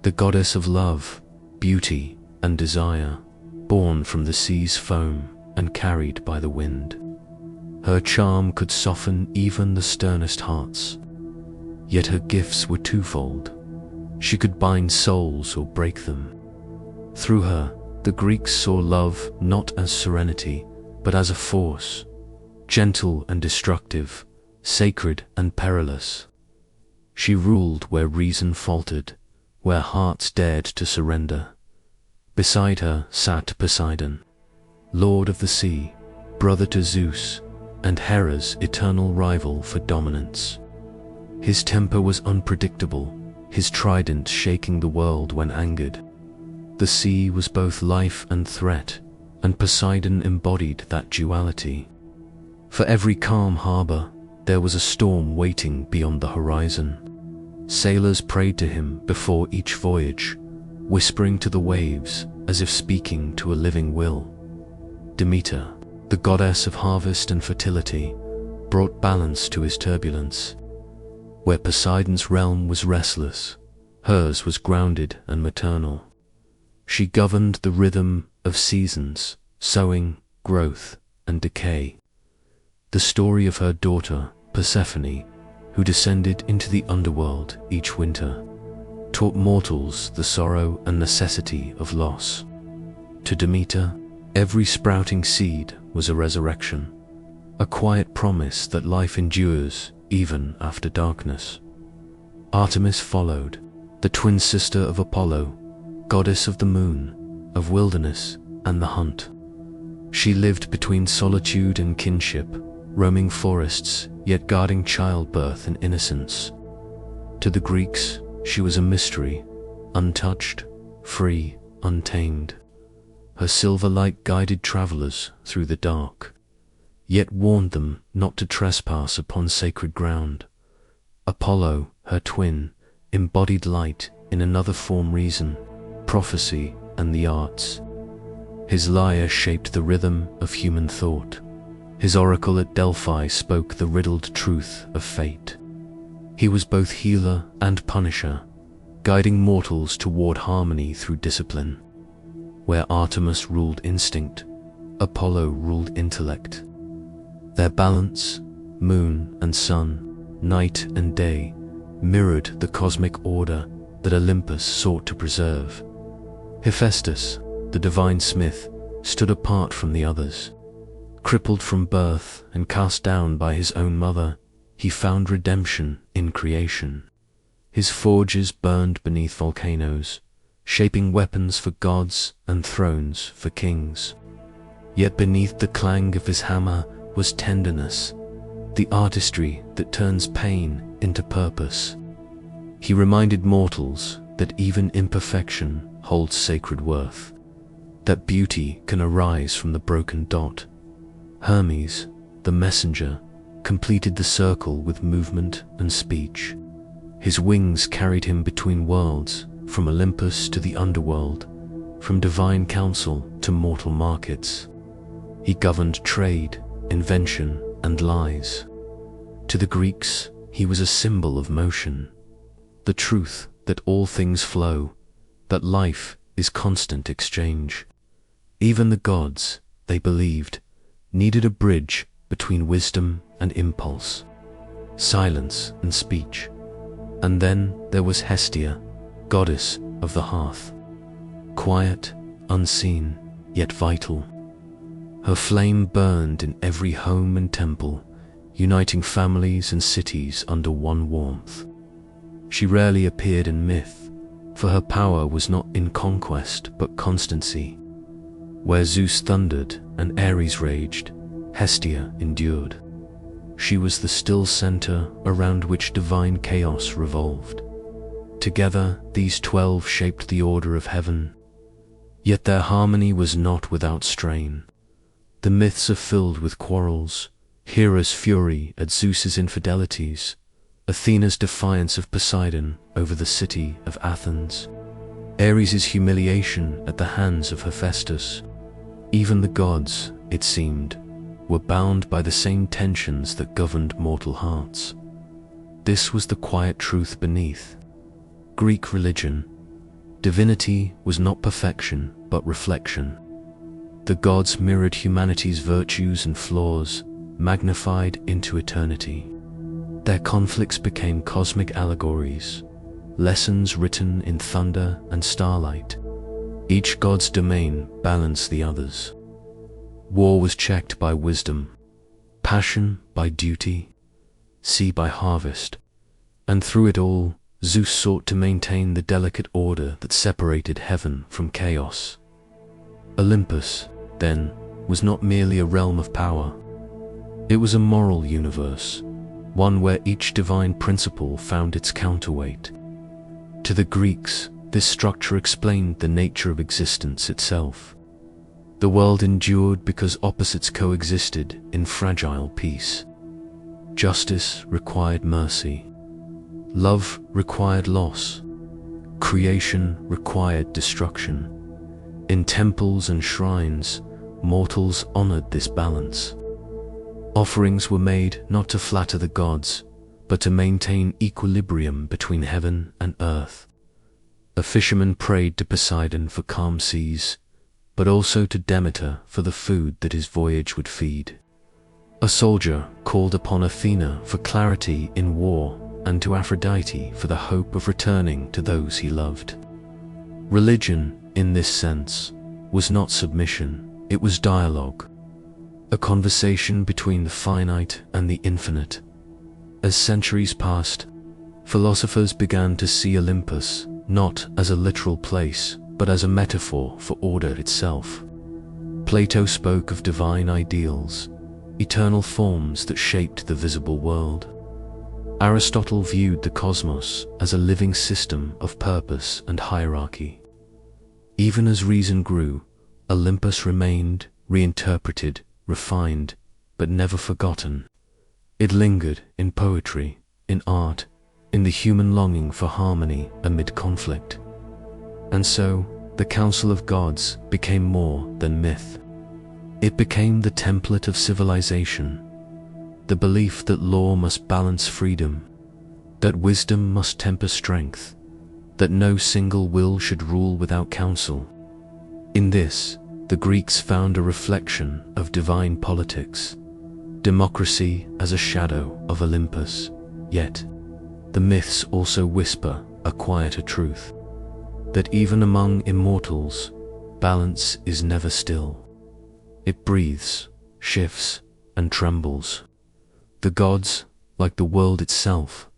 the goddess of love, beauty, and desire, born from the sea's foam and carried by the wind. Her charm could soften even the sternest hearts. Yet her gifts were twofold. She could bind souls or break them. Through her, the Greeks saw love not as serenity, but as a force, gentle and destructive, sacred and perilous. She ruled where reason faltered, where hearts dared to surrender. Beside her sat Poseidon, lord of the sea, brother to Zeus, and Hera's eternal rival for dominance. His temper was unpredictable, his trident shaking the world when angered. The sea was both life and threat, and Poseidon embodied that duality. For every calm harbor, there was a storm waiting beyond the horizon. Sailors prayed to him before each voyage, whispering to the waves as if speaking to a living will. Demeter, the goddess of harvest and fertility, brought balance to his turbulence. Where Poseidon's realm was restless, hers was grounded and maternal. She governed the rhythm of seasons, sowing, growth, and decay. The story of her daughter, Persephone, who descended into the underworld each winter, taught mortals the sorrow and necessity of loss. To Demeter, every sprouting seed was a resurrection, a quiet promise that life endures even after darkness. Artemis followed, the twin sister of Apollo, goddess of the moon, of wilderness and the hunt. She lived between solitude and kinship, roaming forests, yet guarding childbirth and innocence. To the Greeks, she was a mystery, untouched, free, untamed. Her silver light guided travelers through the dark, yet warned them not to trespass upon sacred ground. Apollo, her twin, embodied light in another form: reason, prophecy, and the arts. His lyre shaped the rhythm of human thought. His oracle at Delphi spoke the riddled truth of fate. He was both healer and punisher, guiding mortals toward harmony through discipline. Where Artemis ruled instinct, Apollo ruled intellect. Their balance, moon and sun, night and day, mirrored the cosmic order that Olympus sought to preserve. Hephaestus, the divine smith, stood apart from the others. Crippled from birth and cast down by his own mother, he found redemption in creation. His forges burned beneath volcanoes, shaping weapons for gods and thrones for kings. Yet beneath the clang of his hammer was tenderness, the artistry that turns pain into purpose. He reminded mortals that even imperfection holds sacred worth, that beauty can arise from the broken dot. Hermes, the messenger, completed the circle with movement and speech. His wings carried him between worlds, from Olympus to the underworld, from divine council to mortal markets. He governed trade, invention, and lies. To the Greeks, he was a symbol of motion, the truth that all things flow, that life is constant exchange. Even the gods, they believed, needed a bridge between wisdom and impulse, silence and speech. And then there was Hestia, goddess of the hearth. Quiet, unseen, yet vital. Her flame burned in every home and temple, uniting families and cities under one warmth. She rarely appeared in myth, for her power was not in conquest but constancy. Where Zeus thundered and Ares raged, Hestia endured. She was the still center around which divine chaos revolved. Together, these 12 shaped the order of heaven. Yet their harmony was not without strain. The myths are filled with quarrels, Hera's fury at Zeus's infidelities, Athena's defiance of Poseidon over the city of Athens, Ares' humiliation at the hands of Hephaestus. Even the gods, it seemed, were bound by the same tensions that governed mortal hearts. This was the quiet truth beneath. Greek religion. Divinity was not perfection, but reflection. The gods mirrored humanity's virtues and flaws, magnified into eternity. Their conflicts became cosmic allegories, lessons written in thunder and starlight. Each god's domain balanced the others. War was checked by wisdom, passion by duty, sea by harvest, and through it all, Zeus sought to maintain the delicate order that separated heaven from chaos. Olympus, then, was not merely a realm of power. It was a moral universe, one where each divine principle found its counterweight. To the Greeks, this structure explained the nature of existence itself. The world endured because opposites coexisted in fragile peace. Justice required mercy. Love required loss. Creation required destruction. In temples and shrines, mortals honored this balance. Offerings were made not to flatter the gods, but to maintain equilibrium between heaven and earth. A fisherman prayed to Poseidon for calm seas, but also to Demeter for the food that his voyage would feed. A soldier called upon Athena for clarity in war, and to Aphrodite for the hope of returning to those he loved. Religion, in this sense, was not submission, it was dialogue, a conversation between the finite and the infinite. As centuries passed, philosophers began to see Olympus not as a literal place, but as a metaphor for order itself. Plato spoke of divine ideals, eternal forms that shaped the visible world. Aristotle viewed the cosmos as a living system of purpose and hierarchy. Even as reason grew, Olympus remained, reinterpreted, refined, but never forgotten. It lingered in poetry, in art, in the human longing for harmony amid conflict. And so, the Council of Gods became more than myth. It became the template of civilization, the belief that law must balance freedom, that wisdom must temper strength, that no single will should rule without counsel. In this, the Greeks found a reflection of divine politics, democracy as a shadow of Olympus. Yet, the myths also whisper a quieter truth, that even among immortals, balance is never still. It breathes, shifts, and trembles. The gods, like the world itself,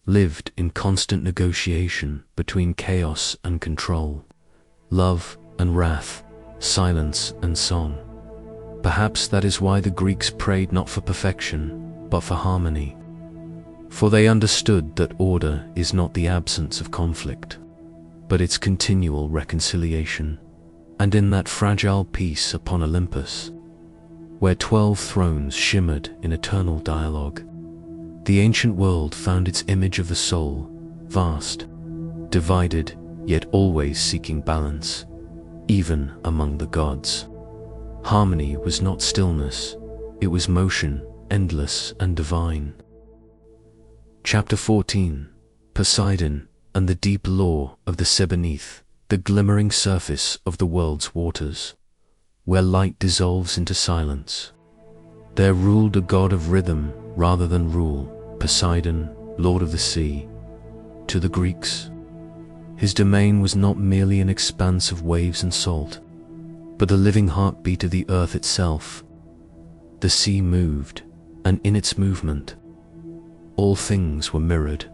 lived in constant negotiation between chaos and control, love and wrath, silence and song. Perhaps that is why the Greeks prayed not for perfection, but for harmony. For they understood that order is not the absence of conflict, but its continual reconciliation. And in that fragile peace upon Olympus, where 12 thrones shimmered in eternal dialogue, the ancient world found its image of the soul, vast, divided, yet always seeking balance, even among the gods. Harmony was not stillness, it was motion, endless and divine. Chapter 14. Poseidon and the deep law of the sea beneath the glimmering surface of the world's waters, where light dissolves into silence. There ruled a god of rhythm rather than rule, Poseidon, lord of the sea. To the Greeks, his domain was not merely an expanse of waves and salt, but the living heartbeat of the earth itself. The sea moved, and in its movement, all things were mirrored: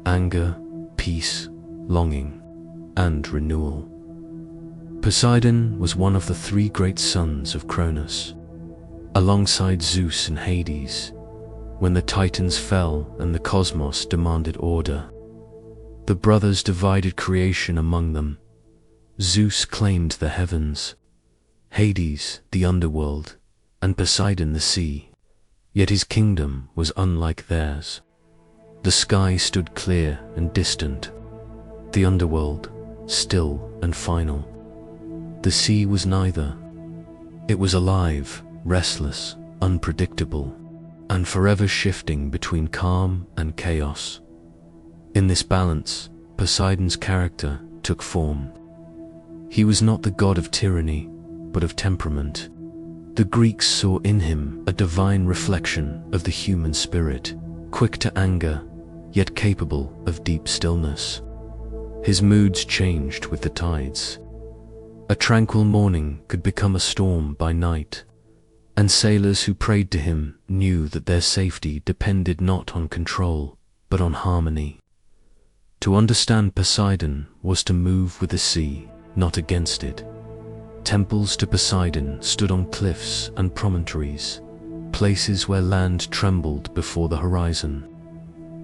anger, peace, longing, and renewal. Poseidon was one of the 3 great sons of Cronus, alongside Zeus and Hades. When the Titans fell and the cosmos demanded order, the brothers divided creation among them. Zeus claimed the heavens, Hades the underworld, and Poseidon the sea. Yet his kingdom was unlike theirs. The sky stood clear and distant, the underworld still and final. The sea was neither. It was alive, restless, unpredictable, and forever shifting between calm and chaos. In this balance, Poseidon's character took form. He was not the god of tyranny, but of temperament. The Greeks saw in him a divine reflection of the human spirit, quick to anger, yet capable of deep stillness. His moods changed with the tides. A tranquil morning could become a storm by night, and sailors who prayed to him knew that their safety depended not on control, but on harmony. To understand Poseidon was to move with the sea, not against it. Temples to Poseidon stood on cliffs and promontories, places where land trembled before the horizon.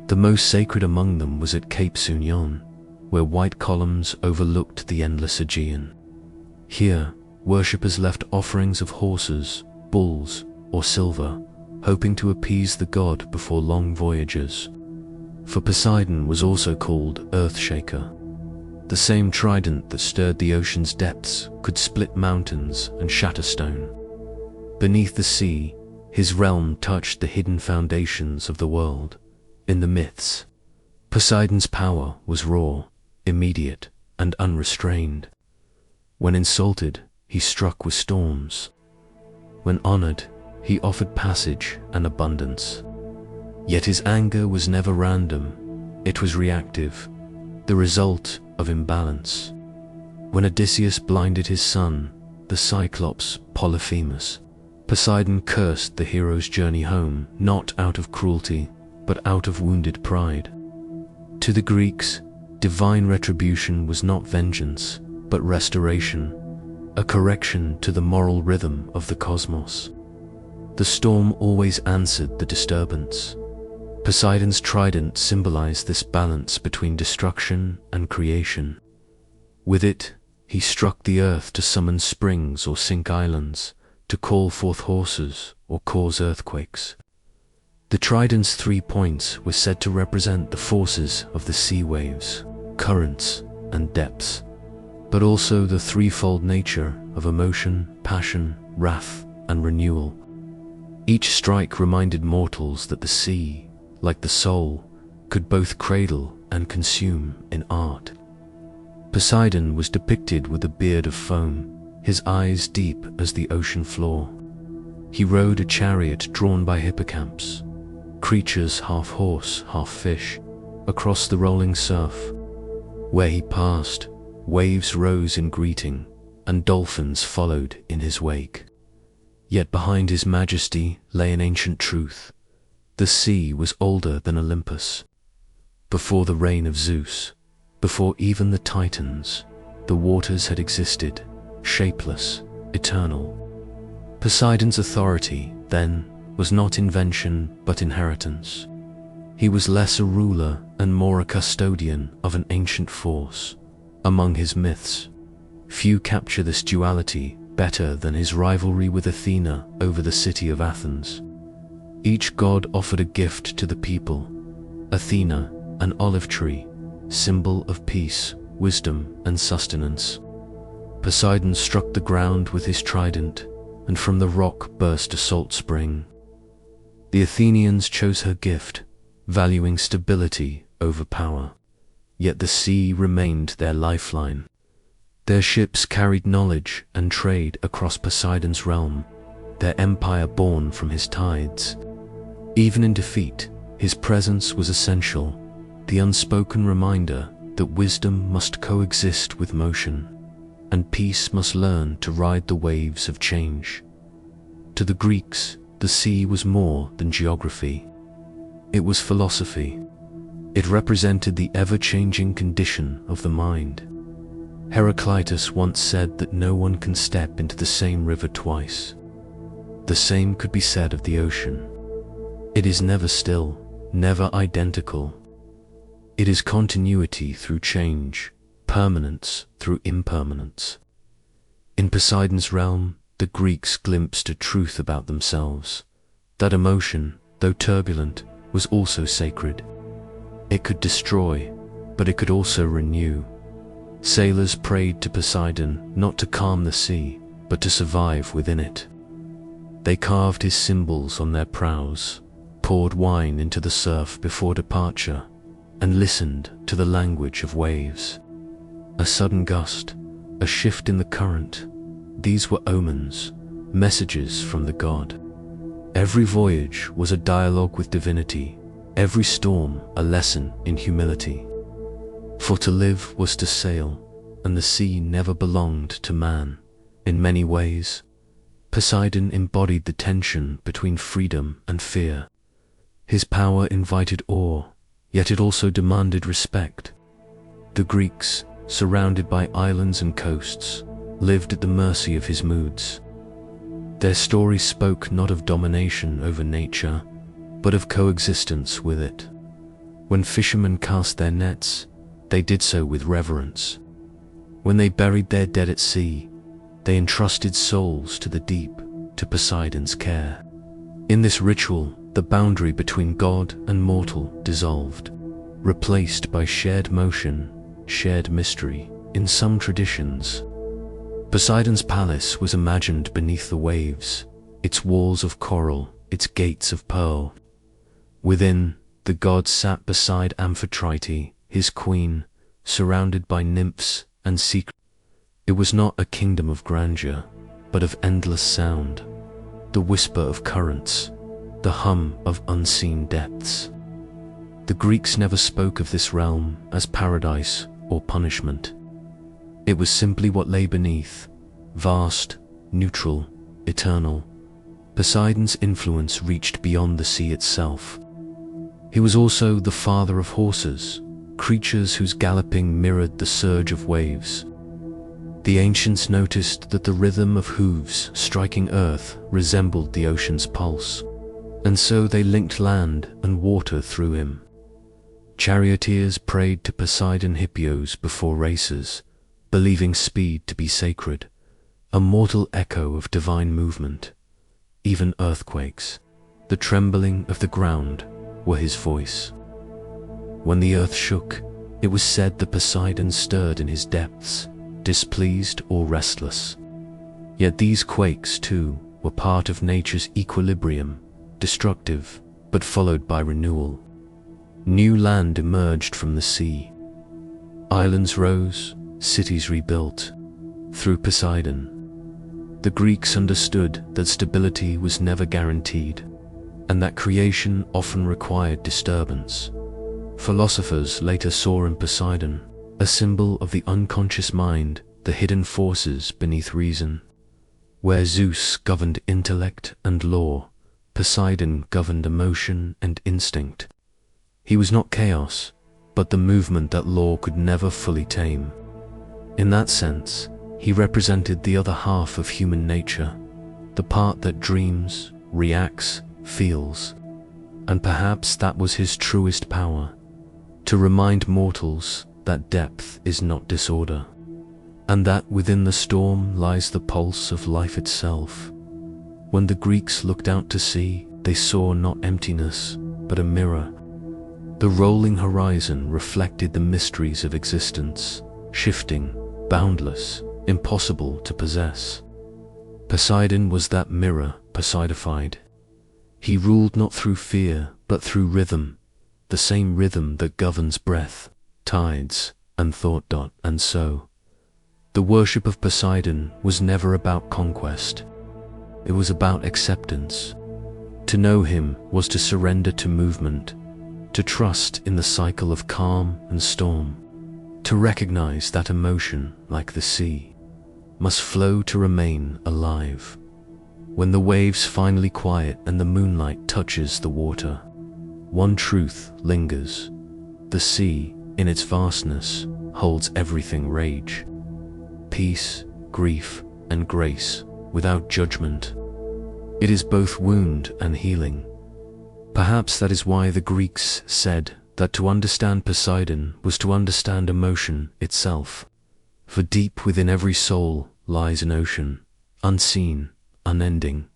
The most sacred among them was at Cape Sunion, where white columns overlooked the endless Aegean. Here, worshippers left offerings of horses, bulls, or silver, hoping to appease the god before long voyages. For Poseidon was also called Earthshaker. The same trident that stirred the ocean's depths could split mountains and shatter stone. Beneath the sea, his realm touched the hidden foundations of the world. In the myths, Poseidon's power was raw, immediate, and unrestrained. When insulted, he struck with storms. When honored, he offered passage and abundance. Yet his anger was never random, it was reactive, the result of imbalance. When Odysseus blinded his son, the Cyclops Polyphemus, Poseidon cursed the hero's journey home, not out of cruelty, but out of wounded pride. To the Greeks, divine retribution was not vengeance, but restoration, a correction to the moral rhythm of the cosmos. The storm always answered the disturbance. Poseidon's trident symbolized this balance between destruction and creation. With it, he struck the earth to summon springs or sink islands, to call forth horses or cause earthquakes. The trident's 3 points were said to represent the forces of the sea waves, currents, and depths, but also the threefold nature of emotion, passion, wrath, and renewal. Each strike reminded mortals that the sea, like the soul, could both cradle and consume in art. Poseidon was depicted with a beard of foam, his eyes deep as the ocean floor. He rode a chariot drawn by hippocamps, creatures half horse, half fish, across the rolling surf. Where he passed, waves rose in greeting, and dolphins followed in his wake. Yet behind his majesty lay an ancient truth. The sea was older than Olympus. Before the reign of Zeus, before even the Titans, the waters had existed, shapeless, eternal. Poseidon's authority, then, was not invention but inheritance. He was less a ruler and more a custodian of an ancient force. Among his myths, few capture this duality better than his rivalry with Athena over the city of Athens. Each god offered a gift to the people. Athena, an olive tree, symbol of peace, wisdom, and sustenance. Poseidon struck the ground with his trident, and from the rock burst a salt spring. The Athenians chose her gift, valuing stability over power. Yet the sea remained their lifeline. Their ships carried knowledge and trade across Poseidon's realm, their empire born from his tides. Even in defeat, his presence was essential, the unspoken reminder that wisdom must coexist with motion, and peace must learn to ride the waves of change. To the Greeks, the sea was more than geography. It was philosophy. It represented the ever-changing condition of the mind. Heraclitus once said that no one can step into the same river twice. The same could be said of the ocean. It is never still, never identical. It is continuity through change, permanence through impermanence. In Poseidon's realm, the Greeks glimpsed a truth about themselves, that emotion, though turbulent, was also sacred. It could destroy, but it could also renew. Sailors prayed to Poseidon not to calm the sea, but to survive within it. They carved his symbols on their prows, poured wine into the surf before departure, and listened to the language of waves. A sudden gust, a shift in the current, these were omens, messages from the god. Every voyage was a dialogue with divinity, every storm a lesson in humility. For to live was to sail, and the sea never belonged to man. In many ways, Poseidon embodied the tension between freedom and fear. His power invited awe, yet it also demanded respect. The Greeks, surrounded by islands and coasts, lived at the mercy of his moods. Their story spoke not of domination over nature, but of coexistence with it. When fishermen cast their nets, they did so with reverence. When they buried their dead at sea, they entrusted souls to the deep, to Poseidon's care. In this ritual, the boundary between god and mortal dissolved, replaced by shared motion, shared mystery. In some traditions, Poseidon's palace was imagined beneath the waves, its walls of coral, its gates of pearl. Within, the god sat beside Amphitrite, his queen, surrounded by nymphs and secrets. It was not a kingdom of grandeur, but of endless sound, the whisper of currents, the hum of unseen depths. The Greeks never spoke of this realm as paradise or punishment. It was simply what lay beneath, vast, neutral, eternal. Poseidon's influence reached beyond the sea itself. He was also the father of horses, creatures whose galloping mirrored the surge of waves. The ancients noticed that the rhythm of hooves striking earth resembled the ocean's pulse, and so they linked land and water through him. Charioteers prayed to Poseidon Hippios before races, believing speed to be sacred, a mortal echo of divine movement. Even earthquakes, the trembling of the ground, were his voice. When the earth shook, it was said that Poseidon stirred in his depths, displeased or restless. Yet these quakes, too, were part of nature's equilibrium, destructive, but followed by renewal. New land emerged from the sea. Islands rose, cities rebuilt. Through Poseidon, the Greeks understood that stability was never guaranteed, and that creation often required disturbance. Philosophers later saw in Poseidon a symbol of the unconscious mind, the hidden forces beneath reason. Where Zeus governed intellect and law, Poseidon governed emotion and instinct. He was not chaos, but the movement that law could never fully tame. In that sense, he represented the other half of human nature, the part that dreams, reacts, feels. And perhaps that was his truest power, to remind mortals that depth is not disorder, and that within the storm lies the pulse of life itself. When the Greeks looked out to sea, they saw not emptiness, but a mirror. The rolling horizon reflected the mysteries of existence, shifting, boundless, impossible to possess. Poseidon was that mirror personified. He ruled not through fear, but through rhythm, the same rhythm that governs breath, tides, and thought. And so, the worship of Poseidon was never about conquest. It was about acceptance. To know him was to surrender to movement, to trust in the cycle of calm and storm, to recognize that emotion, like the sea, must flow to remain alive. When the waves finally quiet and the moonlight touches the water, one truth lingers. The sea, in its vastness, holds everything: rage, peace, grief, and grace, without judgment. It is both wound and healing. Perhaps that is why the Greeks said that to understand Poseidon was to understand emotion itself. For deep within every soul lies an ocean, unseen, unending,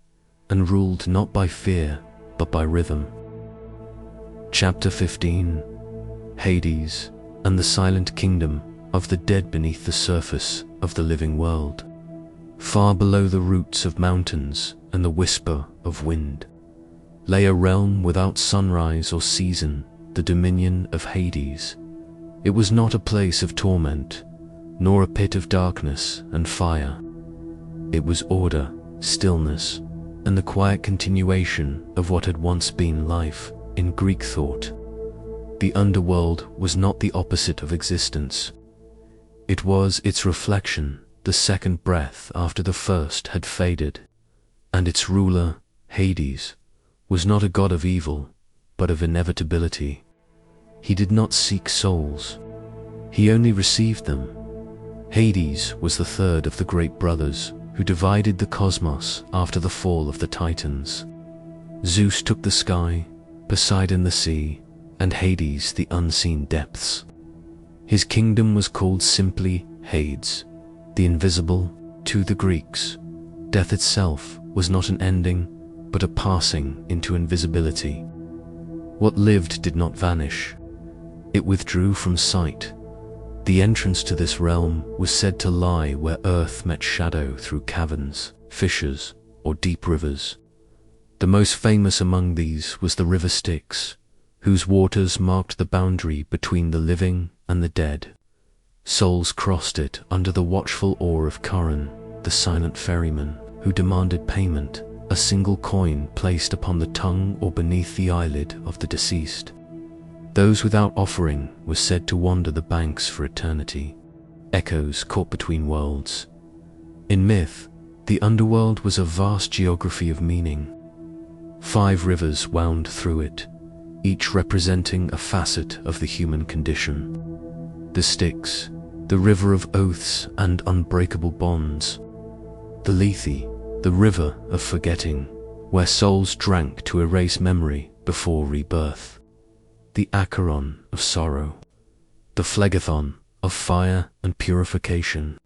and ruled not by fear, but by rhythm. Chapter 15. Hades and the silent kingdom of the dead beneath the surface of the living world. Far below the roots of mountains and the whisper of wind, lay a realm without sunrise or season, the dominion of Hades. It was not a place of torment, nor a pit of darkness and fire. It was order, stillness, and the quiet continuation of what had once been life in Greek thought. The underworld was not the opposite of existence. It was its reflection, the second breath after the first had faded. And its ruler, Hades, was not a god of evil, but of inevitability. He did not seek souls. He only received them. Hades was the third of the great brothers who divided the cosmos after the fall of the Titans. Zeus took the sky, Poseidon the sea, and Hades the unseen depths. His kingdom was called simply Hades, the invisible, to the Greeks. Death itself was not an ending, but a passing into invisibility. What lived did not vanish. It withdrew from sight. The entrance to this realm was said to lie where earth met shadow through caverns, fissures, or deep rivers. The most famous among these was the river Styx, whose waters marked the boundary between the living and the dead. Souls crossed it under the watchful awe of Charon, the silent ferryman, who demanded payment, a single coin placed upon the tongue or beneath the eyelid of the deceased. Those without offering were said to wander the banks for eternity, echoes caught between worlds. In myth, the underworld was a vast geography of meaning. 5 rivers wound through it, each representing a facet of the human condition. The Styx, the river of oaths and unbreakable bonds. The Lethe, the river of forgetting, where souls drank to erase memory before rebirth. The Acheron of sorrow, the Phlegethon of fire and purification,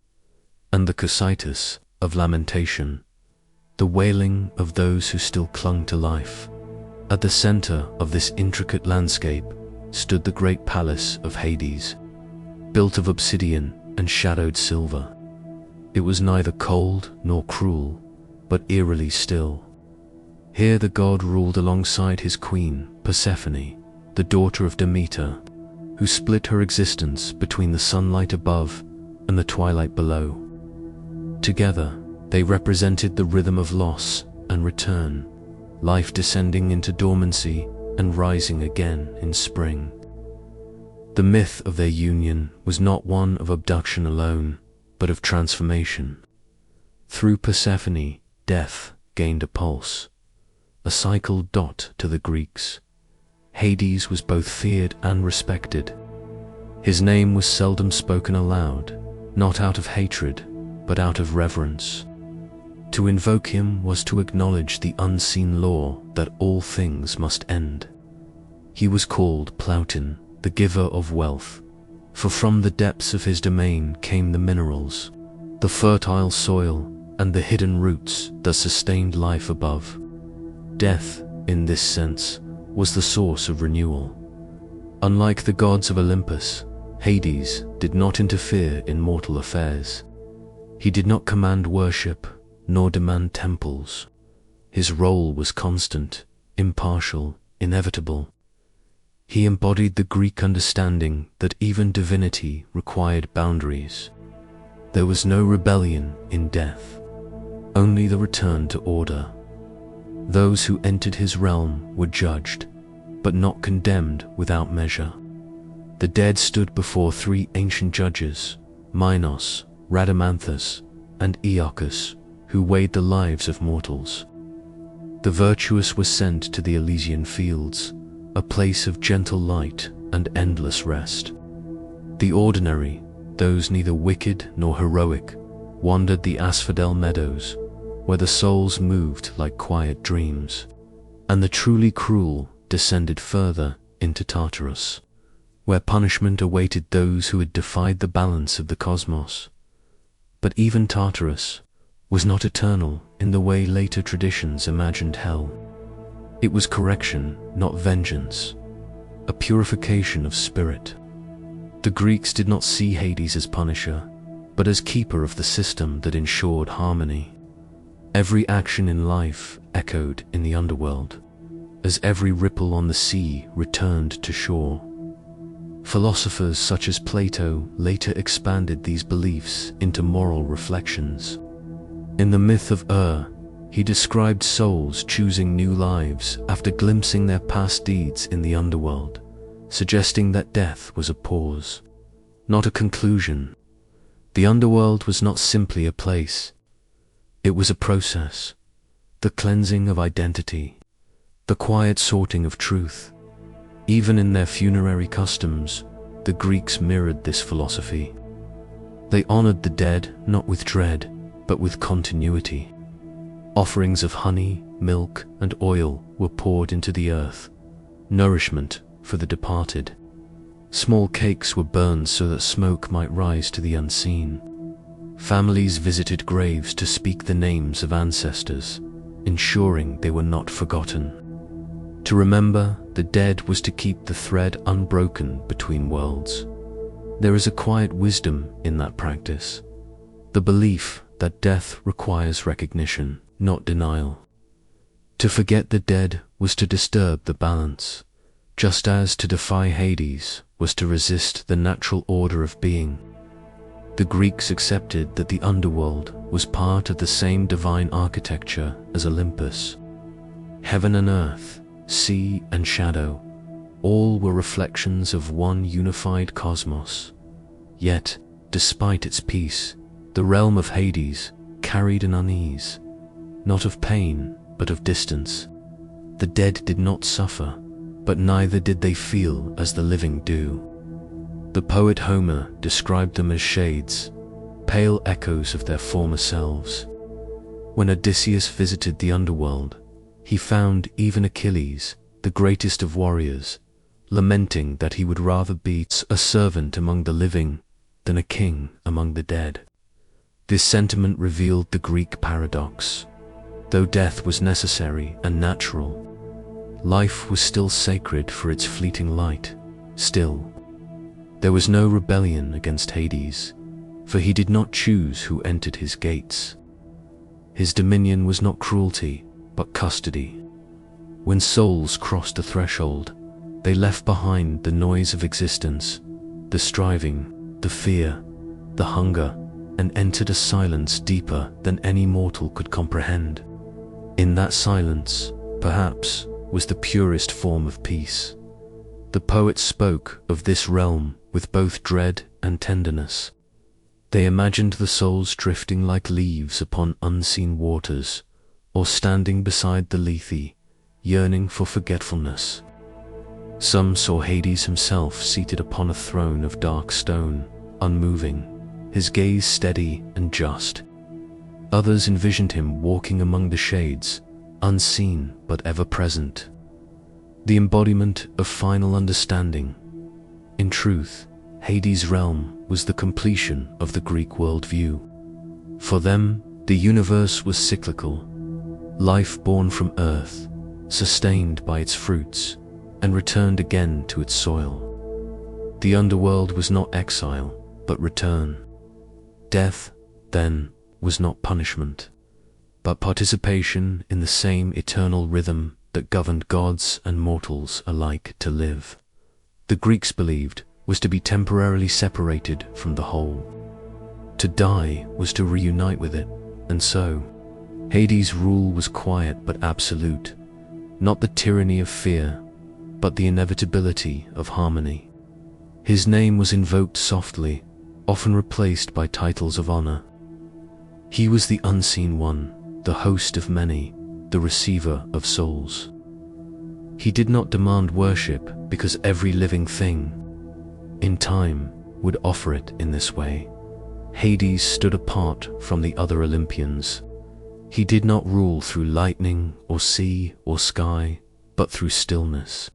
and the Cocytus of lamentation, the wailing of those who still clung to life. At the center of this intricate landscape stood the great palace of Hades, built of obsidian and shadowed silver. It was neither cold nor cruel, but eerily still. Here the god ruled alongside his queen, Persephone, the daughter of Demeter, who split her existence between the sunlight above and the twilight below. Together, they represented the rhythm of loss and return, life descending into dormancy and rising again in spring. The myth of their union was not one of abduction alone, but of transformation. Through Persephone, death gained a pulse, a cycle dot to the Greeks. Hades was both feared and respected. His name was seldom spoken aloud, not out of hatred, but out of reverence. To invoke him was to acknowledge the unseen law that all things must end. He was called Plautin, the giver of wealth, for from the depths of his domain came the minerals, the fertile soil, and the hidden roots that sustained life above. Death, in this sense, was the source of renewal. Unlike the gods of Olympus, Hades did not interfere in mortal affairs. He did not command worship, nor demand temples. His role was constant, impartial, inevitable. He embodied the Greek understanding that even divinity required boundaries. There was no rebellion in death, only the return to order. Those who entered his realm were judged, but not condemned without measure. The dead stood before three ancient judges, Minos, Rhadamanthus, and Iacchus, who weighed the lives of mortals. The virtuous were sent to the Elysian fields, a place of gentle light and endless rest. The ordinary, those neither wicked nor heroic, wandered the asphodel meadows, where the souls moved like quiet dreams, and the truly cruel descended further into Tartarus, where punishment awaited those who had defied the balance of the cosmos. But even Tartarus was not eternal in the way later traditions imagined hell. It was correction, not vengeance, a purification of spirit. The Greeks did not see Hades as punisher, but as keeper of the system that ensured harmony. Every action in life echoed in the underworld, as every ripple on the sea returned to shore. Philosophers such as Plato later expanded these beliefs into moral reflections. In the myth of he described souls choosing new lives after glimpsing their past deeds in the underworld, suggesting that death was a pause, not a conclusion. The underworld was not simply a place. It was a process, the cleansing of identity, the quiet sorting of truth. Even in their funerary customs, the Greeks mirrored this philosophy. They honored the dead not with dread, but with continuity. Offerings of honey, milk, and oil were poured into the earth, nourishment for the departed. Small cakes were burned so that smoke might rise to the unseen. Families visited graves to speak the names of ancestors, ensuring they were not forgotten. To remember the dead was to keep the thread unbroken between worlds. There is a quiet wisdom in that practice, the belief that death requires recognition, not denial. To forget the dead was to disturb the balance, just as to defy Hades was to resist the natural order of being. The Greeks accepted that the underworld was part of the same divine architecture as Olympus. Heaven and earth, sea and shadow, all were reflections of one unified cosmos. Yet, despite its peace, the realm of Hades carried an unease, not of pain, but of distance. The dead did not suffer, but neither did they feel as the living do. The poet Homer described them as shades, pale echoes of their former selves. When Odysseus visited the underworld, he found even Achilles, the greatest of warriors, lamenting that he would rather be a servant among the living than a king among the dead. This sentiment revealed the Greek paradox. Though death was necessary and natural, life was still sacred for its fleeting light. Still, there was no rebellion against Hades, for he did not choose who entered his gates. His dominion was not cruelty, but custody. When souls crossed a threshold, they left behind the noise of existence, the striving, the fear, the hunger, and entered a silence deeper than any mortal could comprehend. In that silence, perhaps, was the purest form of peace. The poets spoke of this realm with both dread and tenderness. They imagined the souls drifting like leaves upon unseen waters, or standing beside the Lethe, yearning for forgetfulness. Some saw Hades himself seated upon a throne of dark stone, unmoving, his gaze steady and just. Others envisioned him walking among the shades, unseen but ever present, the embodiment of final understanding. In truth, Hades' realm was the completion of the Greek worldview. For them, the universe was cyclical, life born from earth, sustained by its fruits, and returned again to its soil. The underworld was not exile, but return. Death, then, was not punishment, but participation in the same eternal rhythm that governed gods and mortals alike to live. The Greeks believed was to be temporarily separated from the whole. To die was to reunite with it, and so, Hades' rule was quiet but absolute, not the tyranny of fear, but the inevitability of harmony. His name was invoked softly, often replaced by titles of honor. He was the unseen one, the host of many, the receiver of souls. He did not demand worship because every living thing, in time, would offer it in this way. Hades stood apart from the other Olympians. He did not rule through lightning or sea or sky, but through stillness.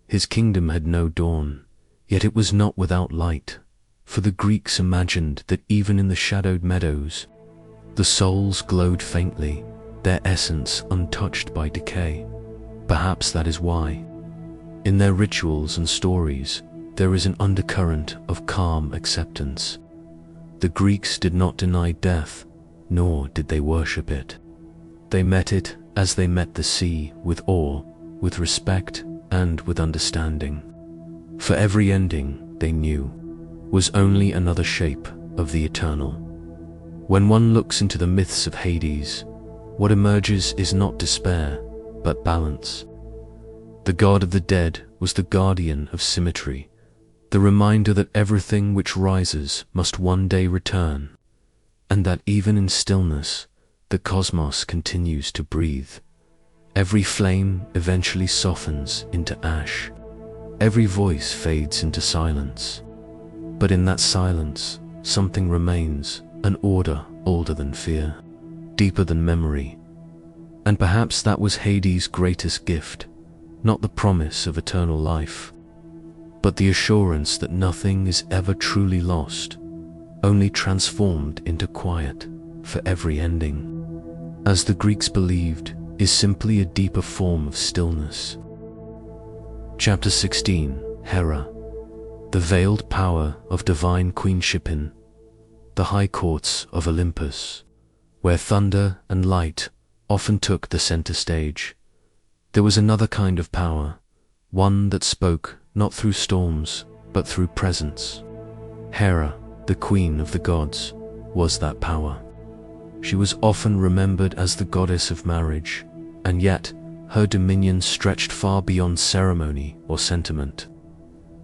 His kingdom had no dawn, yet it was not without light, for the Greeks imagined that even in the shadowed meadows, the souls glowed faintly, their essence untouched by decay. Perhaps that is why, in their rituals and stories, there is an undercurrent of calm acceptance. The Greeks did not deny death, nor did they worship it. They met it as they met the sea, with awe, with respect, and with understanding. For every ending, they knew, was only another shape of the eternal. When one looks into the myths of Hades, what emerges is not despair, but balance. The god of the dead was the guardian of symmetry, the reminder that everything which rises must one day return, and that even in stillness, the cosmos continues to breathe. Every flame eventually softens into ash. Every voice fades into silence. But in that silence, something remains, an order older than fear, deeper than memory. And perhaps that was Hades' greatest gift, not the promise of eternal life, but the assurance that nothing is ever truly lost, only transformed into quiet for every ending. As the Greeks believed, is simply a deeper form of stillness. Chapter 16, Hera, the veiled power of divine queenship in the high courts of Olympus, where thunder and light often took the center stage. There was another kind of power, one that spoke not through storms, but through presence. Hera, the queen of the gods, was that power. She was often remembered as the goddess of marriage, and yet her dominion stretched far beyond ceremony or sentiment.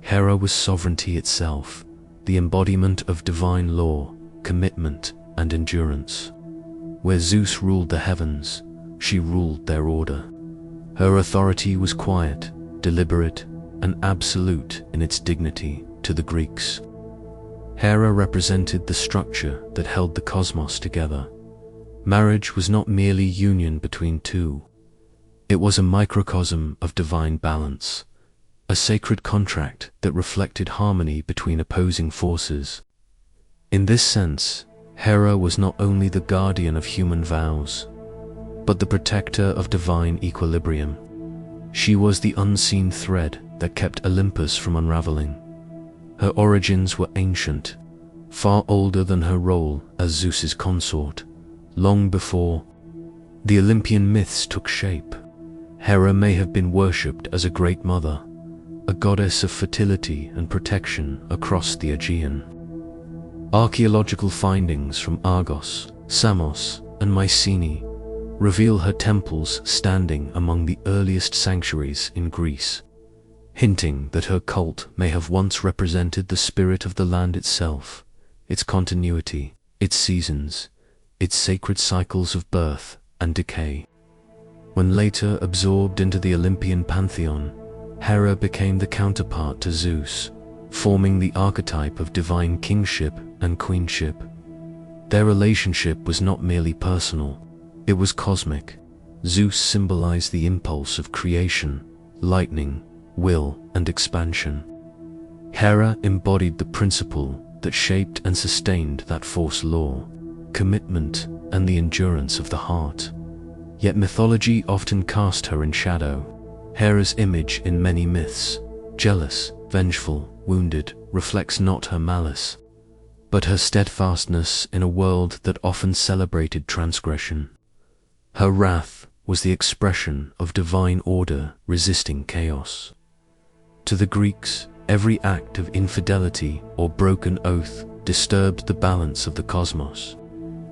Hera was sovereignty itself, the embodiment of divine law, commitment, and endurance. Where Zeus ruled the heavens, she ruled their order. Her authority was quiet, deliberate, and absolute in its dignity, to the Greeks. Hera represented the structure that held the cosmos together. Marriage was not merely union between two. It was a microcosm of divine balance, a sacred contract that reflected harmony between opposing forces. In this sense, Hera was not only the guardian of human vows, but the protector of divine equilibrium. She was the unseen thread that kept Olympus from unraveling. Her origins were ancient, far older than her role as Zeus's consort. Long before the Olympian myths took shape, Hera may have been worshipped as a great mother, a goddess of fertility and protection across the Aegean. Archaeological findings from Argos, Samos, and Mycenae reveal her temples standing among the earliest sanctuaries in Greece, hinting that her cult may have once represented the spirit of the land itself, its continuity, its seasons, its sacred cycles of birth and decay. When later absorbed into the Olympian pantheon, Hera became the counterpart to Zeus, forming the archetype of divine kingship and queenship. Their relationship was not merely personal, it was cosmic. Zeus symbolized the impulse of creation, lightning, will, and expansion. Hera embodied the principle that shaped and sustained that force law, commitment, and the endurance of the heart. Yet mythology often cast her in shadow. Hera's image in many myths, jealous, vengeful, wounded, reflects not her malice, but her steadfastness in a world that often celebrated transgression. Her wrath was the expression of divine order resisting chaos. To the Greeks, every act of infidelity or broken oath disturbed the balance of the cosmos,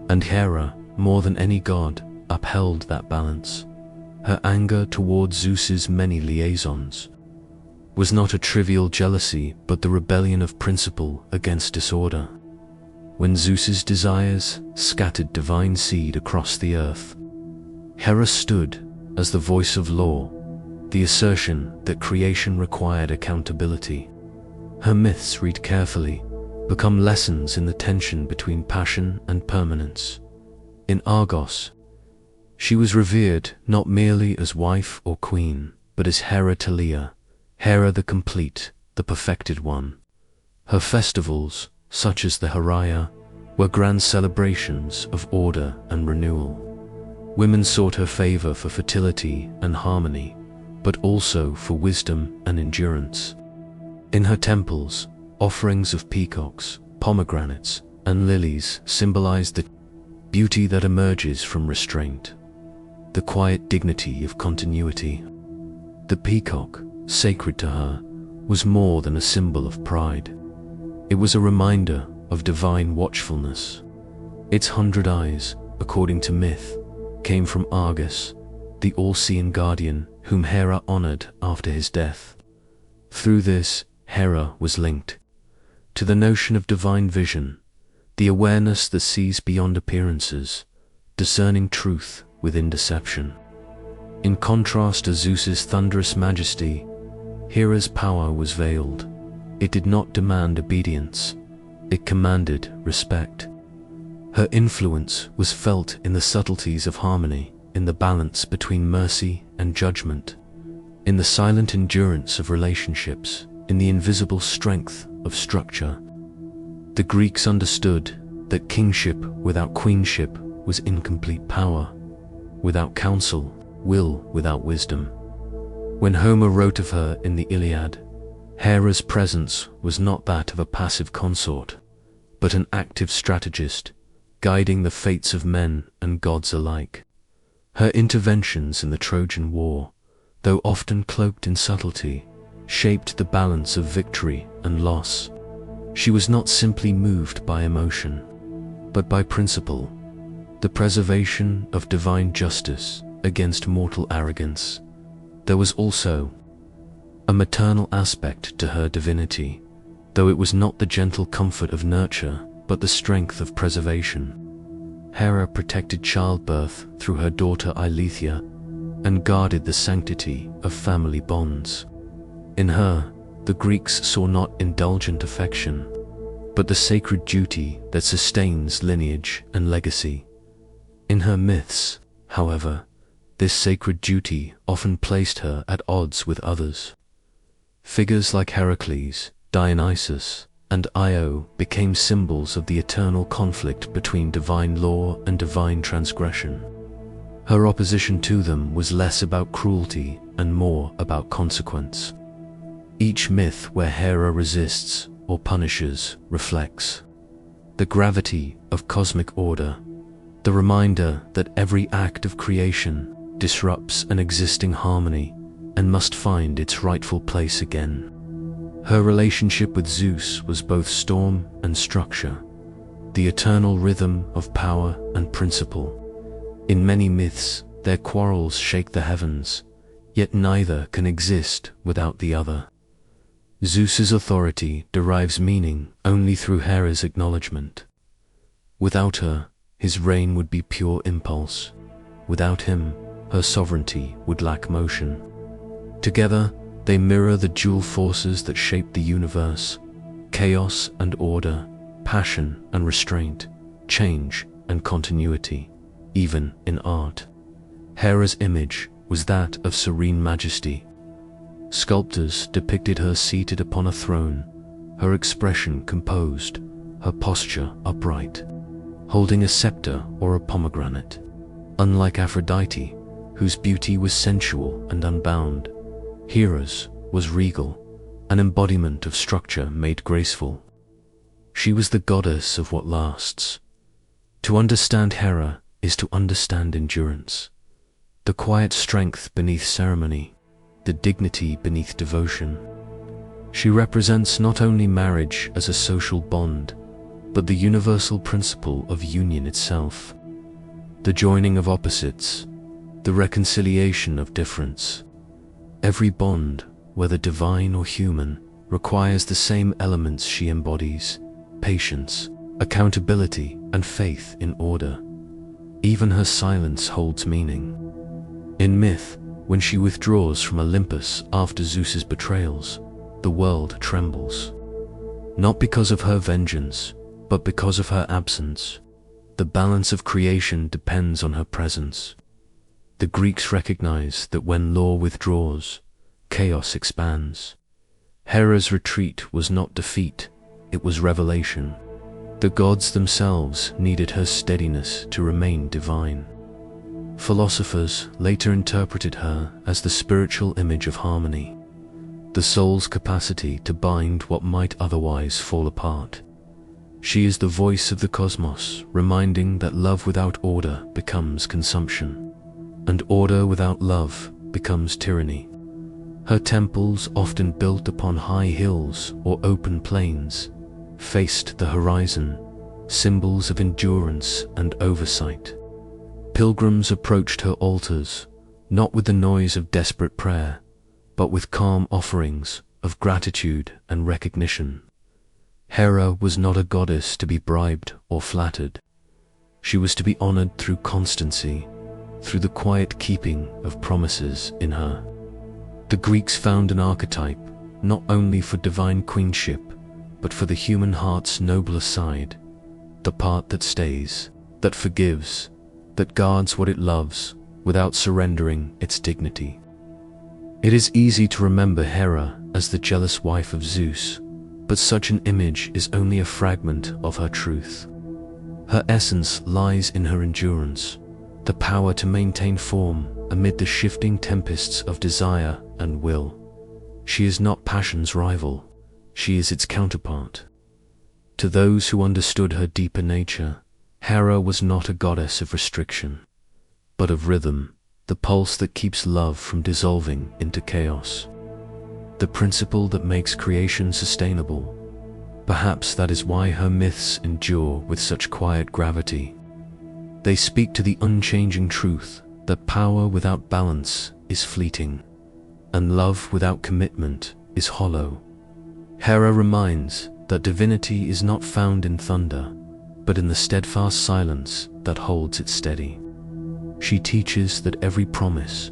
and Hera, more than any god, upheld that balance. Her anger toward Zeus's many liaisons was not a trivial jealousy, but the rebellion of principle against disorder. When Zeus's desires scattered divine seed across the earth, Hera stood as the voice of law, the assertion that creation required accountability. Her myths, read carefully, become lessons in the tension between passion and permanence. In Argos, she was revered not merely as wife or queen, but as Hera Talia, Hera the complete, the perfected one. Her festivals, such as the Heraia, were grand celebrations of order and renewal. Women sought her favor for fertility and harmony, but also for wisdom and endurance. In her temples, offerings of peacocks, pomegranates, and lilies symbolized the beauty that emerges from restraint, the quiet dignity of continuity. The peacock, sacred to her, was more than a symbol of pride. It was a reminder of divine watchfulness. Its 100 eyes, according to myth, came from Argus, the all-seeing guardian whom Hera honored after his death. Through this, Hera was linked to the notion of divine vision, the awareness that sees beyond appearances, discerning truth within deception. In contrast to Zeus's thunderous majesty, Hera's power was veiled. It did not demand obedience, it commanded respect. Her influence was felt in the subtleties of harmony, in the balance between mercy and judgment, in the silent endurance of relationships, in the invisible strength of structure. The Greeks understood that kingship without queenship was incomplete power, without counsel, will without wisdom. When Homer wrote of her in the Iliad, Hera's presence was not that of a passive consort, but an active strategist, guiding the fates of men and gods alike. Her interventions in the Trojan War, though often cloaked in subtlety, shaped the balance of victory and loss. She was not simply moved by emotion, but by principle, the preservation of divine justice against mortal arrogance. There was also a maternal aspect to her divinity, though it was not the gentle comfort of nurture, but the strength of preservation. Hera protected childbirth through her daughter Eileithyia and guarded the sanctity of family bonds. In her, the Greeks saw not indulgent affection, but the sacred duty that sustains lineage and legacy. In her myths, however, this sacred duty often placed her at odds with others. Figures like Heracles, Dionysus, and Io became symbols of the eternal conflict between divine law and divine transgression. Her opposition to them was less about cruelty and more about consequence. Each myth where Hera resists or punishes reflects the gravity of cosmic order, the reminder that every act of creation disrupts an existing harmony and must find its rightful place again. Her relationship with Zeus was both storm and structure, the eternal rhythm of power and principle. In many myths, their quarrels shake the heavens, yet neither can exist without the other. Zeus's authority derives meaning only through Hera's acknowledgement. Without her, his reign would be pure impulse. Without him, her sovereignty would lack motion. Together, they mirror the dual forces that shape the universe: chaos and order, passion and restraint, change and continuity. Even in art, Hera's image was that of serene majesty. Sculptors depicted her seated upon a throne, her expression composed, her posture upright, holding a scepter or a pomegranate. Unlike Aphrodite, whose beauty was sensual and unbound, Hera's was regal, an embodiment of structure made graceful. She was the goddess of what lasts. To understand Hera is to understand endurance, the quiet strength beneath ceremony, the dignity beneath devotion. She represents not only marriage as a social bond, but the universal principle of union itself, the joining of opposites, the reconciliation of difference. Every bond, whether divine or human, requires the same elements she embodies: patience, accountability, and faith in order. Even her silence holds meaning. In myth, when she withdraws from Olympus after Zeus's betrayals, the world trembles. Not because of her vengeance, but because of her absence. The balance of creation depends on her presence. The Greeks recognize that when law withdraws, chaos expands. Hera's retreat was not defeat, it was revelation. The gods themselves needed her steadiness to remain divine. Philosophers later interpreted her as the spiritual image of harmony, the soul's capacity to bind what might otherwise fall apart. She is the voice of the cosmos, reminding that love without order becomes consumption, and order without love becomes tyranny. Her temples, often built upon high hills or open plains, faced the horizon, symbols of endurance and oversight. Pilgrims approached her altars, not with the noise of desperate prayer, but with calm offerings of gratitude and recognition. Hera was not a goddess to be bribed or flattered. She was to be honored through constancy, through the quiet keeping of promises in her. The Greeks found an archetype not only for divine queenship, but for the human heart's nobler side, the part that stays, that forgives, that guards what it loves without surrendering its dignity. It is easy to remember Hera as the jealous wife of Zeus, but such an image is only a fragment of her truth. Her essence lies in her endurance, the power to maintain form amid the shifting tempests of desire and will. She is not passion's rival, she is its counterpart. To those who understood her deeper nature, Hera was not a goddess of restriction, but of rhythm, the pulse that keeps love from dissolving into chaos, the principle that makes creation sustainable. Perhaps that is why her myths endure with such quiet gravity. They speak to the unchanging truth that power without balance is fleeting, and love without commitment is hollow. Hera reminds that divinity is not found in thunder, but in the steadfast silence that holds it steady. She teaches that every promise,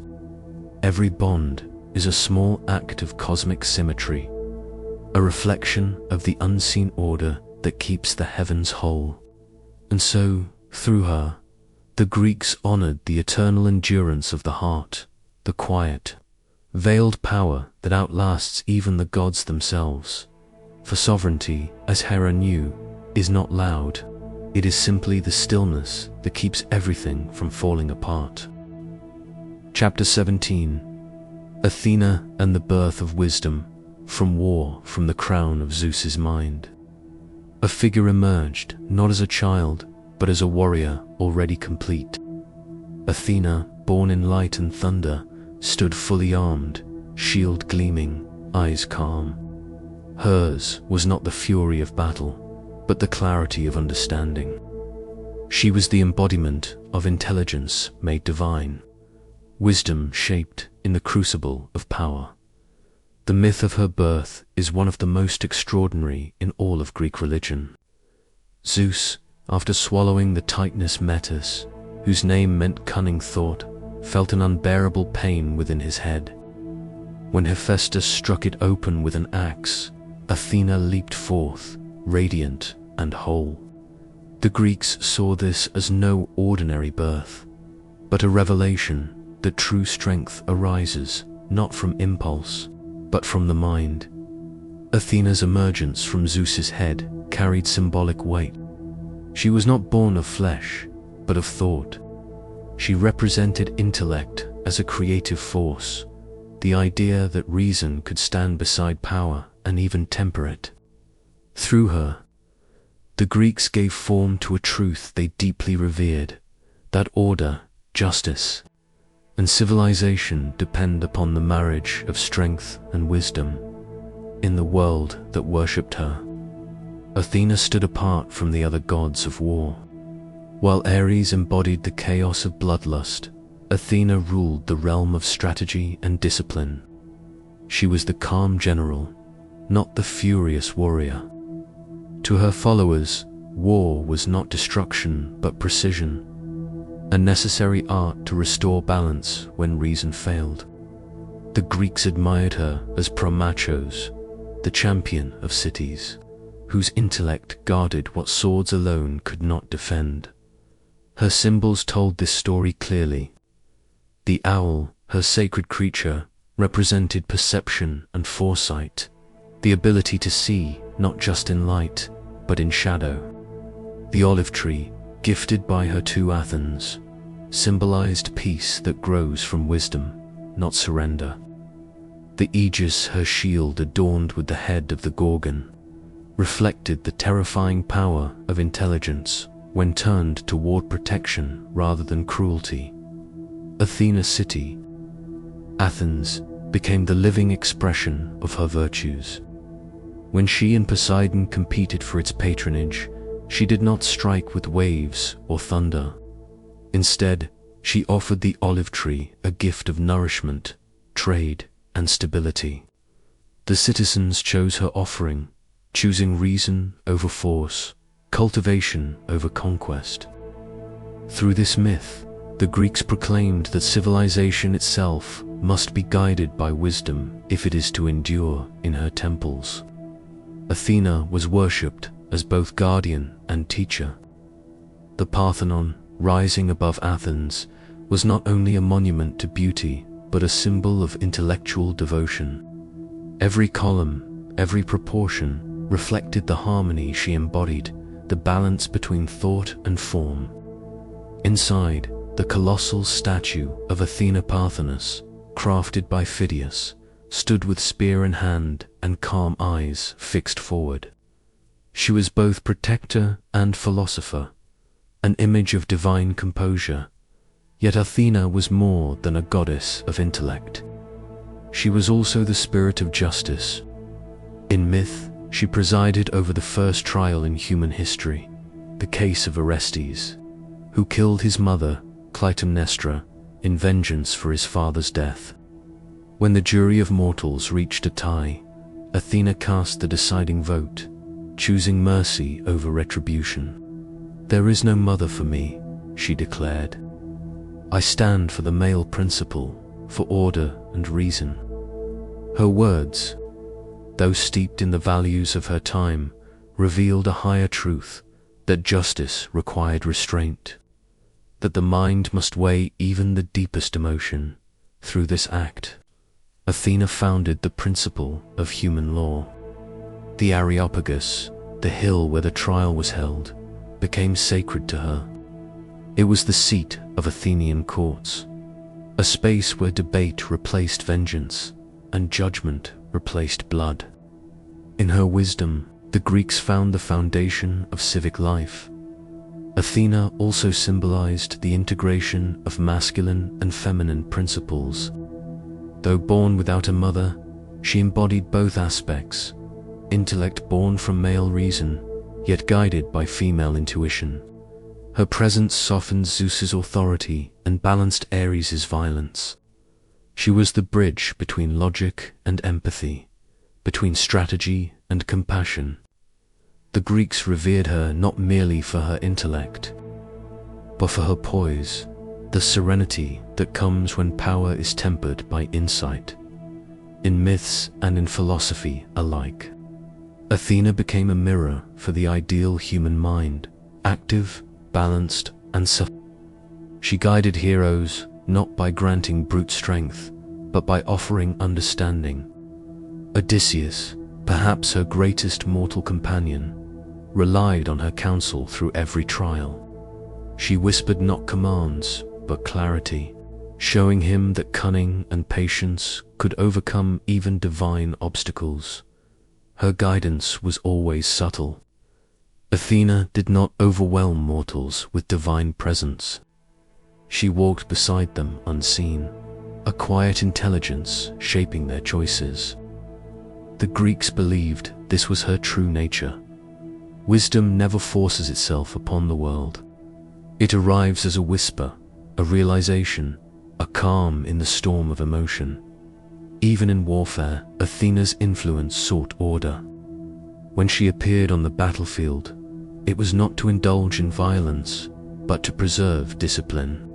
every bond is a small act of cosmic symmetry, a reflection of the unseen order that keeps the heavens whole. And so, through her, the Greeks honored the eternal endurance of the heart, the quiet, veiled power that outlasts even the gods themselves. For sovereignty, as Hera knew, is not loud. It is simply the stillness that keeps everything from falling apart. Chapter 17. Athena and the birth of wisdom, from war, from the crown of Zeus's mind. A figure emerged, not as a child, but as a warrior already complete. Athena, born in light and thunder, stood fully armed, shield gleaming, eyes calm. Hers was not the fury of battle, but the clarity of understanding. She was the embodiment of intelligence made divine, wisdom shaped in the crucible of power. The myth of her birth is one of the most extraordinary in all of Greek religion. Zeus, after swallowing the Titaness Metis, whose name meant cunning thought, felt an unbearable pain within his head. When Hephaestus struck it open with an axe, Athena leaped forth, radiant and whole. The Greeks saw this as no ordinary birth, but a revelation that true strength arises not from impulse, but from the mind. Athena's emergence from Zeus's head carried symbolic weight. She was not born of flesh, but of thought. She represented intellect as a creative force, the idea that reason could stand beside power and even temper it. Through her, the Greeks gave form to a truth they deeply revered, that order, justice, and civilization depend upon the marriage of strength and wisdom. In the world that worshipped her, Athena stood apart from the other gods of war. While Ares embodied the chaos of bloodlust, Athena ruled the realm of strategy and discipline. She was the calm general, not the furious warrior. To her followers, war was not destruction but precision, a necessary art to restore balance when reason failed. The Greeks admired her as Promachos, the champion of cities, whose intellect guarded what swords alone could not defend. Her symbols told this story clearly. The owl, her sacred creature, represented perception and foresight, the ability to see not just in light, but in shadow. The olive tree, gifted by her to Athens, symbolized peace that grows from wisdom, not surrender. The aegis, her shield adorned with the head of the Gorgon, reflected the terrifying power of intelligence when turned toward protection rather than cruelty. Athena's city, Athens, became the living expression of her virtues. When she and Poseidon competed for its patronage, she did not strike with waves or thunder. Instead, she offered the olive tree a gift of nourishment, trade, and stability. The citizens chose her offering, choosing reason over force, cultivation over conquest. Through this myth, the Greeks proclaimed that civilization itself must be guided by wisdom if it is to endure in her temples. Athena was worshipped as both guardian and teacher. The Parthenon, rising above Athens, was not only a monument to beauty, but a symbol of intellectual devotion. Every column, every proportion, reflected the harmony she embodied, the balance between thought and form. Inside, the colossal statue of Athena Parthenos, crafted by Phidias, stood with spear in hand and calm eyes fixed forward. She was both protector and philosopher, an image of divine composure. Yet Athena was more than a goddess of intellect. She was also the spirit of justice. In myth, she presided over the first trial in human history, the case of Orestes, who killed his mother, Clytemnestra, in vengeance for his father's death. When the jury of mortals reached a tie, Athena cast the deciding vote, choosing mercy over retribution. "There is no mother for me," she declared. "I stand for the male principle, for order and reason." Her words, though steeped in the values of her time, revealed a higher truth, that justice required restraint, that the mind must weigh even the deepest emotion. Through this act, Athena founded the principle of human law. The Areopagus, the hill where the trial was held, became sacred to her. It was the seat of Athenian courts, a space where debate replaced vengeance and judgment replaced blood. In her wisdom, the Greeks found the foundation of civic life. Athena also symbolized the integration of masculine and feminine principles. Though born without a mother, she embodied both aspects: intellect born from male reason, yet guided by female intuition. Her presence softened Zeus's authority and balanced Ares's violence. She was the bridge between logic and empathy, between strategy and compassion. The Greeks revered her not merely for her intellect, but for her poise, the serenity that comes when power is tempered by insight. In myths and in philosophy alike, Athena became a mirror for the ideal human mind, active, balanced, and She guided heroes not by granting brute strength, but by offering understanding. Odysseus, perhaps her greatest mortal companion, relied on her counsel through every trial. She whispered not commands, but clarity, showing him that cunning and patience could overcome even divine obstacles. Her guidance was always subtle. Athena did not overwhelm mortals with divine presence. She walked beside them unseen, a quiet intelligence shaping their choices. The Greeks believed this was her true nature. Wisdom never forces itself upon the world. It arrives as a whisper, a realization, a calm in the storm of emotion. Even in warfare, Athena's influence sought order. When she appeared on the battlefield, it was not to indulge in violence, but to preserve discipline.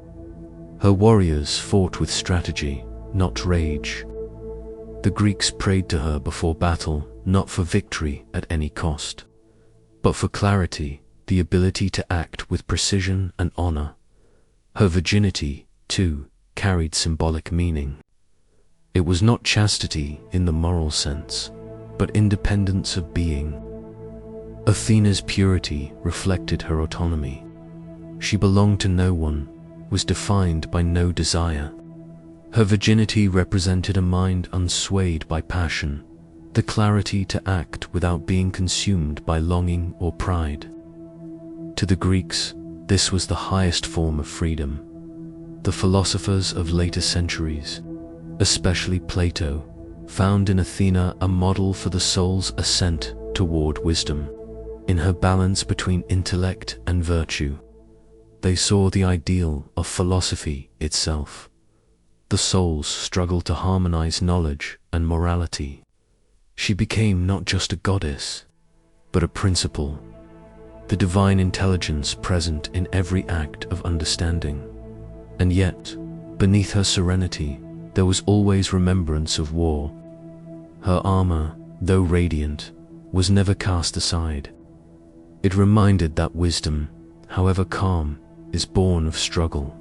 Her warriors fought with strategy, not rage. The Greeks prayed to her before battle, not for victory at any cost, but for clarity, the ability to act with precision and honor. Her virginity, too, carried symbolic meaning. It was not chastity in the moral sense, but independence of being. Athena's purity reflected her autonomy. She belonged to no one, was defined by no desire. Her virginity represented a mind unswayed by passion, the clarity to act without being consumed by longing or pride. To the Greeks, this was the highest form of freedom. The philosophers of later centuries, especially Plato, found in Athena a model for the soul's ascent toward wisdom. In her balance between intellect and virtue, they saw the ideal of philosophy itself. The soul's struggle to harmonize knowledge and morality. She became not just a goddess, but a principle, the divine intelligence present in every act of understanding. And yet, beneath her serenity, there was always remembrance of war. Her armor, though radiant, was never cast aside. It reminded that wisdom, however calm, is born of struggle.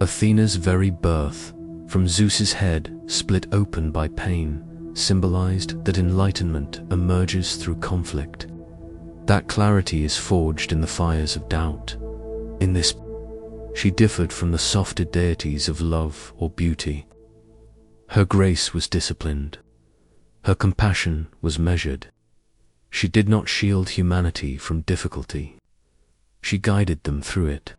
Athena's very birth, from Zeus's head split open by pain, symbolized that enlightenment emerges through conflict. That clarity is forged in the fires of doubt. In this, she differed from the softer deities of love or beauty. Her grace was disciplined. Her compassion was measured. She did not shield humanity from difficulty. She guided them through it.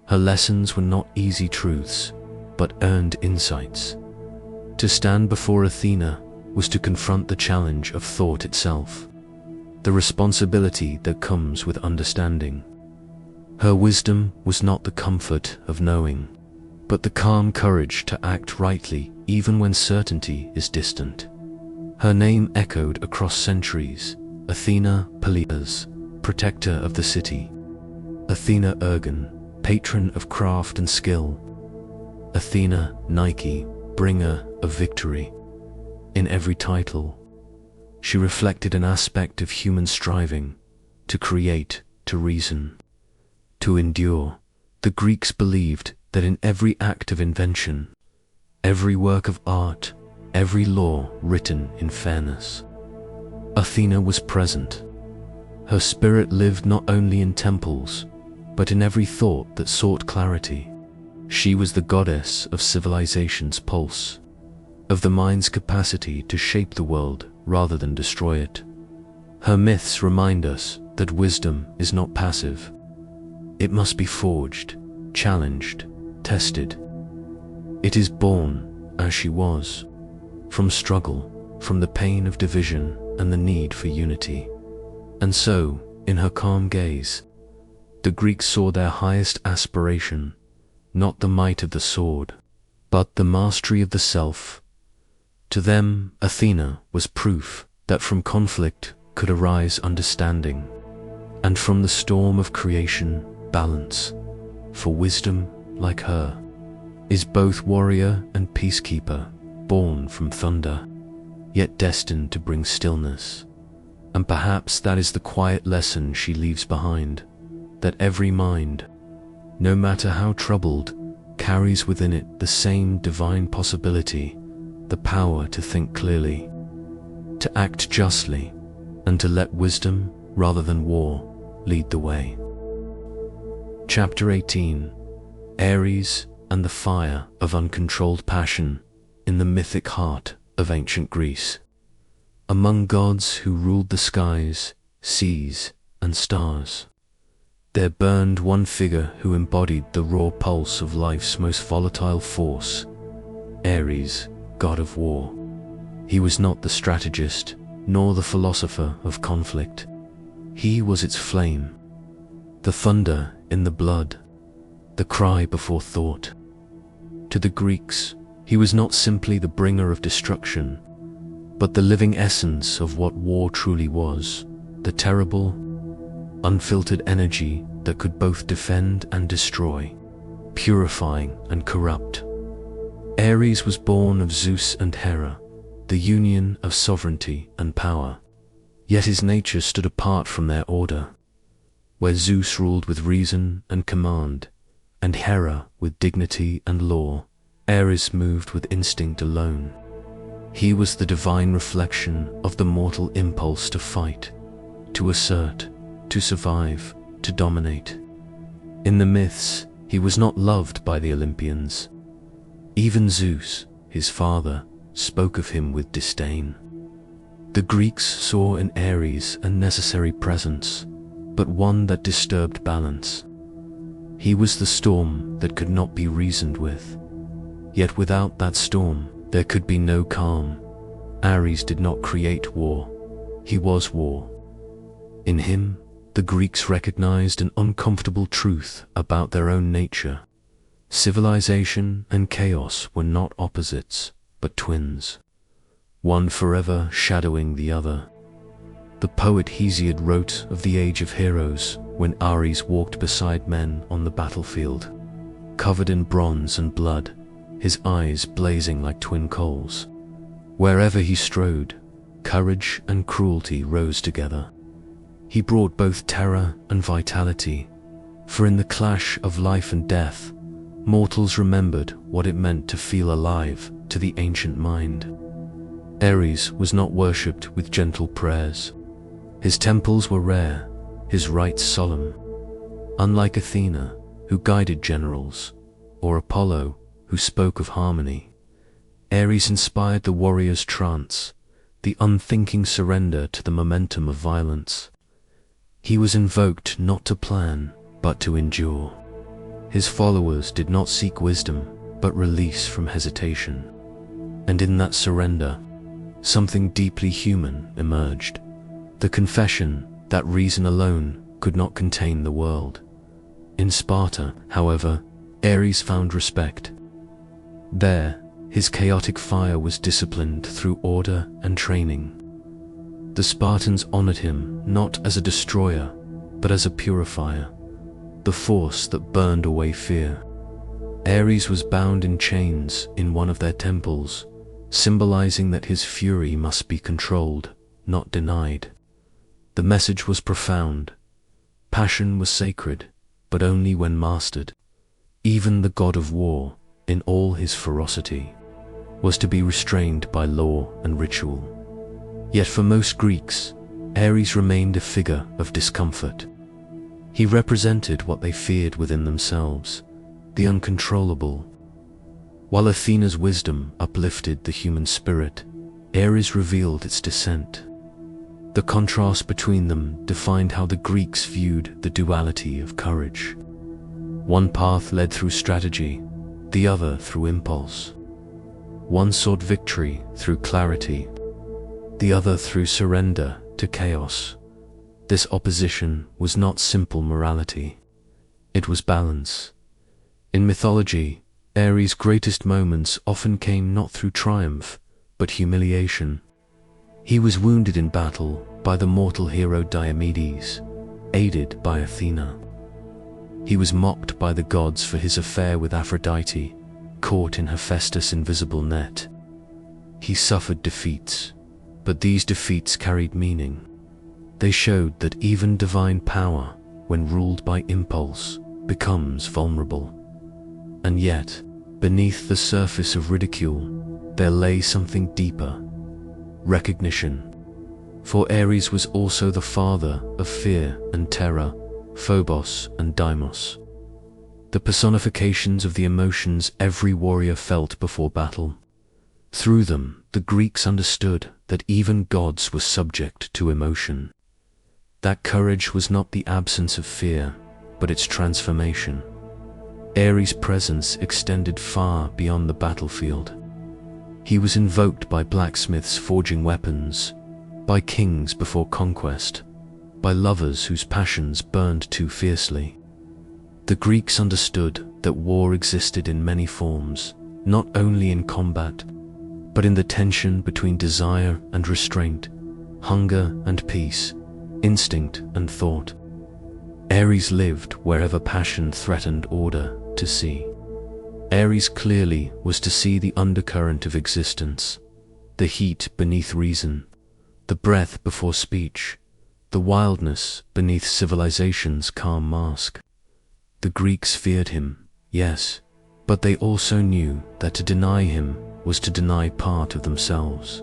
Her lessons were not easy truths, but earned insights. To stand before Athena was to confront the challenge of thought itself, the responsibility that comes with understanding. Her wisdom was not the comfort of knowing, but the calm courage to act rightly even when certainty is distant. Her name echoed across centuries: Athena Peleus, protector of the city; Athena Ergon, patron of craft and skill; Athena Nike, bringer of victory. In every title, she reflected an aspect of human striving to create, to reason, to endure. The Greeks believed that in every act of invention, every work of art, every law written in fairness, Athena was present. Her spirit lived not only in temples, but in every thought that sought clarity. She was the goddess of civilization's pulse, of the mind's capacity to shape the world rather than destroy it. Her myths remind us that wisdom is not passive. It must be forged, challenged, tested. It is born, as she was, from struggle, from the pain of division and the need for unity. And so, in her calm gaze, the Greeks saw their highest aspiration, not the might of the sword, but the mastery of the self. To them, Athena was proof that from conflict could arise understanding, and from the storm of creation, balance. For wisdom, like her, is both warrior and peacekeeper, born from thunder, yet destined to bring stillness. And perhaps that is the quiet lesson she leaves behind, that every mind, no matter how troubled, carries within it the same divine possibility, the power to think clearly, to act justly, and to let wisdom, rather than war, lead the way. Chapter 18. Ares and the fire of uncontrolled passion in the mythic heart of ancient Greece. Among gods who ruled the skies, seas, and stars, there burned one figure who embodied the raw pulse of life's most volatile force, Ares, god of war. He was not the strategist, nor the philosopher of conflict. He was its flame, the thunder in the blood, the cry before thought. To the Greeks, he was not simply the bringer of destruction, but the living essence of what war truly was, the terrible, unfiltered energy that could both defend and destroy, purifying and corrupt. Ares was born of Zeus and Hera, the union of sovereignty and power. Yet his nature stood apart from their order. Where Zeus ruled with reason and command, and Hera with dignity and law, Ares moved with instinct alone. He was the divine reflection of the mortal impulse to fight, to assert, to survive, to dominate. In the myths, he was not loved by the Olympians. Even Zeus, his father, spoke of him with disdain. The Greeks saw in Ares a necessary presence, but one that disturbed balance. He was the storm that could not be reasoned with. Yet without that storm, there could be no calm. Ares did not create war. He was war. In him, the Greeks recognized an uncomfortable truth about their own nature. Civilization and chaos were not opposites, but twins, one forever shadowing the other. The poet Hesiod wrote of the age of heroes when Ares walked beside men on the battlefield, covered in bronze and blood, his eyes blazing like twin coals. Wherever he strode, courage and cruelty rose together. He brought both terror and vitality, for in the clash of life and death, mortals remembered what it meant to feel alive to the ancient mind. Ares was not worshipped with gentle prayers. His temples were rare, his rites solemn. Unlike Athena, who guided generals, or Apollo, who spoke of harmony, Ares inspired the warrior's trance, the unthinking surrender to the momentum of violence. He was invoked not to plan, but to endure. His followers did not seek wisdom, but release from hesitation. And in that surrender, something deeply human emerged. The confession that reason alone could not contain the world. In Sparta, however, Ares found respect. There, his chaotic fire was disciplined through order and training. The Spartans honored him not as a destroyer, but as a purifier, the force that burned away fear. Ares was bound in chains in one of their temples, symbolizing that his fury must be controlled, not denied. The message was profound. Passion was sacred, but only when mastered. Even the god of war, in all his ferocity, was to be restrained by law and ritual. Yet for most Greeks, Ares remained a figure of discomfort. He represented what they feared within themselves, the uncontrollable. While Athena's wisdom uplifted the human spirit, Ares revealed its dissent. The contrast between them defined how the Greeks viewed the duality of courage. One path led through strategy, the other through impulse. One sought victory through clarity, the other through surrender to chaos. This opposition was not simple morality. It was balance. In mythology, Ares' greatest moments often came not through triumph, but humiliation. He was wounded in battle by the mortal hero Diomedes, aided by Athena. He was mocked by the gods for his affair with Aphrodite, caught in Hephaestus' invisible net. He suffered defeats, but these defeats carried meaning. They showed that even divine power, when ruled by impulse, becomes vulnerable. And yet, beneath the surface of ridicule, there lay something deeper: recognition. For Ares was also the father of fear and terror, Phobos and Deimos, the personifications of the emotions every warrior felt before battle. Through them, the Greeks understood that even gods were subject to emotion. That courage was not the absence of fear, but its transformation. Ares' presence extended far beyond the battlefield. He was invoked by blacksmiths forging weapons, by kings before conquest, by lovers whose passions burned too fiercely. The Greeks understood that war existed in many forms, not only in combat, but in the tension between desire and restraint, hunger and peace, instinct and thought. Ares lived wherever passion threatened order to see. Ares clearly was to see the undercurrent of existence, the heat beneath reason, the breath before speech, the wildness beneath civilization's calm mask. The Greeks feared him, yes, but they also knew that to deny him was to deny part of themselves.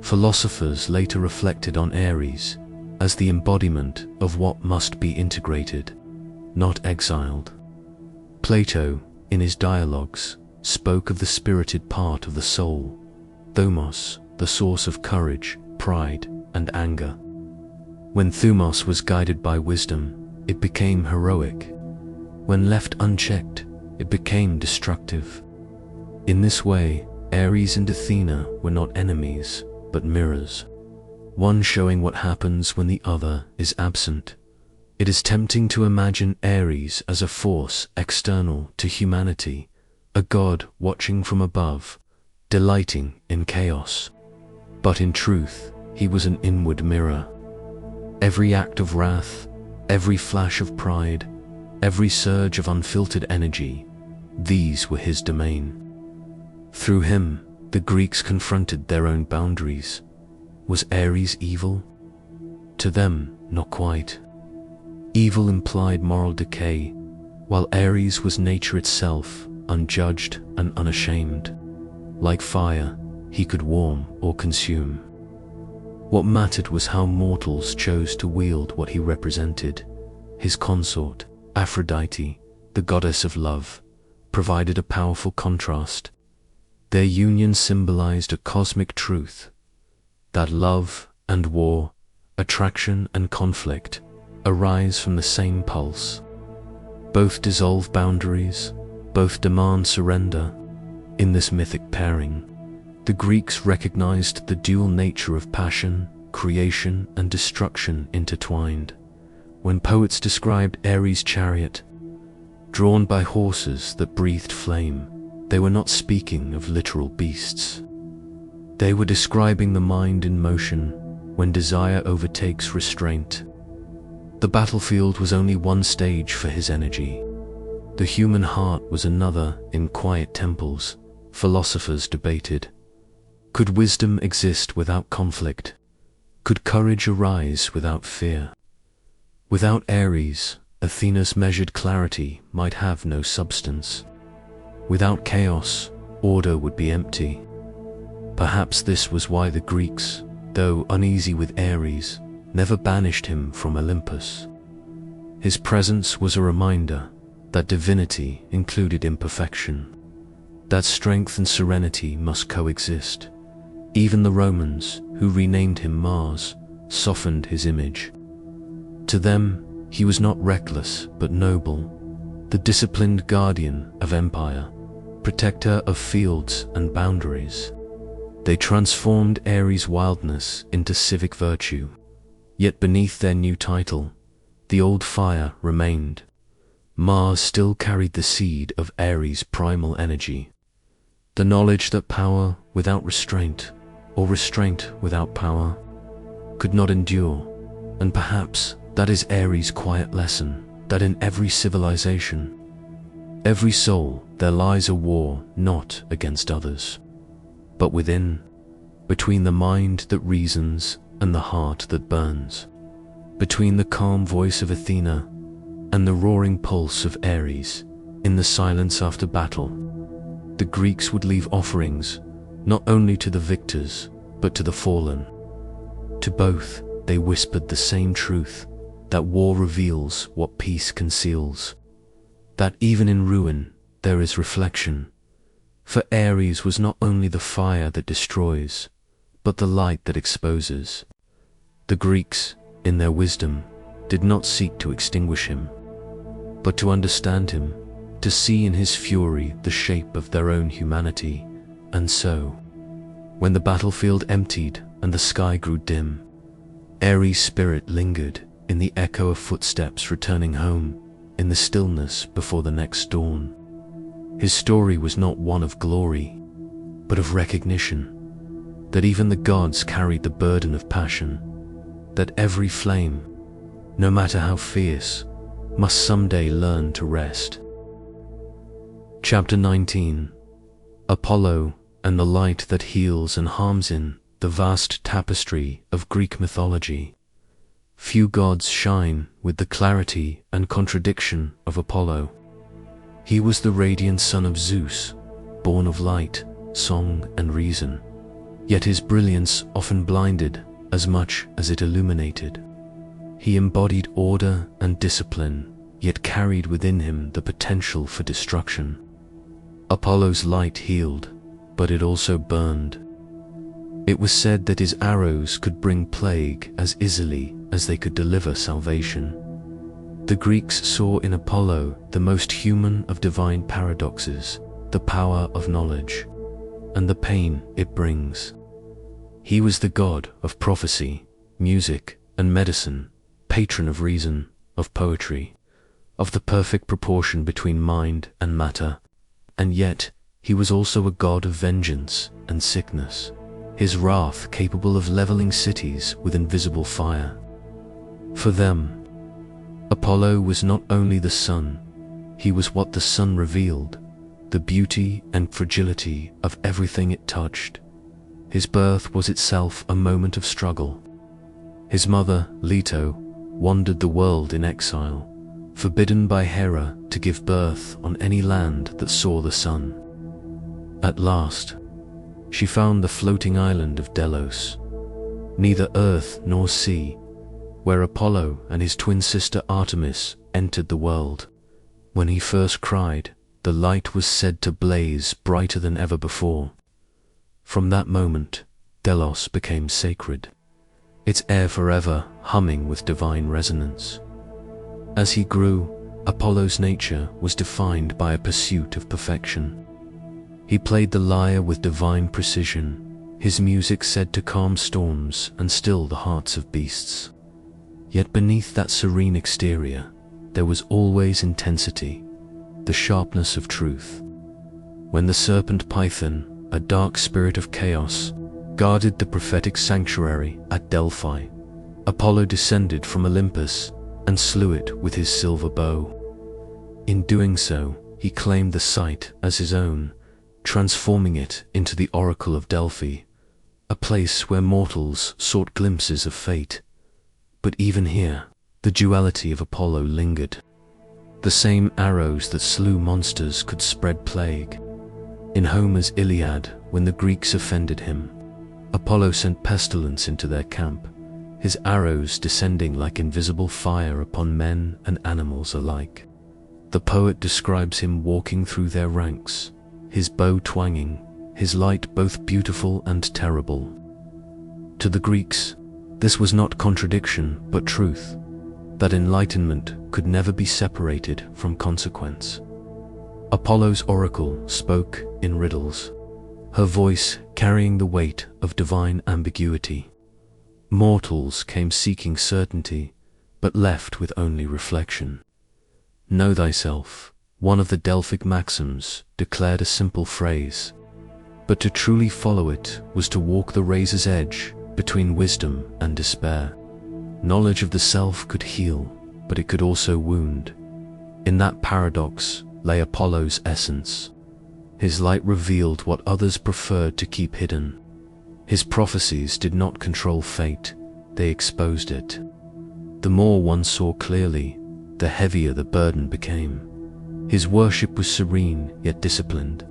Philosophers later reflected on Ares as the embodiment of what must be integrated, not exiled. Plato, in his dialogues, spoke of the spirited part of the soul, Thumos, the source of courage, pride, and anger. When Thumos was guided by wisdom, it became heroic. When left unchecked, it became destructive. In this way, Ares and Athena were not enemies, but mirrors, one showing what happens when the other is absent. It is tempting to imagine Ares as a force external to humanity, a god watching from above, delighting in chaos. But in truth, he was an inward mirror. Every act of wrath, every flash of pride, every surge of unfiltered energy, these were his domain. Through him, the Greeks confronted their own boundaries. Was Ares evil? To them, not quite. Evil implied moral decay, while Ares was nature itself, unjudged and unashamed. Like fire, he could warm or consume. What mattered was how mortals chose to wield what he represented. His consort, Aphrodite, the goddess of love, provided a powerful contrast. Their union symbolized a cosmic truth, that love and war, attraction and conflict, arise from the same pulse. Both dissolve boundaries, both demand surrender. In this mythic pairing, the Greeks recognized the dual nature of passion, creation, and destruction intertwined. When poets described Ares' chariot, drawn by horses that breathed flame, they were not speaking of literal beasts. They were describing the mind in motion when desire overtakes restraint. The battlefield was only one stage for his energy. The human heart was another. In quiet temples, philosophers debated. Could wisdom exist without conflict? Could courage arise without fear? Without Ares, Athena's measured clarity might have no substance. Without chaos, order would be empty. Perhaps this was why the Greeks, though uneasy with Ares, never banished him from Olympus. His presence was a reminder that divinity included imperfection, that strength and serenity must coexist. Even the Romans, who renamed him Mars, softened his image. To them, he was not reckless but noble, the disciplined guardian of empire, protector of fields and boundaries. They transformed Ares' wildness into civic virtue. Yet beneath their new title, the old fire remained. Mars still carried the seed of Ares' primal energy, the knowledge that power without restraint, or restraint without power, could not endure. And perhaps that is Ares' quiet lesson, that in every civilization, every soul, there lies a war not against others, but within, between the mind that reasons and the heart that burns, between the calm voice of Athena and the roaring pulse of Ares. In the silence after battle, the Greeks would leave offerings not only to the victors, but to the fallen. To both, they whispered the same truth, that war reveals what peace conceals, that even in ruin there is reflection. For Ares was not only the fire that destroys, but the light that exposes. The Greeks, in their wisdom, did not seek to extinguish him, but to understand him, to see in his fury the shape of their own humanity. And so, when the battlefield emptied and the sky grew dim, Ares' spirit lingered in the echo of footsteps returning home, in the stillness before the next dawn. His story was not one of glory, but of recognition, that even the gods carried the burden of passion, that every flame, no matter how fierce, must someday learn to rest. Chapter 19. Apollo and the light that heals and harms. In the vast tapestry of Greek mythology, few gods shine with the clarity and contradiction of Apollo. He was the radiant son of Zeus, born of light, song, and reason. Yet his brilliance often blinded as much as it illuminated. He embodied order and discipline, yet carried within him the potential for destruction. Apollo's light healed, but it also burned. It was said that his arrows could bring plague as easily as they could deliver salvation. The Greeks saw in Apollo the most human of divine paradoxes, the power of knowledge, and the pain it brings. He was the god of prophecy, music, and medicine, patron of reason, of poetry, of the perfect proportion between mind and matter. And yet, he was also a god of vengeance and sickness, his wrath capable of leveling cities with invisible fire. For them, Apollo was not only the sun, he was what the sun revealed, the beauty and fragility of everything it touched. His birth was itself a moment of struggle. His mother, Leto, wandered the world in exile, forbidden by Hera to give birth on any land that saw the sun. At last, she found the floating island of Delos, neither earth nor sea, where Apollo and his twin sister Artemis entered the world. When he first cried, the light was said to blaze brighter than ever before. From that moment, Delos became sacred, its air forever humming with divine resonance. As he grew, Apollo's nature was defined by a pursuit of perfection. He played the lyre with divine precision, his music said to calm storms and still the hearts of beasts. Yet beneath that serene exterior, there was always intensity, the sharpness of truth. When the serpent Python, a dark spirit of chaos, guarded the prophetic sanctuary at Delphi, Apollo descended from Olympus and slew it with his silver bow. In doing so, he claimed the site as his own, transforming it into the Oracle of Delphi, a place where mortals sought glimpses of fate. But even here, the duality of Apollo lingered. The same arrows that slew monsters could spread plague. In Homer's Iliad, when the Greeks offended him, Apollo sent pestilence into their camp, his arrows descending like invisible fire upon men and animals alike. The poet describes him walking through their ranks, his bow twanging, his light both beautiful and terrible. To the Greeks, this was not contradiction but truth, that enlightenment could never be separated from consequence. Apollo's oracle spoke in riddles, her voice carrying the weight of divine ambiguity. Mortals came seeking certainty, but left with only reflection. Know thyself, one of the Delphic maxims, declared a simple phrase, but to truly follow it was to walk the razor's edge between wisdom and despair. Knowledge of the self could heal, but it could also wound. In that paradox lay Apollo's essence. His light revealed what others preferred to keep hidden. His prophecies did not control fate, they exposed it. The more one saw clearly, the heavier the burden became. His worship was serene yet disciplined.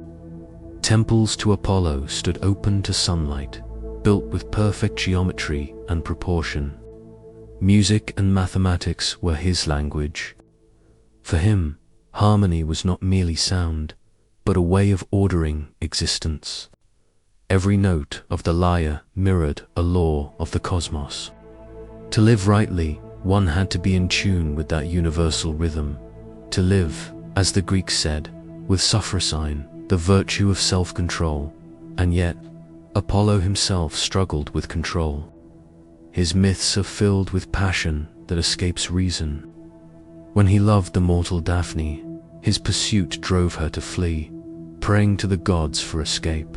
Temples to Apollo stood open to sunlight, built with perfect geometry and proportion. Music and mathematics were his language. For him, harmony was not merely sound, but a way of ordering existence. Every note of the lyre mirrored a law of the cosmos. To live rightly, one had to be in tune with that universal rhythm. To live, as the Greeks said, with suffrasine, the virtue of self-control. And yet, Apollo himself struggled with control. His myths are filled with passion that escapes reason. When he loved the mortal Daphne, his pursuit drove her to flee, praying to the gods for escape.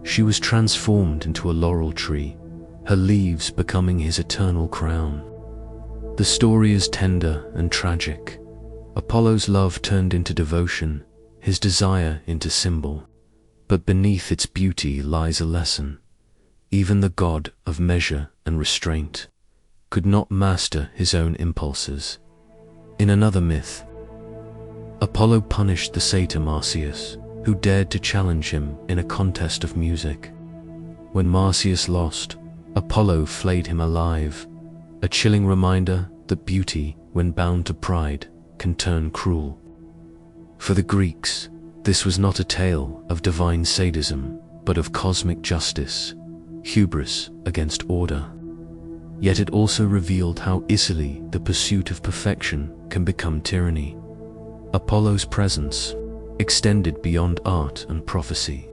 She was transformed into a laurel tree, her leaves becoming his eternal crown. The story is tender and tragic. Apollo's love turned into devotion, his desire into symbol. But beneath its beauty lies a lesson. Even the god of measure and restraint could not master his own impulses. In another myth, Apollo punished the satyr Marsyas, who dared to challenge him in a contest of music. When Marsyas lost, Apollo flayed him alive, a chilling reminder that beauty, when bound to pride, can turn cruel. For the Greeks, this was not a tale of divine sadism, but of cosmic justice, hubris against order. Yet it also revealed how easily the pursuit of perfection can become tyranny. Apollo's presence extended beyond art and prophecy.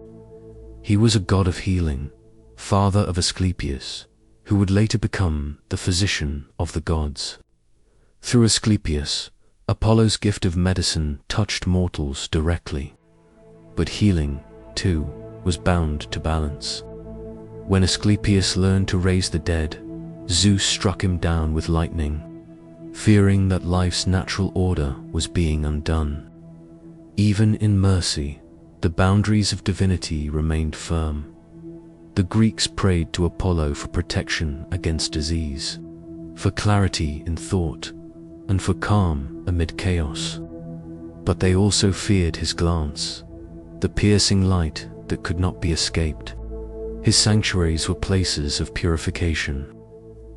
He was a god of healing, father of Asclepius, who would later become the physician of the gods. Through Asclepius, Apollo's gift of medicine touched mortals directly. But healing, too, was bound to balance. When Asclepius learned to raise the dead, Zeus struck him down with lightning, fearing that life's natural order was being undone. Even in mercy, the boundaries of divinity remained firm. The Greeks prayed to Apollo for protection against disease, for clarity in thought, and for calm amid chaos. But they also feared his glance, the piercing light that could not be escaped. His sanctuaries were places of purification,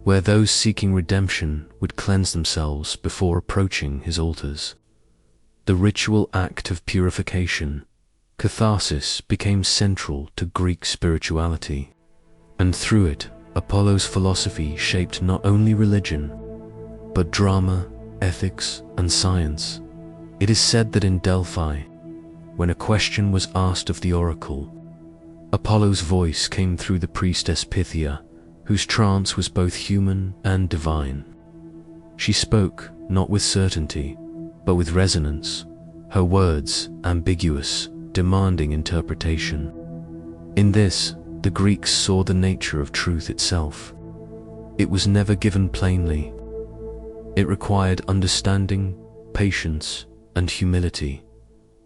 where those seeking redemption would cleanse themselves before approaching his altars. The ritual act of purification, catharsis, became central to Greek spirituality, and through it, Apollo's philosophy shaped not only religion, but drama, ethics, and science. It is said that in Delphi, when a question was asked of the oracle, Apollo's voice came through the priestess Pythia, whose trance was both human and divine. She spoke not with certainty, but with resonance, her words ambiguous, demanding interpretation. In this, the Greeks saw the nature of truth itself. It was never given plainly. It required understanding, patience, and humility.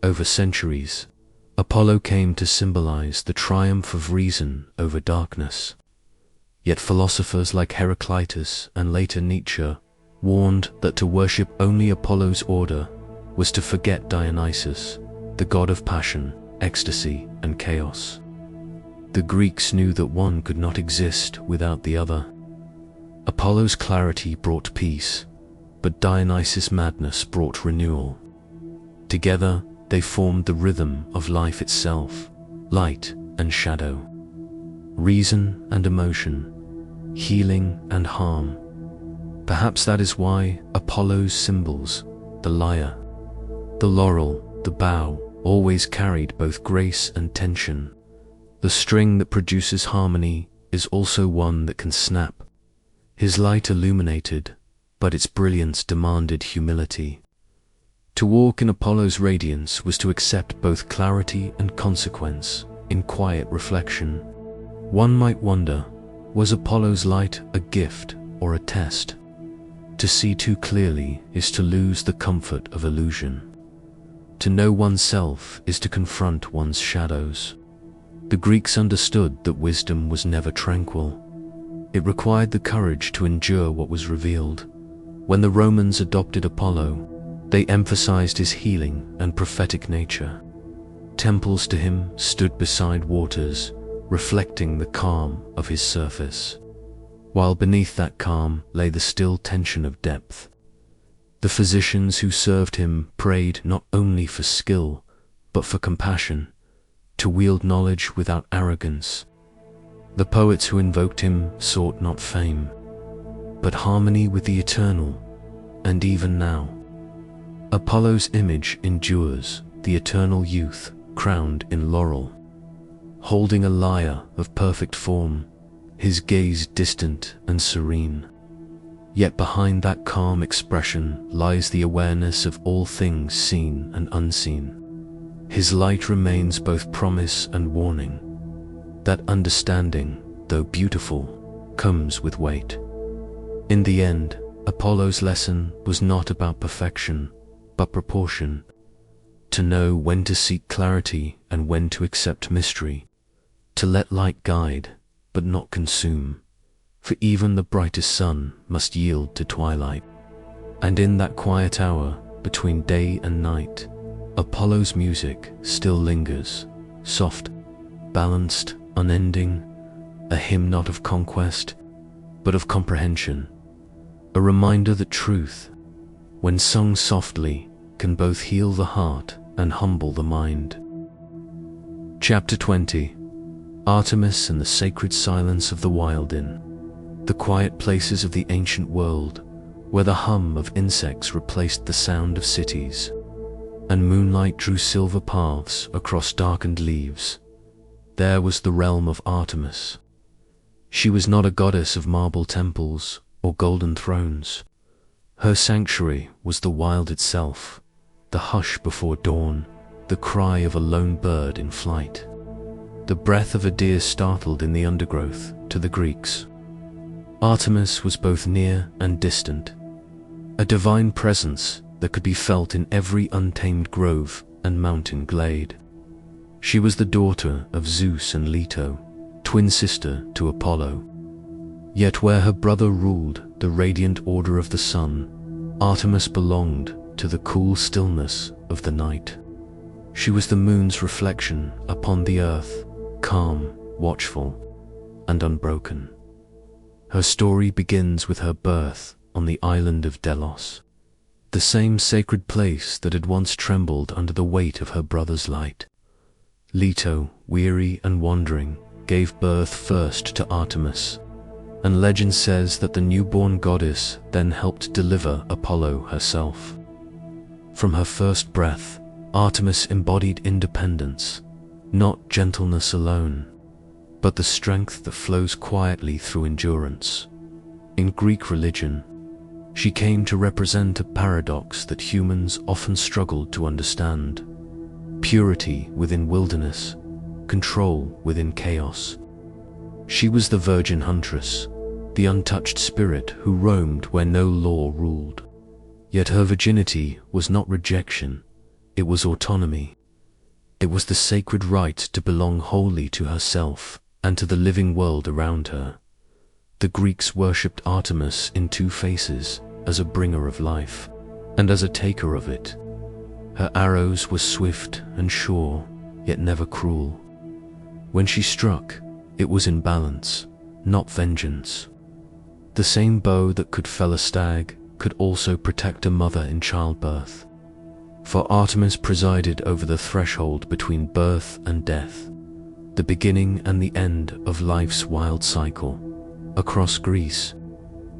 Over centuries, Apollo came to symbolize the triumph of reason over darkness. Yet philosophers like Heraclitus and later Nietzsche warned that to worship only Apollo's order was to forget Dionysus, the god of passion, ecstasy, and chaos. The Greeks knew that one could not exist without the other. Apollo's clarity brought peace, but Dionysus' madness brought renewal. Together, they formed the rhythm of life itself, light and shadow, reason and emotion, healing and harm. Perhaps that is why Apollo's symbols, the lyre, the laurel, the bow, always carried both grace and tension. The string that produces harmony is also one that can snap. His light illuminated, but its brilliance demanded humility. To walk in Apollo's radiance was to accept both clarity and consequence in quiet reflection. One might wonder, was Apollo's light a gift or a test? To see too clearly is to lose the comfort of illusion. To know oneself is to confront one's shadows. The Greeks understood that wisdom was never tranquil. It required the courage to endure what was revealed. When the Romans adopted Apollo, they emphasized his healing and prophetic nature. Temples to him stood beside waters, reflecting the calm of his surface, while beneath that calm lay the still tension of depth. The physicians who served him prayed not only for skill, but for compassion, to wield knowledge without arrogance. The poets who invoked him sought not fame, but harmony with the eternal, and even now, Apollo's image endures, the eternal youth crowned in laurel, holding a lyre of perfect form, his gaze distant and serene. Yet behind that calm expression lies the awareness of all things seen and unseen. His light remains both promise and warning. That understanding, though beautiful, comes with weight. In the end, Apollo's lesson was not about perfection, but proportion. To know when to seek clarity and when to accept mystery. To let light guide, but not consume. For even the brightest sun must yield to twilight. And in that quiet hour, between day and night, Apollo's music still lingers, soft, balanced, unending, a hymn not of conquest, but of comprehension, a reminder that truth, when sung softly, can both heal the heart and humble the mind. Chapter 20. Artemis and the Sacred Silence of the Wild Inn. The quiet places of the ancient world, where the hum of insects replaced the sound of cities, and moonlight drew silver paths across darkened leaves. There was the realm of Artemis. She was not a goddess of marble temples or golden thrones. Her sanctuary was the wild itself, the hush before dawn, the cry of a lone bird in flight. The breath of a deer startled in the undergrowth to the Greeks. Artemis was both near and distant, a divine presence that could be felt in every untamed grove and mountain glade. She was the daughter of Zeus and Leto, twin sister to Apollo. Yet where her brother ruled the radiant order of the sun, Artemis belonged to the cool stillness of the night. She was the moon's reflection upon the earth, calm, watchful, and unbroken. Her story begins with her birth on the island of Delos, the same sacred place that had once trembled under the weight of her brother's light. Leto, weary and wandering, gave birth first to Artemis, and legend says that the newborn goddess then helped deliver Apollo herself. From her first breath, Artemis embodied independence, not gentleness alone, but the strength that flows quietly through endurance. In Greek religion, she came to represent a paradox that humans often struggled to understand: purity within wilderness, control within chaos. She was the virgin huntress, the untouched spirit who roamed where no law ruled. Yet her virginity was not rejection, it was autonomy. It was the sacred right to belong wholly to herself and to the living world around her. The Greeks worshipped Artemis in two faces, as a bringer of life, and as a taker of it. Her arrows were swift and sure, yet never cruel. When she struck, it was in balance, not vengeance. The same bow that could fell a stag could also protect a mother in childbirth. For Artemis presided over the threshold between birth and death, the beginning and the end of life's wild cycle. Across Greece,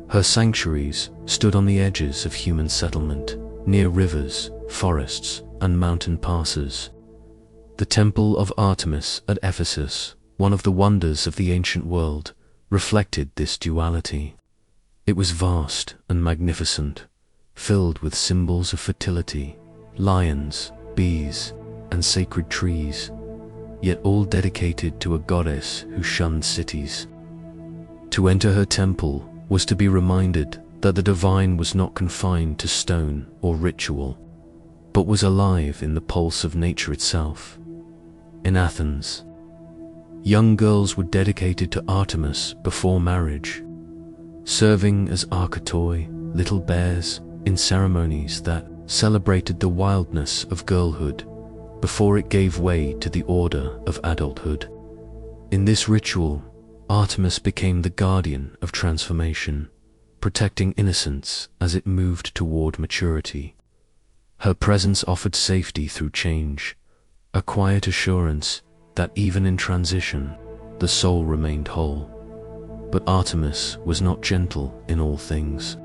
her sanctuaries stood on the edges of human settlement, near rivers, forests, and mountain passes. The temple of Artemis at Ephesus, one of the wonders of the ancient world, reflected this duality. It was vast and magnificent, filled with symbols of fertility, lions, bees, and sacred trees, yet all dedicated to a goddess who shunned cities. To enter her temple was to be reminded that the divine was not confined to stone or ritual, but was alive in the pulse of nature itself. In Athens, young girls were dedicated to Artemis before marriage, serving as architoi, little bears, in ceremonies that celebrated the wildness of girlhood before it gave way to the order of adulthood. In this ritual, Artemis became the guardian of transformation, protecting innocence as it moved toward maturity. Her presence offered safety through change, a quiet assurance that even in transition, the soul remained whole. But Artemis was not gentle in all things.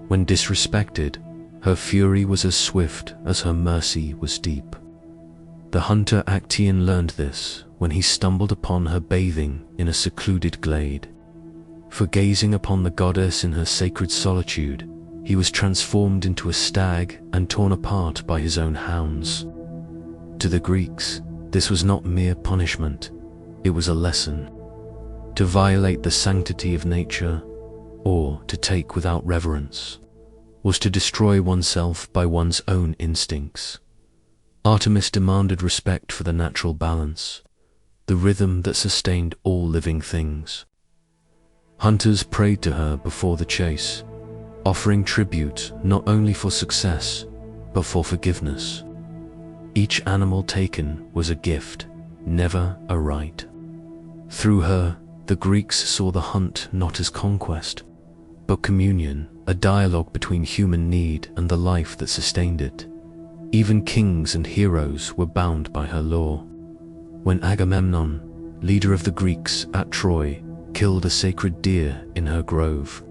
When disrespected, her fury was as swift as her mercy was deep. The hunter Actaeon learned this when he stumbled upon her bathing in a secluded glade. For gazing upon the goddess in her sacred solitude, he was transformed into a stag and torn apart by his own hounds. To the Greeks, this was not mere punishment, it was a lesson. To violate the sanctity of nature, or to take without reverence, was to destroy oneself by one's own instincts. Artemis demanded respect for the natural balance, the rhythm that sustained all living things. Hunters prayed to her before the chase, offering tribute not only for success, but for forgiveness. Each animal taken was a gift, never a right. Through her, the Greeks saw the hunt not as conquest, but communion, a dialogue between human need and the life that sustained it. Even kings and heroes were bound by her law. When Agamemnon, leader of the Greeks at Troy, killed a sacred deer in her grove,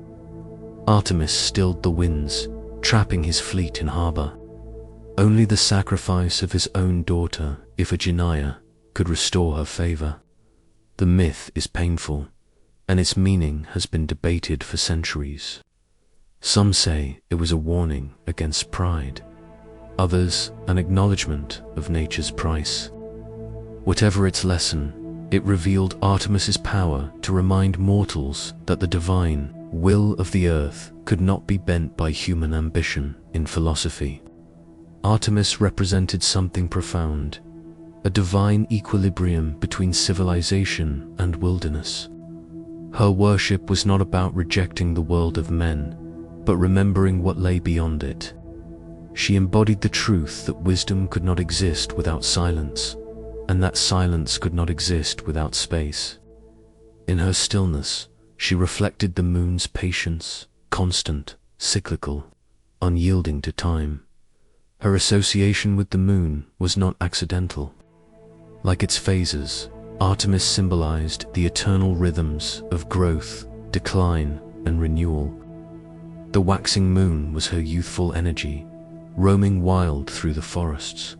Artemis stilled the winds, trapping his fleet in harbor. Only the sacrifice of his own daughter, Iphigenia, could restore her favor. The myth is painful, and its meaning has been debated for centuries. Some say it was a warning against pride, others an acknowledgement of nature's price. Whatever its lesson, it revealed Artemis's power to remind mortals that the divine will of the earth could not be bent by human ambition in philosophy. Artemis represented something profound, a divine equilibrium between civilization and wilderness. Her worship was not about rejecting the world of men, but remembering what lay beyond it. She embodied the truth that wisdom could not exist without silence, and that silence could not exist without space. In her stillness, she reflected the moon's patience, constant, cyclical, unyielding to time. Her association with the moon was not accidental. Like its phases, Artemis symbolized the eternal rhythms of growth, decline, and renewal. The waxing moon was her youthful energy, roaming wild through the forests.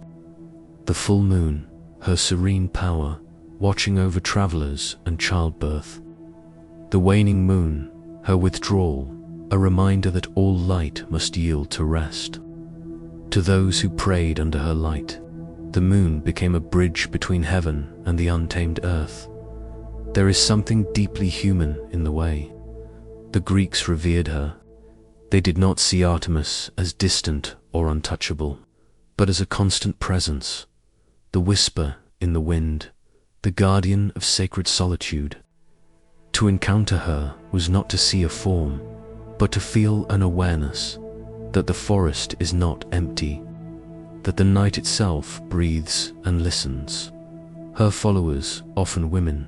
The full moon, her serene power, watching over travelers and childbirth. The waning moon, her withdrawal, a reminder that all light must yield to rest. To those who prayed under her light, the moon became a bridge between heaven and the untamed earth. There is something deeply human in the way. The Greeks revered her. They did not see Artemis as distant or untouchable, but as a constant presence, the whisper in the wind, the guardian of sacred solitude. To encounter her was not to see a form, but to feel an awareness that the forest is not empty, that the night itself breathes and listens. Her followers, often women,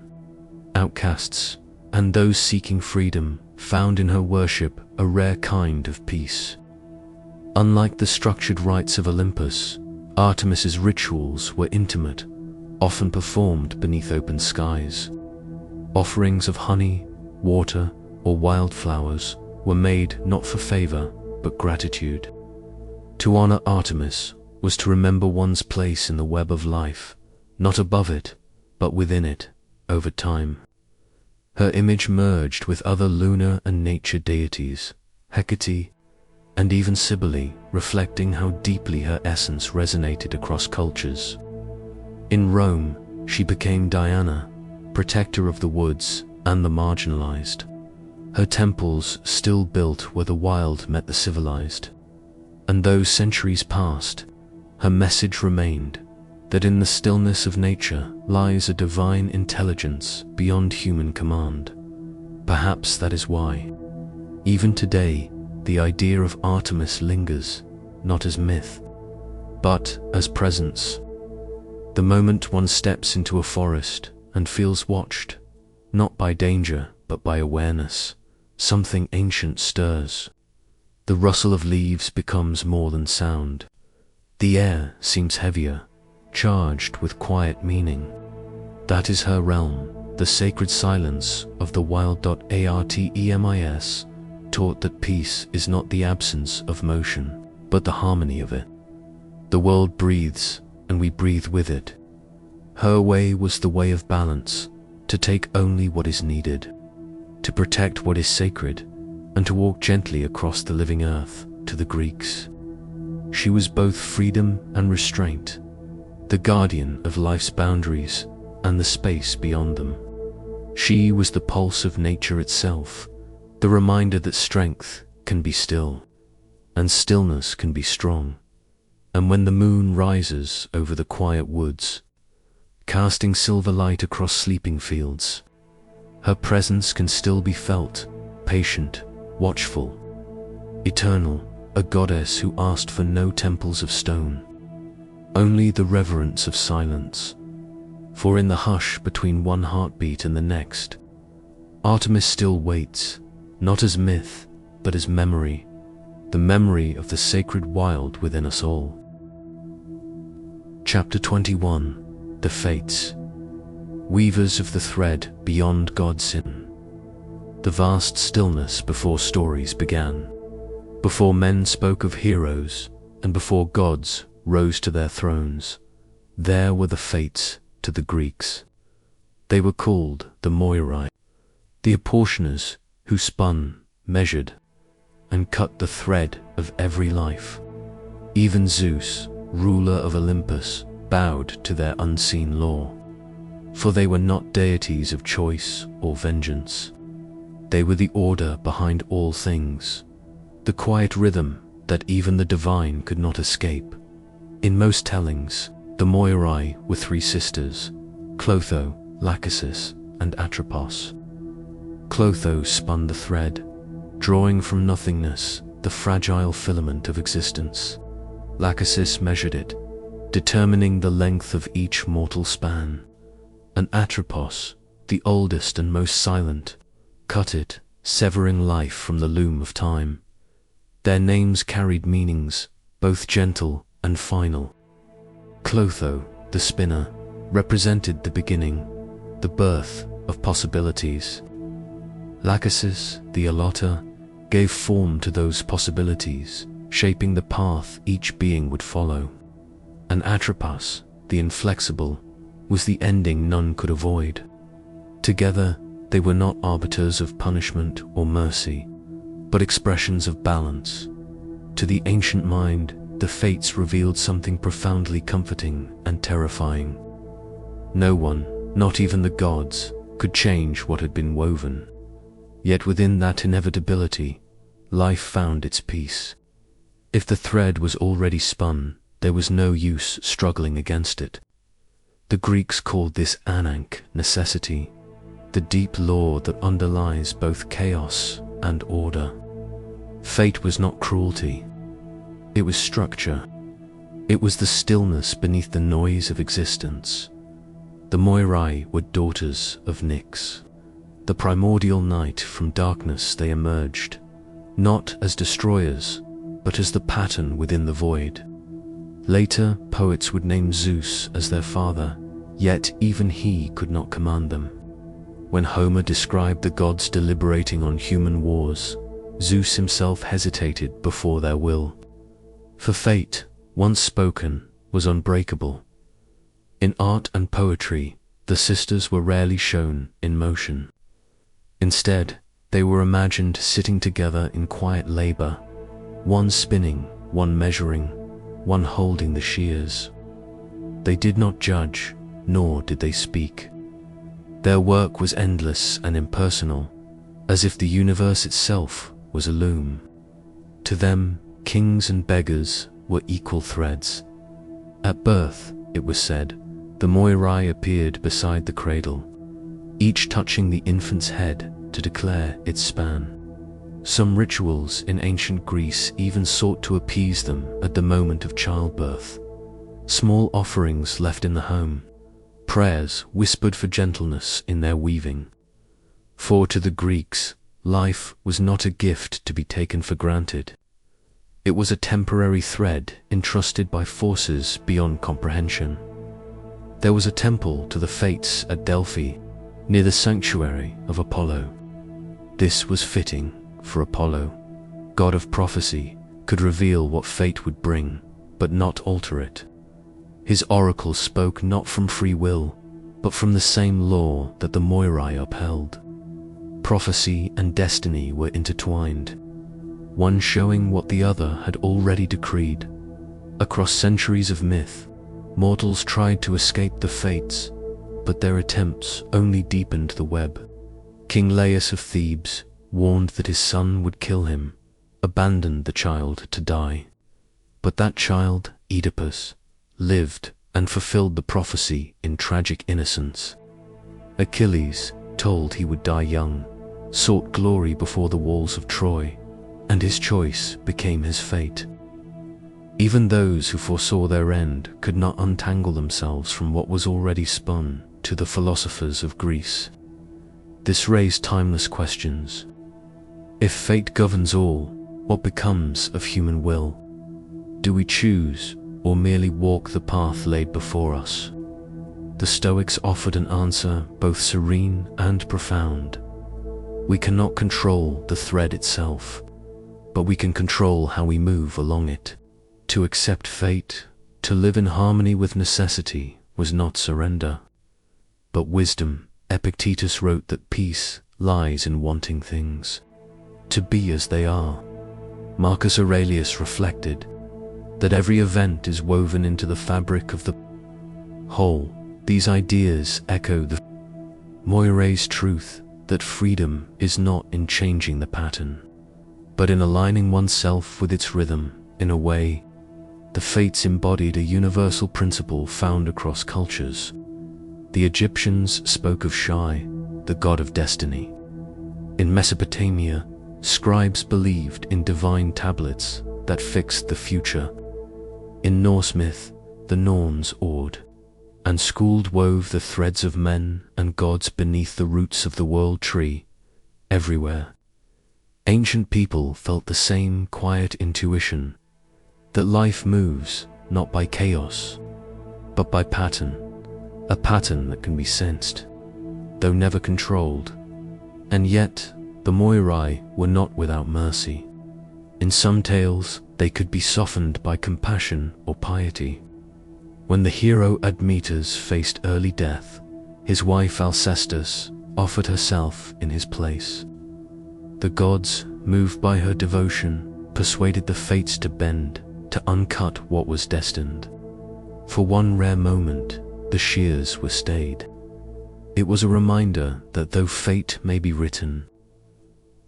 outcasts, and those seeking freedom, found in her worship a rare kind of peace. Unlike the structured rites of Olympus, Artemis's rituals were intimate, often performed beneath open skies. Offerings of honey, water, or wildflowers were made not for favor, but gratitude. To honor Artemis was to remember one's place in the web of life, not above it, but within it, over time. Her image merged with other lunar and nature deities, Hecate, and even Cybele, reflecting how deeply her essence resonated across cultures. In Rome, she became Diana, protector of the woods and the marginalized. Her temples still built where the wild met the civilized. And though centuries passed, her message remained, that in the stillness of nature lies a divine intelligence beyond human command. Perhaps that is why, even today, the idea of Artemis lingers, not as myth, but as presence. The moment one steps into a forest and feels watched, not by danger, but by awareness, something ancient stirs. The rustle of leaves becomes more than sound. The air seems heavier, charged with quiet meaning. That is her realm, the sacred silence of the wild. Artemis taught that peace is not the absence of motion, but the harmony of it. The world breathes, and we breathe with it. Her way was the way of balance, to take only what is needed, to protect what is sacred, and to walk gently across the living earth. To the Greeks, she was both freedom and restraint, the guardian of life's boundaries and the space beyond them. She was the pulse of nature itself, the reminder that strength can be still, and stillness can be strong. And when the moon rises over the quiet woods, casting silver light across sleeping fields, her presence can still be felt, patient, watchful, eternal, a goddess who asked for no temples of stone, only the reverence of silence. For in the hush between one heartbeat and the next, Artemis still waits, not as myth, but as memory, the memory of the sacred wild within us all. Chapter 21. The Fates. Weavers of the thread beyond God's sin. The vast stillness before stories began, before men spoke of heroes, and before gods rose to their thrones, there were the Fates to the Greeks. They were called the Moirai, the apportioners who spun, measured, and cut the thread of every life. Even Zeus, ruler of Olympus, bowed to their unseen law, for they were not deities of choice or vengeance. They were the order behind all things, the quiet rhythm that even the divine could not escape. In most tellings, the Moirai were three sisters, Clotho, Lachesis, and Atropos. Clotho spun the thread, drawing from nothingness the fragile filament of existence. Lachesis measured it, determining the length of each mortal span. And Atropos, the oldest and most silent, cut it, severing life from the loom of time. Their names carried meanings, both gentle and final. Clotho, the spinner, represented the beginning, the birth of possibilities. Lachesis, the allotter, gave form to those possibilities, shaping the path each being would follow. And Atropos, the inflexible, was the ending none could avoid. Together, they were not arbiters of punishment or mercy, but expressions of balance. To the ancient mind, the Fates revealed something profoundly comforting and terrifying. No one, not even the gods, could change what had been woven. Yet within that inevitability, life found its peace. If the thread was already spun, there was no use struggling against it. The Greeks called this anank, necessity, the deep law that underlies both chaos and order. Fate was not cruelty. It was structure. It was the stillness beneath the noise of existence. The Moirai were daughters of Nyx. The primordial night, from darkness they emerged, not as destroyers, but as the pattern within the void. Later, poets would name Zeus as their father, yet even he could not command them. When Homer described the gods deliberating on human wars, Zeus himself hesitated before their will. For fate, once spoken, was unbreakable. In art and poetry, the sisters were rarely shown in motion. Instead, they were imagined sitting together in quiet labor, one spinning, one measuring, one holding the shears. They did not judge, nor did they speak. Their work was endless and impersonal, as if the universe itself was a loom. To them, kings and beggars were equal threads. At birth, it was said, the Moirai appeared beside the cradle, each touching the infant's head to declare its span. Some rituals in ancient Greece even sought to appease them at the moment of childbirth. Small offerings left in the home, prayers whispered for gentleness in their weaving. For to the Greeks, life was not a gift to be taken for granted. It was a temporary thread entrusted by forces beyond comprehension. There was a temple to the Fates at Delphi, near the sanctuary of Apollo. This was fitting, for Apollo, god of prophecy, could reveal what fate would bring, but not alter it. His oracles spoke not from free will, but from the same law that the Moirai upheld. Prophecy and destiny were intertwined, one showing what the other had already decreed. Across centuries of myth, mortals tried to escape the fates, but their attempts only deepened the web. King Laius of Thebes, warned that his son would kill him, abandoned the child to die. But that child, Oedipus, lived and fulfilled the prophecy in tragic innocence. Achilles, told he would die young, sought glory before the walls of Troy, and his choice became his fate. Even those who foresaw their end could not untangle themselves from what was already spun to the philosophers of Greece. This raised timeless questions. If fate governs all, what becomes of human will? Do we choose, or merely walk the path laid before us? The Stoics offered an answer both serene and profound. We cannot control the thread itself, but we can control how we move along it. To accept fate, to live in harmony with necessity, was not surrender, but wisdom. Epictetus wrote that peace lies in wanting things to be as they are. Marcus Aurelius reflected that every event is woven into the fabric of the whole. These ideas echo the Moirai's truth that freedom is not in changing the pattern, but in aligning oneself with its rhythm. In a way, the Fates embodied a universal principle found across cultures. The Egyptians spoke of Shai, the god of destiny. In Mesopotamia, scribes believed in divine tablets that fixed the future. In Norse myth, the Norns oared and Skuld wove the threads of men and gods beneath the roots of the world tree. Everywhere, ancient people felt the same quiet intuition that life moves not by chaos, but by pattern, a pattern that can be sensed, though never controlled. And yet, the Moirai were not without mercy. In some tales, they could be softened by compassion or piety. When the hero Admetus faced early death, his wife Alcestis offered herself in his place. The gods, moved by her devotion, persuaded the fates to bend, to uncut what was destined. For one rare moment, the shears were stayed. It was a reminder that though fate may be written,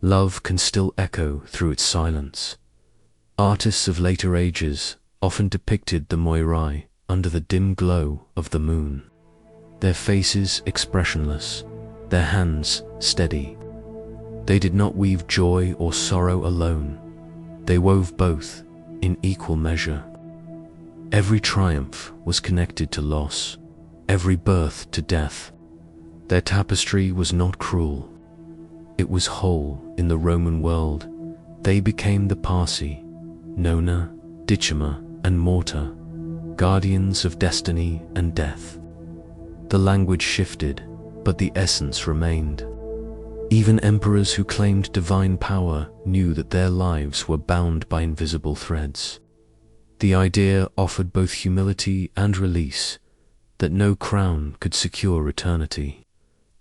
love can still echo through its silence. Artists of later ages often depicted the Moirai under the dim glow of the moon. their faces expressionless, their hands steady. They did not weave joy or sorrow alone. They wove both in equal measure. Every triumph was connected to loss, every birth to death. Their tapestry was not cruel. It was whole. In the Roman world, they became the Parsi, Nona, Dichima, and Morta, guardians of destiny and death. The language shifted, but the essence remained. Even emperors who claimed divine power knew that their lives were bound by invisible threads. The idea offered both humility and release, that no crown could secure eternity,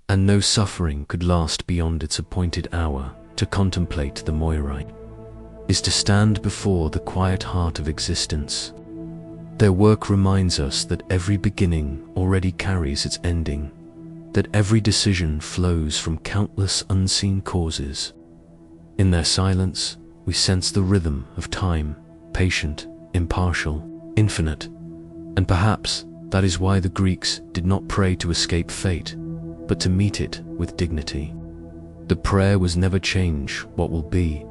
and no suffering could last beyond its appointed hour. To contemplate the Moirai is to stand before the quiet heart of existence. Their work reminds us that every beginning already carries its ending, that every decision flows from countless unseen causes. In their silence, we sense the rhythm of time, patient, impartial, infinite, and perhaps that is why the Greeks did not pray to escape fate, but to meet it with dignity. The prayer was never change what will be,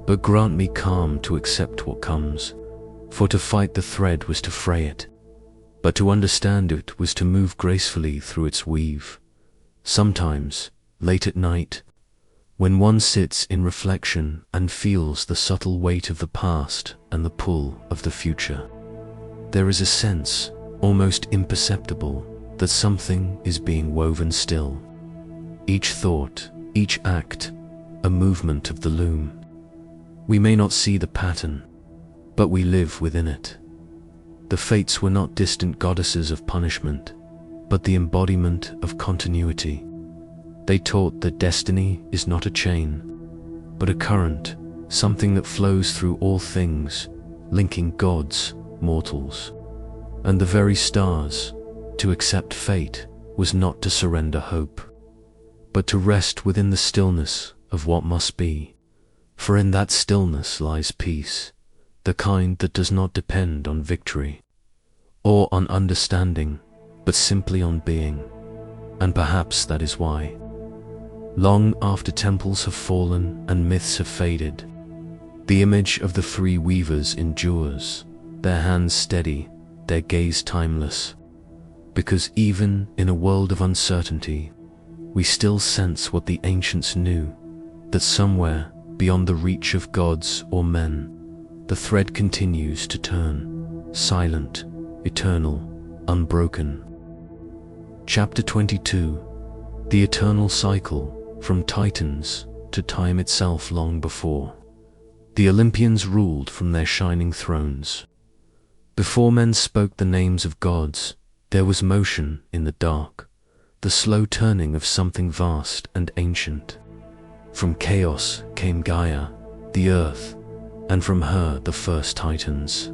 but grant me calm to accept what comes, for to fight the thread was to fray it, but to understand it was to move gracefully through its weave. Sometimes, late at night, when one sits in reflection and feels the subtle weight of the past and the pull of the future, there is a sense, almost imperceptible, that something is being woven still. Each thought, each act, a movement of the loom. We may not see the pattern, but we live within it. The fates were not distant goddesses of punishment, but the embodiment of continuity. They taught that destiny is not a chain, but a current, something that flows through all things, linking gods, mortals, and the very stars. To accept fate was not to surrender hope, but to rest within the stillness of what must be, for in that stillness lies peace, the kind that does not depend on victory or on understanding, but simply on being. And perhaps that is why, long after temples have fallen and myths have faded, the image of the three weavers endures, their hands steady, their gaze timeless, because even in a world of uncertainty, we still sense what the ancients knew, that somewhere beyond the reach of gods or men, the thread continues to turn, silent, eternal, unbroken. Chapter 22. The eternal cycle, from Titans to time itself long before. The Olympians ruled from their shining thrones. Before men spoke the names of gods, there was motion in the dark, the slow turning of something vast and ancient. From chaos came Gaia, the earth, and from her the first Titans.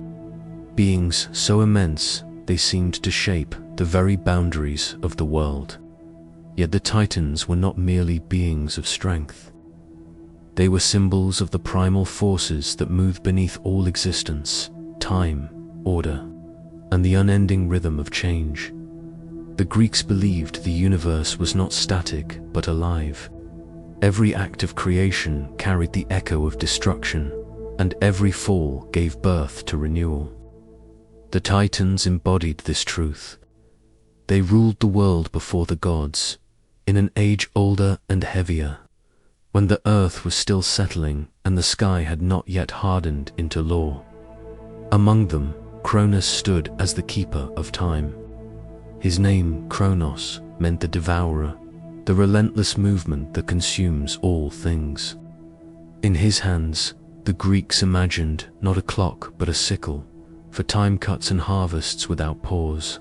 Beings so immense they seemed to shape the very boundaries of the world. Yet the Titans were not merely beings of strength. They were symbols of the primal forces that move beneath all existence, time, order, and the unending rhythm of change. The Greeks believed the universe was not static but alive. Every act of creation carried the echo of destruction, and every fall gave birth to renewal. The Titans embodied this truth. They ruled the world before the gods, in an age older and heavier, when the earth was still settling and the sky had not yet hardened into law. Among them, Cronus stood as the keeper of time. His name, Kronos, meant the devourer, the relentless movement that consumes all things. In his hands, the Greeks imagined not a clock but a sickle, for time cuts and harvests without pause.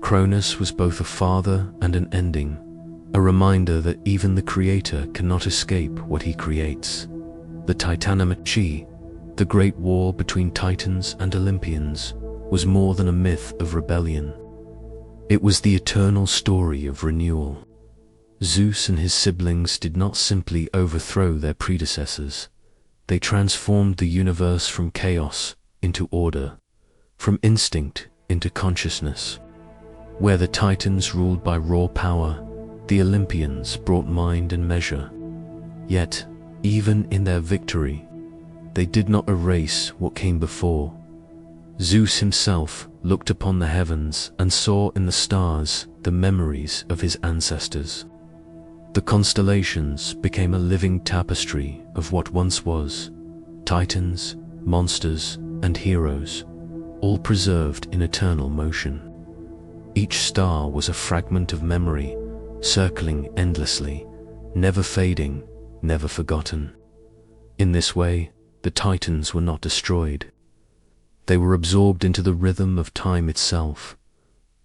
Cronus was both a father and an ending, a reminder that even the creator cannot escape what he creates. The Titanomachy, the great war between Titans and Olympians, was more than a myth of rebellion. It was the eternal story of renewal. Zeus and his siblings did not simply overthrow their predecessors. They transformed the universe from chaos into order, from instinct into consciousness. Where the Titans ruled by raw power, the Olympians brought mind and measure. Yet, even in their victory, they did not erase what came before. Zeus himself looked upon the heavens and saw in the stars the memories of his ancestors. The constellations became a living tapestry of what once was: titans, monsters, and heroes, all preserved in eternal motion. Each star was a fragment of memory, circling endlessly, never fading, never forgotten. In this way, the Titans were not destroyed. They were absorbed into the rhythm of time itself.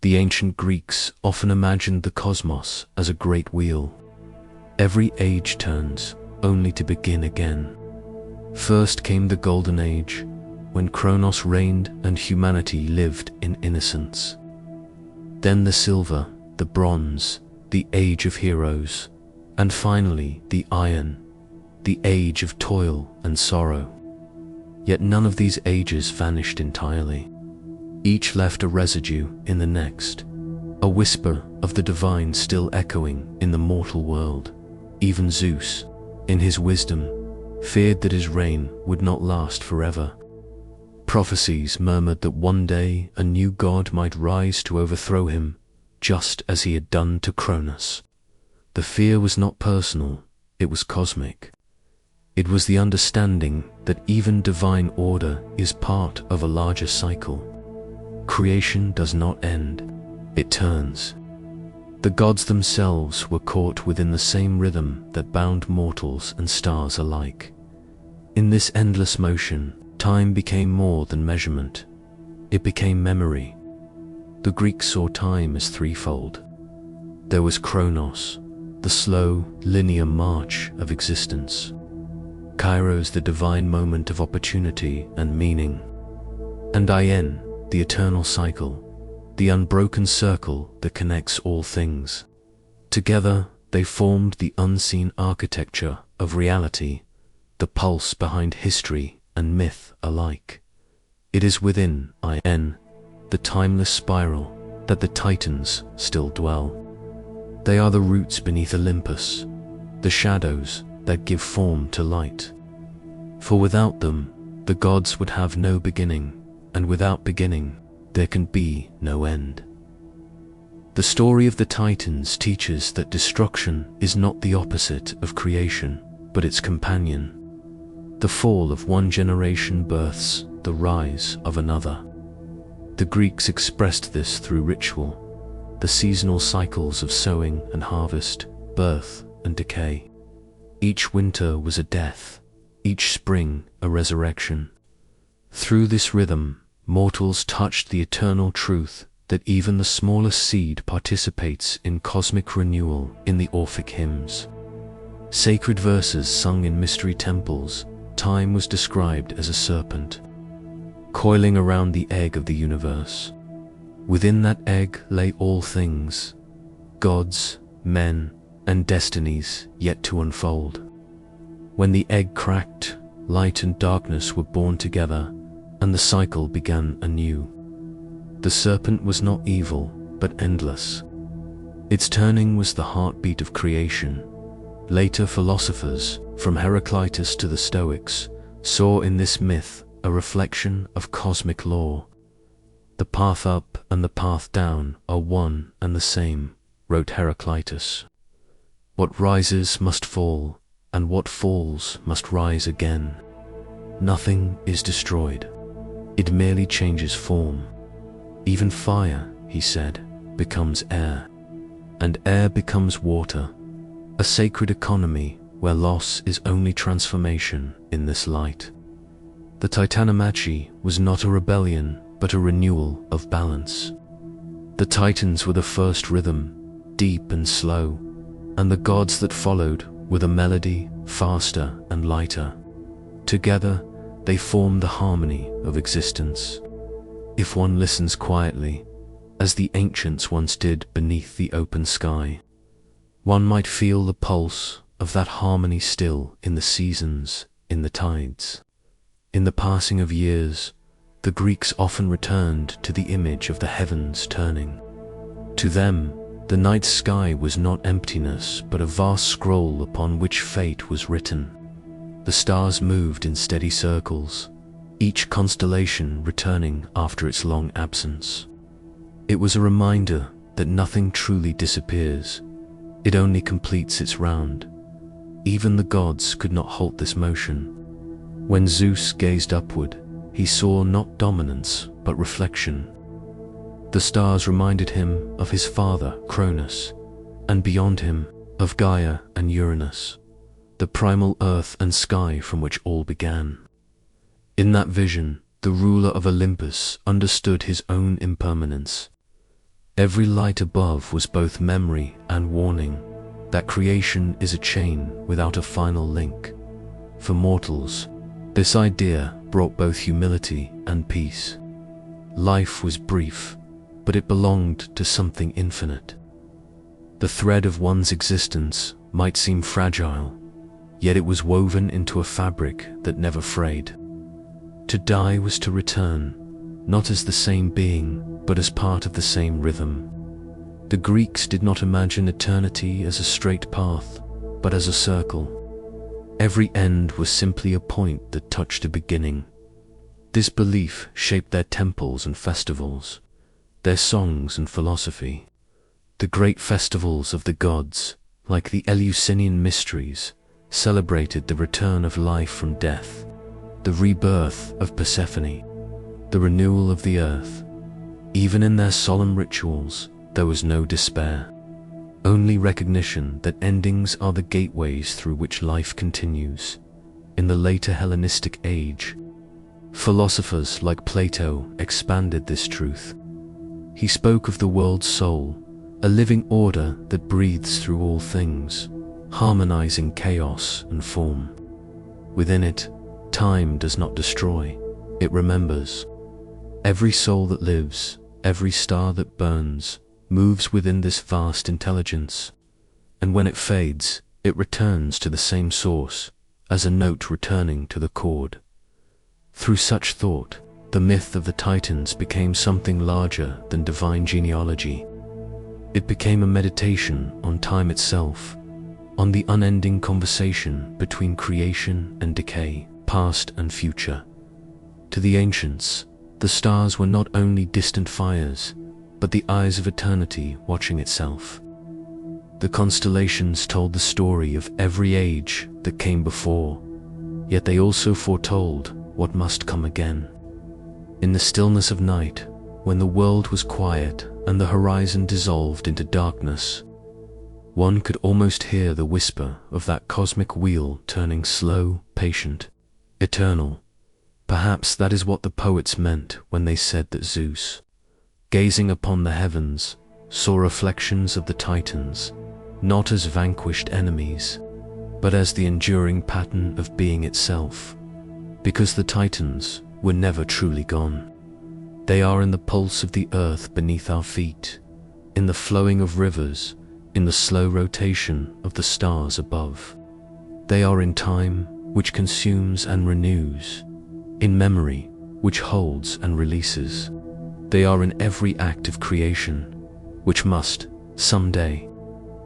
The ancient Greeks often imagined the cosmos as a great wheel. Every age turns, only to begin again. First came the Golden Age, when Kronos reigned and humanity lived in innocence. Then the Silver, the Bronze, the Age of Heroes, and finally the Iron, the Age of Toil and Sorrow. Yet none of these ages vanished entirely. Each left a residue in the next, a whisper of the divine still echoing in the mortal world. Even Zeus, in his wisdom, feared that his reign would not last forever. Prophecies murmured that one day a new god might rise to overthrow him, just as he had done to Kronos. The fear was not personal, it was cosmic. It was the understanding that even divine order is part of a larger cycle. Creation does not end, it turns. The gods themselves were caught within the same rhythm that bound mortals and stars alike. In this endless motion, time became more than measurement. It became memory. The Greeks saw time as threefold. There was Kronos, the slow, linear march of existence. Kairos, the divine moment of opportunity and meaning. And Ayen, the eternal cycle, the unbroken circle that connects all things. Together, they formed the unseen architecture of reality, the pulse behind history and myth alike. It is within Ayen, the timeless spiral, that the Titans still dwell. They are the roots beneath Olympus, the shadows that give form to light. For without them, the gods would have no beginning, and without beginning, there can be no end. The story of the Titans teaches that destruction is not the opposite of creation, but its companion. The fall of one generation births the rise of another. The Greeks expressed this through ritual, the seasonal cycles of sowing and harvest, birth and decay. Each winter was a death, each spring a resurrection. Through this rhythm, mortals touched the eternal truth that even the smallest seed participates in cosmic renewal in the Orphic hymns. Sacred verses sung in mystery temples, time was described as a serpent, coiling around the egg of the universe. Within that egg lay all things, gods, men, and destinies yet to unfold. When the egg cracked, light and darkness were born together, and the cycle began anew. The serpent was not evil, but endless. Its turning was the heartbeat of creation. Later philosophers, from Heraclitus to the Stoics, saw in this myth a reflection of cosmic law. The path up and the path down are one and the same, wrote Heraclitus. What rises must fall, and what falls must rise again. Nothing is destroyed. It merely changes form. Even fire, he said, becomes air, and air becomes water, a sacred economy where loss is only transformation in this light. The Titanomachy was not a rebellion, but a renewal of balance. The Titans were the first rhythm, deep and slow, and the gods that followed were the melody, faster and lighter. Together, they form the harmony of existence. If one listens quietly, as the ancients once did beneath the open sky, one might feel the pulse of that harmony still in the seasons, in the tides. In the passing of years, the Greeks often returned to the image of the heavens turning. To them, the night sky was not emptiness, but a vast scroll upon which fate was written. The stars moved in steady circles, each constellation returning after its long absence. It was a reminder that nothing truly disappears, it only completes its round. Even the gods could not halt this motion. When Zeus gazed upward, he saw not dominance, but reflection. The stars reminded him of his father, Cronus, and beyond him, of Gaia and Uranus, the primal earth and sky from which all began. In that vision, the ruler of Olympus understood his own impermanence. Every light above was both memory and warning, that creation is a chain without a final link. For mortals, this idea brought both humility and peace. Life was brief, but it belonged to something infinite. The thread of one's existence might seem fragile, yet it was woven into a fabric that never frayed. To die was to return, not as the same being, but as part of the same rhythm. The Greeks did not imagine eternity as a straight path, but as a circle. Every end was simply a point that touched a beginning. This belief shaped their temples and festivals, their songs and philosophy. The great festivals of the gods, like the Eleusinian mysteries, celebrated the return of life from death, the rebirth of Persephone, the renewal of the earth. Even in their solemn rituals, there was no despair, only recognition that endings are the gateways through which life continues. In the later Hellenistic age, philosophers like Plato expanded this truth. He spoke of the world's soul, a living order that breathes through all things, harmonizing chaos and form. Within it, time does not destroy, it remembers. Every soul that lives, every star that burns, moves within this vast intelligence, and when it fades, it returns to the same source, as a note returning to the chord. Through such thought, the myth of the Titans became something larger than divine genealogy. It became a meditation on time itself, on the unending conversation between creation and decay, past and future. To the ancients, the stars were not only distant fires, but the eyes of eternity watching itself. The constellations told the story of every age that came before, yet they also foretold what must come again. In the stillness of night, when the world was quiet and the horizon dissolved into darkness, one could almost hear the whisper of that cosmic wheel turning slow, patient, eternal. Perhaps that is what the poets meant when they said that Zeus, gazing upon the heavens, saw reflections of the Titans, not as vanquished enemies, but as the enduring pattern of being itself. Because the Titans were never truly gone. They are in the pulse of the earth beneath our feet, in the flowing of rivers, in the slow rotation of the stars above. They are in time, which consumes and renews, in memory, which holds and releases. They are in every act of creation, which must, someday,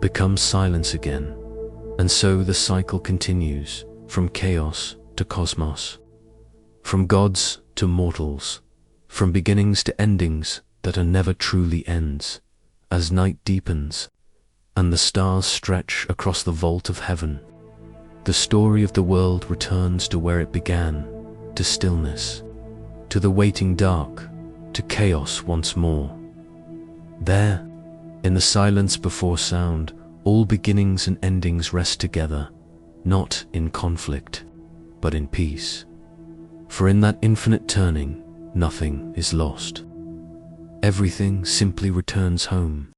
become silence again. And so the cycle continues, from chaos to cosmos, from gods to mortals, from beginnings to endings that are never truly ends. As night deepens, and the stars stretch across the vault of heaven, the story of the world returns to where it began, to stillness, to the waiting dark, to chaos once more. There, in the silence before sound, all beginnings and endings rest together, not in conflict, but in peace. For in that infinite turning, nothing is lost. Everything simply returns home.